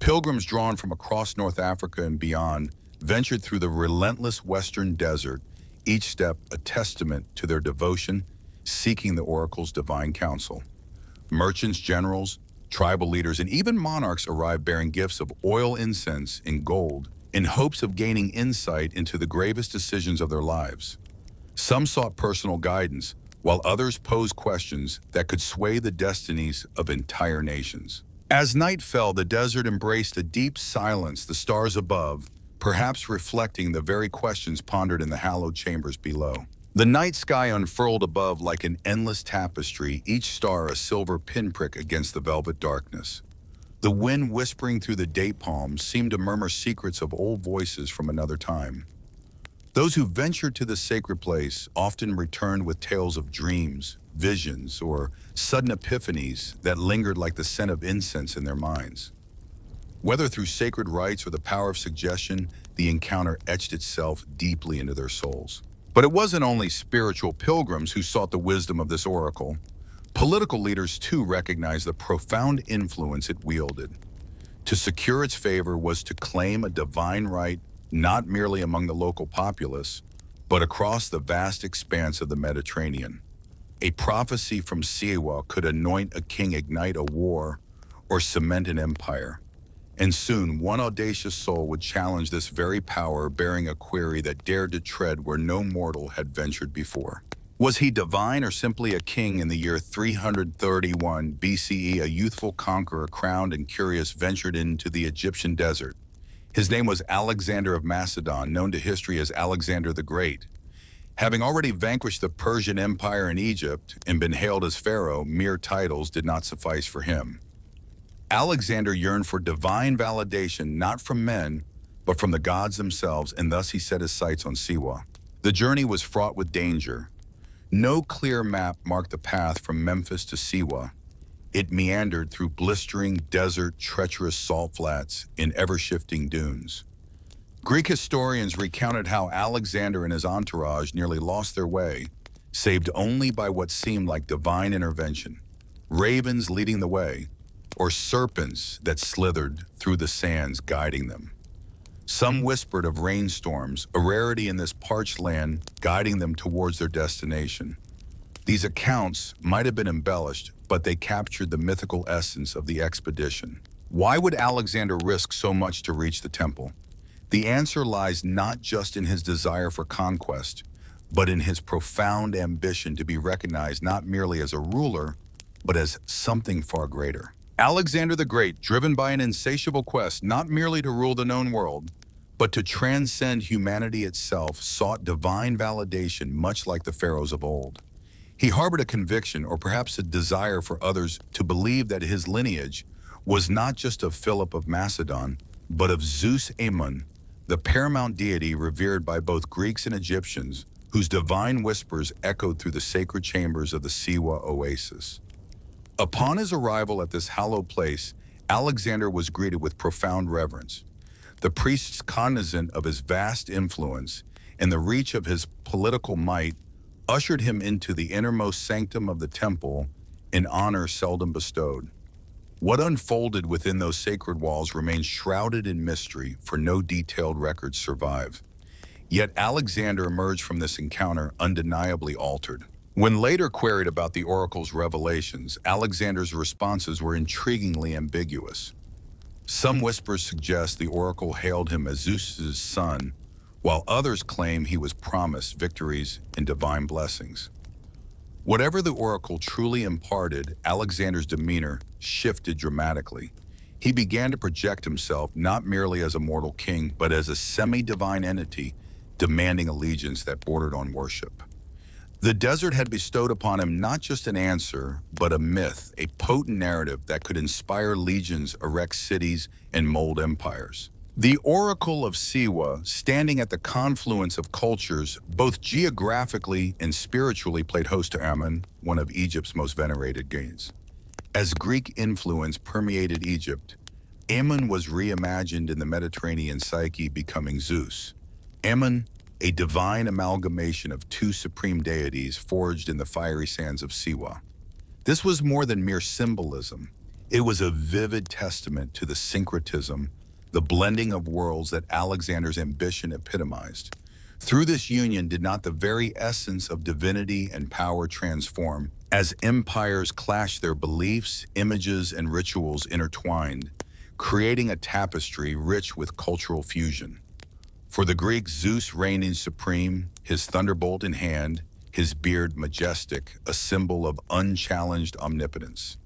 Pilgrims drawn from across North Africa and beyond ventured through the relentless western desert, each step a testament to their devotion, seeking the oracle's divine counsel. Merchants, generals, Tribal leaders and even monarchs arrived bearing gifts of oil, incense, and gold in hopes of gaining insight into the gravest decisions of their lives. Some sought personal guidance, while others posed questions that could sway the destinies of entire nations. As night fell, the desert embraced a deep silence, the stars above, perhaps reflecting the very questions pondered in the hallowed chambers below. The night sky unfurled above like an endless tapestry, each star a silver pinprick against the velvet darkness. The wind whispering through the date palms seemed to murmur secrets of old voices from another time. Those who ventured to the sacred place often returned with tales of dreams, visions, or sudden epiphanies that lingered like the scent of incense in their minds. Whether through sacred rites or the power of suggestion, the encounter etched itself deeply into their souls. But it wasn't only spiritual pilgrims who sought the wisdom of this oracle. Political leaders too recognized the profound influence it wielded. To secure its favor was to claim a divine right not merely among the local populace, but across the vast expanse of the Mediterranean. A prophecy from Siwa could anoint a king, ignite a war, or cement an empire. And soon, one audacious soul would challenge this very power, bearing a query that dared to tread where no mortal had ventured before. Was he divine or simply a king? In the year 331 BCE, a youthful conqueror, crowned and curious, ventured into the Egyptian desert. His name was Alexander of Macedon, known to history as Alexander the Great. Having already vanquished the Persian Empire in Egypt and been hailed as pharaoh, mere titles did not suffice for him. Alexander yearned for divine validation, not from men, but from the gods themselves, and thus he set his sights on Siwa. The journey was fraught with danger. No clear map marked the path from Memphis to Siwa. It meandered through blistering desert, treacherous salt flats, and ever-shifting dunes. Greek historians recounted how Alexander and his entourage nearly lost their way, saved only by what seemed like divine intervention. Ravens leading the way, or serpents that slithered through the sands guiding them. Some whispered of rainstorms, a rarity in this parched land, guiding them towards their destination. These accounts might have been embellished, but they captured the mythical essence of the expedition. Why would Alexander risk so much to reach the temple? The answer lies not just in his desire for conquest, but in his profound ambition to be recognized not merely as a ruler, but as something far greater. Alexander the Great, driven by an insatiable quest not merely to rule the known world, but to transcend humanity itself, sought divine validation much like the pharaohs of old. He harbored a conviction, or perhaps a desire for others to believe that his lineage was not just of Philip of Macedon, but of Zeus Ammon, the paramount deity revered by both Greeks and Egyptians, whose divine whispers echoed through the sacred chambers of the Siwa oasis. Upon his arrival at this hallowed place, Alexander was greeted with profound reverence. The priests, cognizant of his vast influence and the reach of his political might, ushered him into the innermost sanctum of the temple, an honor seldom bestowed. What unfolded within those sacred walls remains shrouded in mystery, for no detailed records survive. Yet Alexander emerged from this encounter undeniably altered. When later queried about the oracle's revelations, Alexander's responses were intriguingly ambiguous. Some whispers suggest the oracle hailed him as Zeus's son, while others claim he was promised victories and divine blessings. Whatever the oracle truly imparted, Alexander's demeanor shifted dramatically. He began to project himself not merely as a mortal king, but as a semi-divine entity demanding allegiance that bordered on worship. The desert had bestowed upon him not just an answer, but a myth, a potent narrative that could inspire legions, erect cities, and mold empires. The Oracle of Siwa, standing at the confluence of cultures, both geographically and spiritually, played host to Ammon, one of Egypt's most venerated gods. As Greek influence permeated Egypt, Ammon was reimagined in the Mediterranean psyche, becoming Zeus. Ammon, a divine amalgamation of two supreme deities forged in the fiery sands of Siwa. This was more than mere symbolism. It was a vivid testament to the syncretism, the blending of worlds that Alexander's ambition epitomized. Through this union did not the very essence of divinity and power transform, as empires clashed their beliefs, images, and rituals intertwined, creating a tapestry rich with cultural fusion. For the Greeks, Zeus reigning supreme, his thunderbolt in hand, his beard majestic, a symbol of unchallenged omnipotence.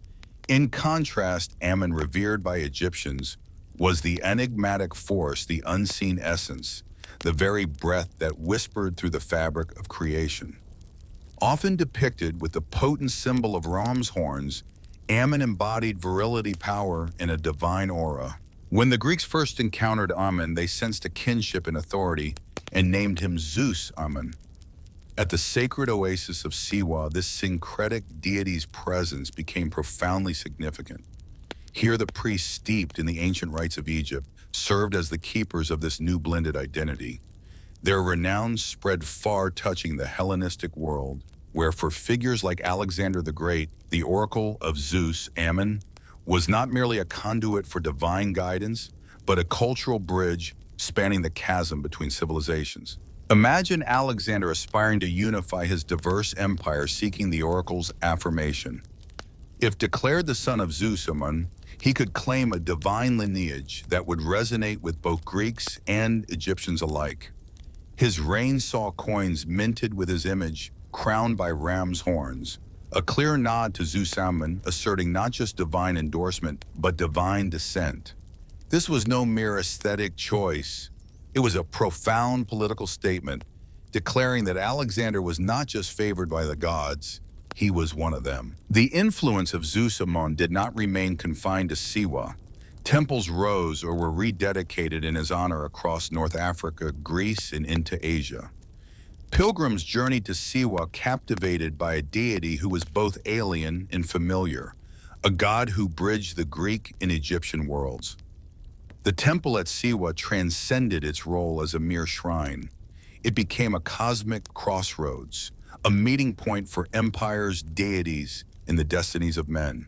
In contrast, Ammon, revered by Egyptians, was the enigmatic force, the unseen essence, the very breath that whispered through the fabric of creation. Often depicted with the potent symbol of ram's horns, Ammon embodied virility, power, and a divine aura. When the Greeks first encountered Ammon, they sensed a kinship and authority and named him Zeus Ammon. At the sacred oasis of Siwa, this syncretic deity's presence became profoundly significant. Here, the priests, steeped in the ancient rites of Egypt, served as the keepers of this new blended identity. Their renown spread far, touching the Hellenistic world, where for figures like Alexander the Great, the oracle of Zeus, Ammon, was not merely a conduit for divine guidance, but a cultural bridge spanning the chasm between civilizations. Imagine Alexander aspiring to unify his diverse empire, seeking the oracle's affirmation. If declared the son of Zeus, Ammon, he could claim a divine lineage that would resonate with both Greeks and Egyptians alike. His reign saw coins minted with his image, crowned by ram's horns, a clear nod to Zeus Ammon, asserting not just divine endorsement, but divine descent. This was no mere aesthetic choice. It was a profound political statement, declaring that Alexander was not just favored by the gods, he was one of them. The influence of Zeus Ammon did not remain confined to Siwa. Temples rose or were rededicated in his honor across North Africa, Greece, and into Asia. Pilgrims journeyed to Siwa, captivated by a deity who was both alien and familiar, a god who bridged the Greek and Egyptian worlds. The temple at Siwa transcended its role as a mere shrine. It became a cosmic crossroads, a meeting point for empires, deities, and the destinies of men.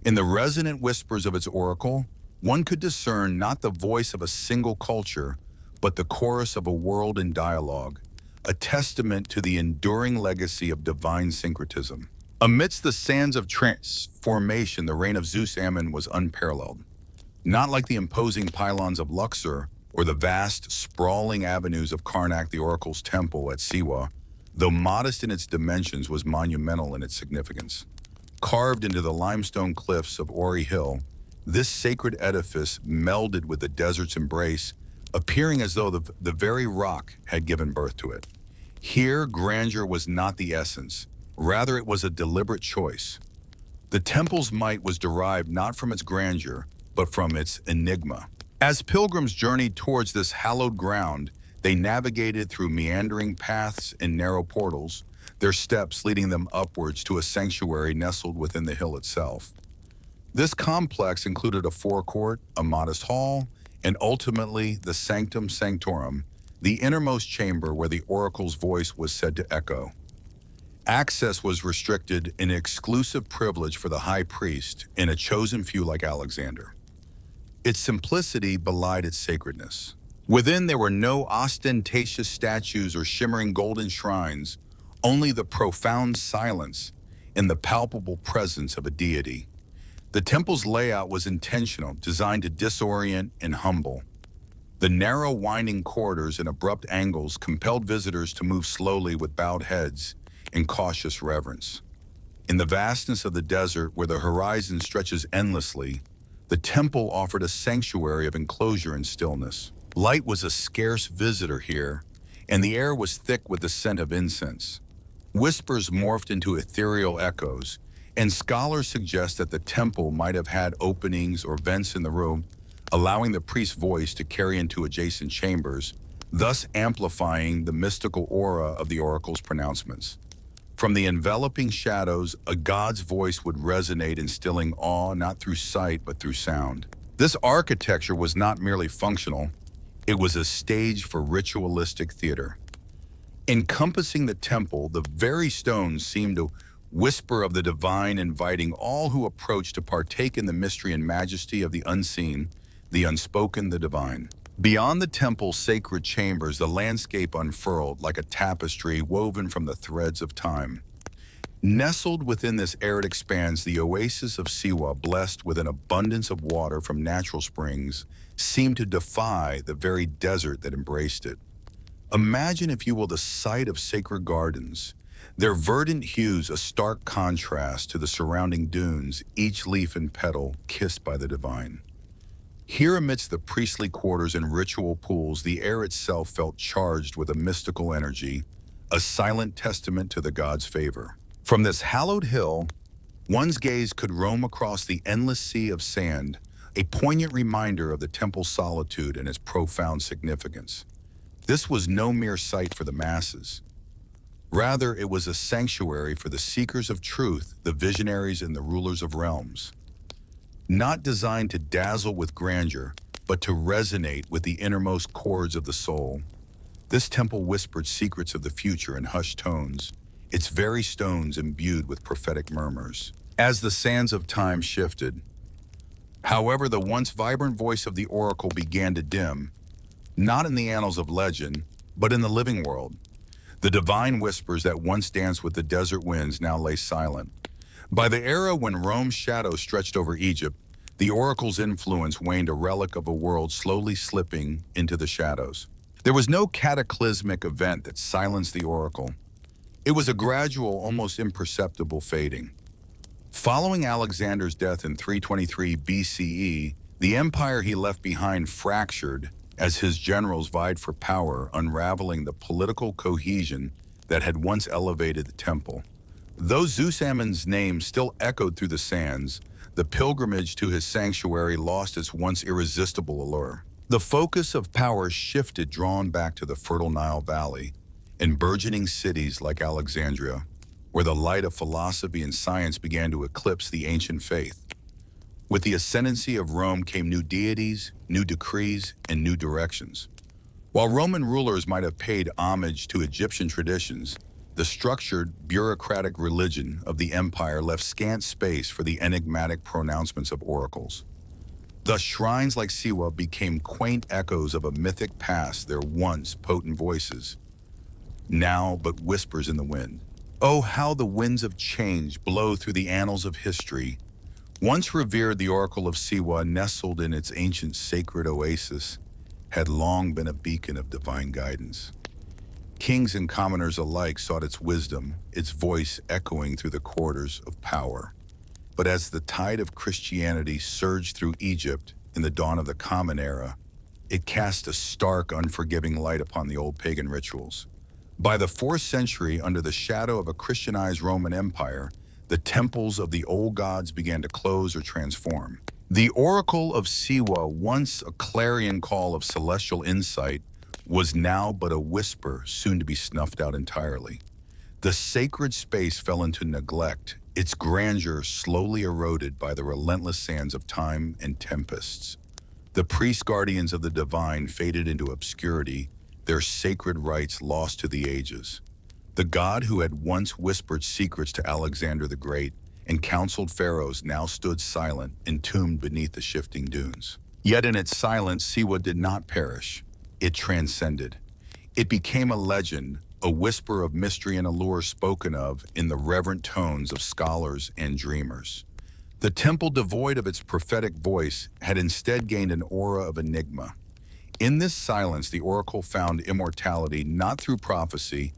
In the resonant whispers of its oracle, one could discern not the voice of a single culture, but the chorus of a world in dialogue, a testament to the enduring legacy of divine syncretism. Amidst the sands of transformation, the reign of Zeus Ammon was unparalleled. Not like the imposing pylons of Luxor or the vast, sprawling avenues of Karnak, the oracle's temple at Siwa, though modest in its dimensions, was monumental in its significance. Carved into the limestone cliffs of Orgy Hill, this sacred edifice melded with the desert's embrace, appearing as though the very rock had given birth to it. Here, grandeur was not the essence. Rather, it was a deliberate choice. The temple's might was derived not from its grandeur, but from its enigma. As pilgrims journeyed towards this hallowed ground, they navigated through meandering paths and narrow portals, their steps leading them upwards to a sanctuary nestled within the hill itself. This complex included a forecourt, a modest hall, and ultimately the sanctum sanctorum, the innermost chamber where the oracle's voice was said to echo. Access was restricted, an exclusive privilege for the high priest and a chosen few like Alexander. Its simplicity belied its sacredness. Within, there were no ostentatious statues or shimmering golden shrines, only the profound silence and the palpable presence of a deity. The temple's layout was intentional, designed to disorient and humble. The narrow, winding corridors and abrupt angles compelled visitors to move slowly with bowed heads and cautious reverence. In the vastness of the desert, where the horizon stretches endlessly, the temple offered a sanctuary of enclosure and stillness. Light was a scarce visitor here, and the air was thick with the scent of incense. Whispers morphed into ethereal echoes, and scholars suggest that the temple might have had openings or vents in the room, allowing the priest's voice to carry into adjacent chambers, thus amplifying the mystical aura of the oracle's pronouncements. From the enveloping shadows, a god's voice would resonate, instilling awe not through sight but through sound. This architecture was not merely functional, it was a stage for ritualistic theater. Encompassing the temple, the very stones seemed to whisper of the divine, inviting all who approached to partake in the mystery and majesty of the unseen, the unspoken, the divine. Beyond the temple's sacred chambers, the landscape unfurled like a tapestry woven from the threads of time. Nestled within this arid expanse, the oasis of Siwa, blessed with an abundance of water from natural springs, seemed to defy the very desert that embraced it. Imagine, if you will, the sight of sacred gardens, their verdant hues a stark contrast to the surrounding dunes, each leaf and petal kissed by the divine. Here amidst the priestly quarters and ritual pools, the air itself felt charged with a mystical energy, a silent testament to the god's favor. From this hallowed hill, one's gaze could roam across the endless sea of sand, a poignant reminder of the temple's solitude and its profound significance. This was no mere sight for the masses. Rather, it was a sanctuary for the seekers of truth, the visionaries and the rulers of realms. Not designed to dazzle with grandeur, but to resonate with the innermost chords of the soul. This temple whispered secrets of the future in hushed tones, its very stones imbued with prophetic murmurs. As the sands of time shifted, however, the once vibrant voice of the oracle began to dim, not in the annals of legend, but in the living world. The divine whispers that once danced with the desert winds now lay silent. By the era when Rome's shadow stretched over Egypt, the oracle's influence waned, a relic of a world slowly slipping into the shadows. There was no cataclysmic event that silenced the oracle. It was a gradual, almost imperceptible fading. Following Alexander's death in 323 BCE, the empire he left behind fractured as his generals vied for power, unraveling the political cohesion that had once elevated the temple. Though Zeus-Ammon's name still echoed through the sands, the pilgrimage to his sanctuary lost its once irresistible allure. The focus of power shifted, drawn back to the fertile Nile Valley and burgeoning cities like Alexandria, where the light of philosophy and science began to eclipse the ancient faith. With the ascendancy of Rome came new deities, new decrees, and new directions. While Roman rulers might have paid homage to Egyptian traditions, the structured, bureaucratic religion of the empire left scant space for the enigmatic pronouncements of oracles. Thus, shrines like Siwa became quaint echoes of a mythic past, their once potent voices, now but whispers in the wind. Oh, how the winds of change blow through the annals of history. Once revered, the oracle of Siwa, nestled in its ancient sacred oasis, had long been a beacon of divine guidance. Kings and commoners alike sought its wisdom, its voice echoing through the corridors of power. But as the tide of Christianity surged through Egypt in the dawn of the Common Era, it cast a stark, unforgiving light upon the old pagan rituals. By the 4th century, under the shadow of a Christianized Roman Empire, the temples of the old gods began to close or transform. The oracle of Siwa, once a clarion call of celestial insight, was now but a whisper, soon to be snuffed out entirely. The sacred space fell into neglect, its grandeur slowly eroded by the relentless sands of time and tempests. The priest guardians of the divine faded into obscurity, their sacred rites lost to the ages. The god who had once whispered secrets to Alexander the Great and counseled pharaohs now stood silent, entombed beneath the shifting dunes. Yet in its silence, Siwa did not perish. It transcended. It became a legend, a whisper of mystery and allure spoken of in the reverent tones of scholars and dreamers. The temple, devoid of its prophetic voice, had instead gained an aura of enigma. In this silence, the oracle found immortality not through prophecy,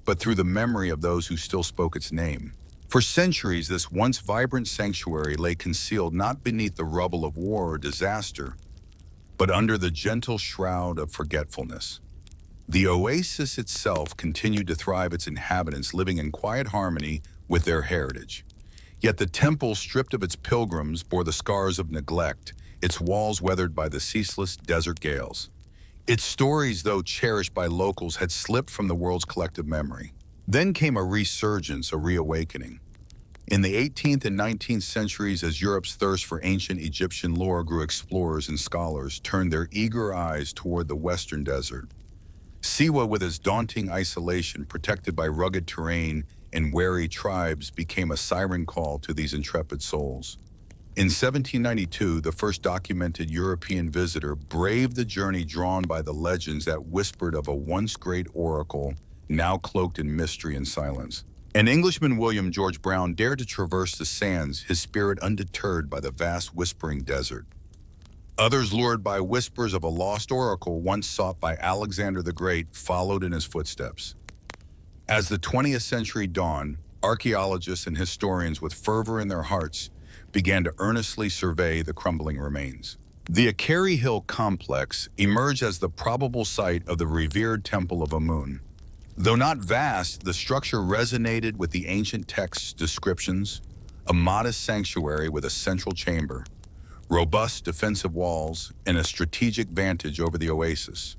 but through the memory of those who still spoke its name. For centuries, this once vibrant sanctuary lay concealed not beneath the rubble of war or disaster, but under the gentle shroud of forgetfulness. The oasis itself continued to thrive, its inhabitants living in quiet harmony with their heritage. Yet the temple, stripped of its pilgrims, bore the scars of neglect, its walls weathered by the ceaseless desert gales. Its stories, though cherished by locals, had slipped from the world's collective memory. Then came a resurgence, a reawakening. In the 18th and 19th centuries, as Europe's thirst for ancient Egyptian lore grew, explorers and scholars turned their eager eyes toward the western desert. Siwa, with its daunting isolation, protected by rugged terrain and wary tribes, became a siren call to these intrepid souls. In 1792, the first documented European visitor braved the journey drawn by the legends that whispered of a once great oracle, now cloaked in mystery and silence. An Englishman, William George Brown, dared to traverse the sands, his spirit undeterred by the vast whispering desert. Others, lured by whispers of a lost oracle once sought by Alexander the Great, followed in his footsteps. As the 20th century dawned, archaeologists and historians with fervor in their hearts began to earnestly survey the crumbling remains. The Akari Hill complex emerged as the probable site of the revered Temple of Amun. Though not vast, the structure resonated with the ancient text's descriptions, a modest sanctuary with a central chamber, robust defensive walls, and a strategic vantage over the oasis.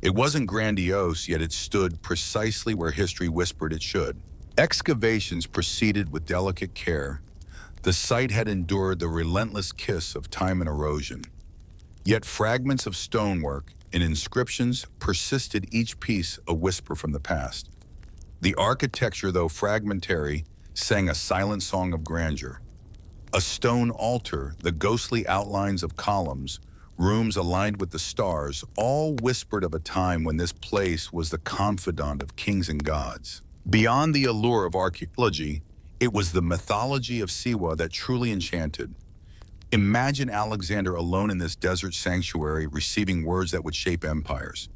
It wasn't grandiose, yet it stood precisely where history whispered it should. Excavations proceeded with delicate care. The site had endured the relentless kiss of time and erosion. Yet fragments of stonework and inscriptions persisted, each piece a whisper from the past. The architecture, though fragmentary, sang a silent song of grandeur. A stone altar, the ghostly outlines of columns, rooms aligned with the stars, all whispered of a time when this place was the confidant of kings and gods. Beyond the allure of archaeology, it was the mythology of Siwa that truly enchanted. Imagine Alexander alone in this desert sanctuary, receiving words that would shape empires.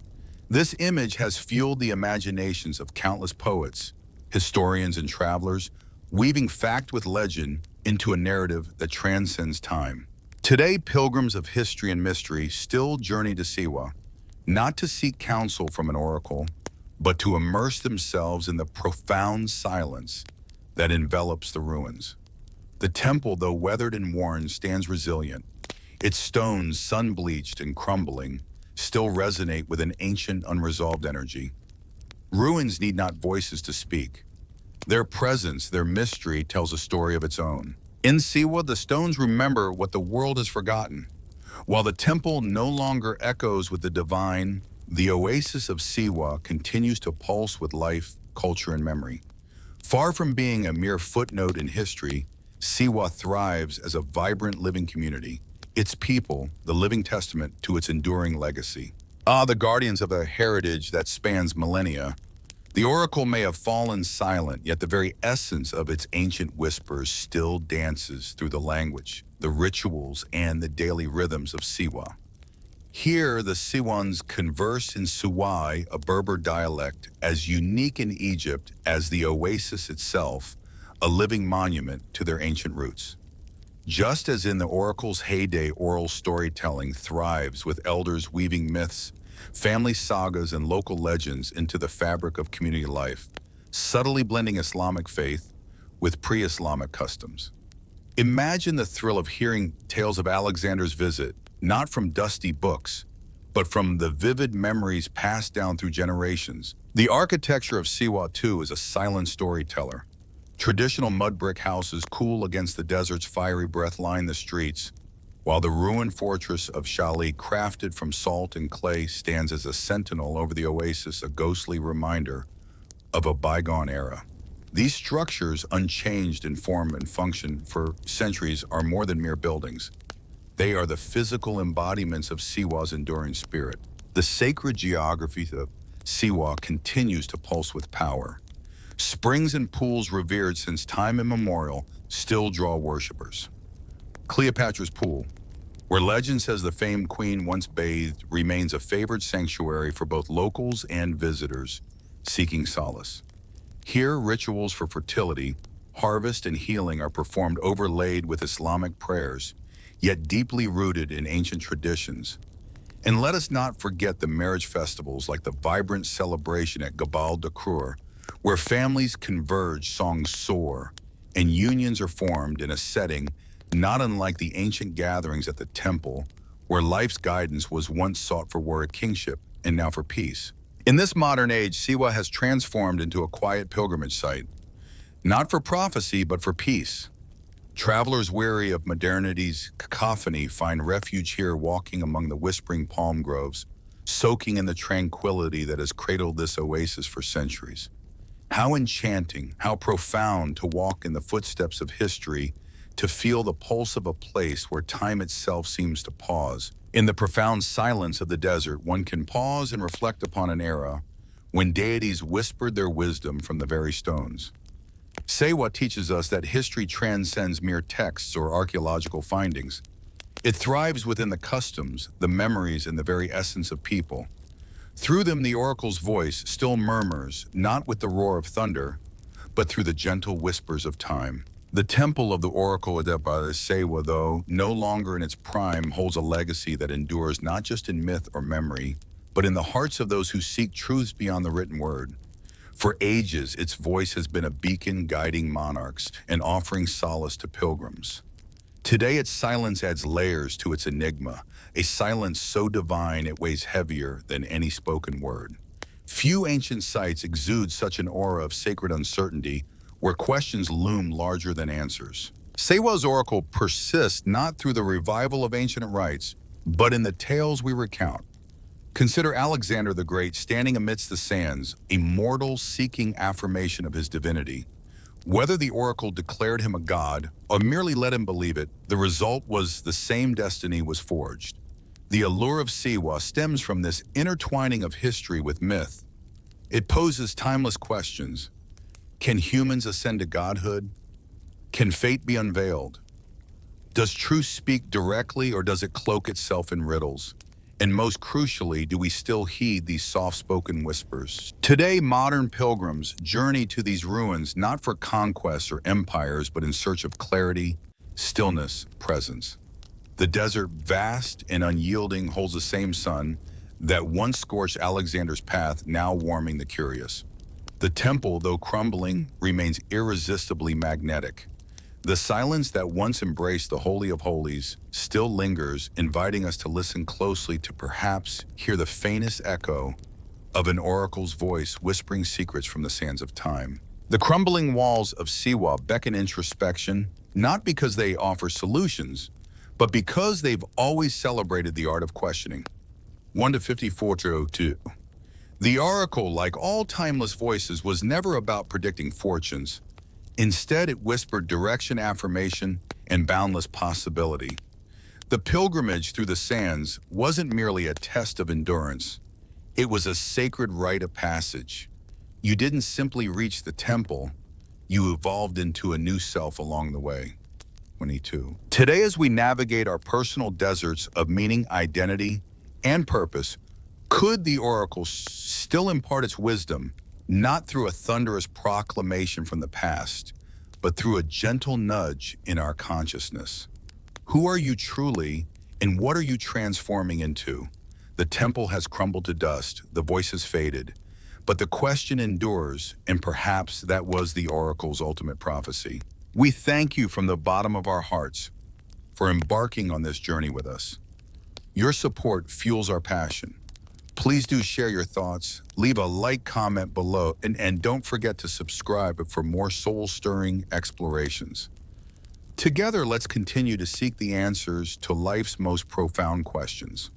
This image has fueled the imaginations of countless poets, historians, and travelers, weaving fact with legend into a narrative that transcends time. Today, pilgrims of history and mystery still journey to Siwa, not to seek counsel from an oracle, but to immerse themselves in the profound silence that envelops the ruins. The temple, though weathered and worn, stands resilient. Its stones, sun-bleached and crumbling, still resonate with an ancient, unresolved energy. Ruins need not voices to speak. Their presence, their mystery, tells a story of its own. In Siwa, the stones remember what the world has forgotten. While the temple no longer echoes with the divine, the oasis of Siwa continues to pulse with life, culture, and memory. Far from being a mere footnote in history, Siwa thrives as a vibrant living community, its people the living testament to its enduring legacy. The guardians of a heritage that spans millennia. The oracle may have fallen silent, yet the very essence of its ancient whispers still dances through the language, the rituals, and the daily rhythms of Siwa. Here, the Siwans converse in Suwai, a Berber dialect as unique in Egypt as the oasis itself, a living monument to their ancient roots. Just as in the oracle's heyday, oral storytelling thrives with elders weaving myths, family sagas, and local legends into the fabric of community life, subtly blending Islamic faith with pre-Islamic customs. Imagine the thrill of hearing tales of Alexander's visit, not from dusty books, but from the vivid memories passed down through generations. The architecture of Siwa, too, is a silent storyteller. Traditional mud brick houses cool against the desert's fiery breath line the streets, while the ruined fortress of Shali, crafted from salt and clay, stands as a sentinel over the oasis, a ghostly reminder of a bygone era. These structures, unchanged in form and function for centuries, are more than mere buildings. They are the physical embodiments of Siwa's enduring spirit. The sacred geography of Siwa continues to pulse with power. Springs and pools revered since time immemorial still draw worshippers. Cleopatra's Pool, where legend says the famed queen once bathed, remains a favored sanctuary for both locals and visitors seeking solace. Here, rituals for fertility, harvest, and healing are performed, overlaid with Islamic prayers, yet deeply rooted in ancient traditions. And let us not forget the marriage festivals like the vibrant celebration at Gabal Dakur, where families converge, songs soar, and unions are formed in a setting not unlike the ancient gatherings at the temple, where life's guidance was once sought for warrior kingship and now for peace. In this modern age, Siwa has transformed into a quiet pilgrimage site, not for prophecy, but for peace. Travelers weary of modernity's cacophony find refuge here, walking among the whispering palm groves, soaking in the tranquility that has cradled this oasis for centuries. How enchanting, how profound to walk in the footsteps of history, to feel the pulse of a place where time itself seems to pause. In the profound silence of the desert, one can pause and reflect upon an era when deities whispered their wisdom from the very stones. Sewa teaches us that history transcends mere texts or archaeological findings. It thrives within the customs, the memories, and the very essence of people. Through them, the oracle's voice still murmurs, not with the roar of thunder, but through the gentle whispers of time. The temple of the oracle Adepa Sewa, though no longer in its prime, holds a legacy that endures not just in myth or memory, but in the hearts of those who seek truths beyond the written word. For ages, its voice has been a beacon guiding monarchs and offering solace to pilgrims. Today, its silence adds layers to its enigma, a silence so divine it weighs heavier than any spoken word. Few ancient sites exude such an aura of sacred uncertainty, where questions loom larger than answers. Sewa's oracle persists not through the revival of ancient rites, but in the tales we recount. Consider Alexander the Great standing amidst the sands, a mortal seeking affirmation of his divinity. Whether the oracle declared him a god or merely let him believe it, the result was the same destiny was forged. The allure of Sewa stems from this intertwining of history with myth. It poses timeless questions. Can humans ascend to godhood? Can fate be unveiled? Does truth speak directly or does it cloak itself in riddles? And most crucially, do we still heed these soft-spoken whispers? Today, modern pilgrims journey to these ruins not for conquests or empires, but in search of clarity, stillness, presence. The desert, vast and unyielding, holds the same sun that once scorched Alexander's path, now warming the curious. The temple, though crumbling, remains irresistibly magnetic. The silence that once embraced the Holy of Holies still lingers, inviting us to listen closely to perhaps hear the faintest echo of an oracle's voice whispering secrets from the sands of time. The crumbling walls of Sewa beckon introspection, not because they offer solutions, but because they've always celebrated the art of questioning. 1 to 54:02. The oracle, like all timeless voices, was never about predicting fortunes. Instead, it whispered direction, affirmation, and boundless possibility. The pilgrimage through the sands wasn't merely a test of endurance. It was a sacred rite of passage. You didn't simply reach the temple, you evolved into a new self along the way. 22. Today, as we navigate our personal deserts of meaning, identity, and purpose, could the oracle still impart its wisdom, not through a thunderous proclamation from the past, but through a gentle nudge in our consciousness? Who are you truly, and what are you transforming into? The temple has crumbled to dust, the voice has faded, but the question endures, and perhaps that was the oracle's ultimate prophecy. We thank you from the bottom of our hearts for embarking on this journey with us. Your support fuels our passion. Please do share your thoughts, leave a like, comment below, and don't forget to subscribe for more soul-stirring explorations. Together, let's continue to seek the answers to life's most profound questions.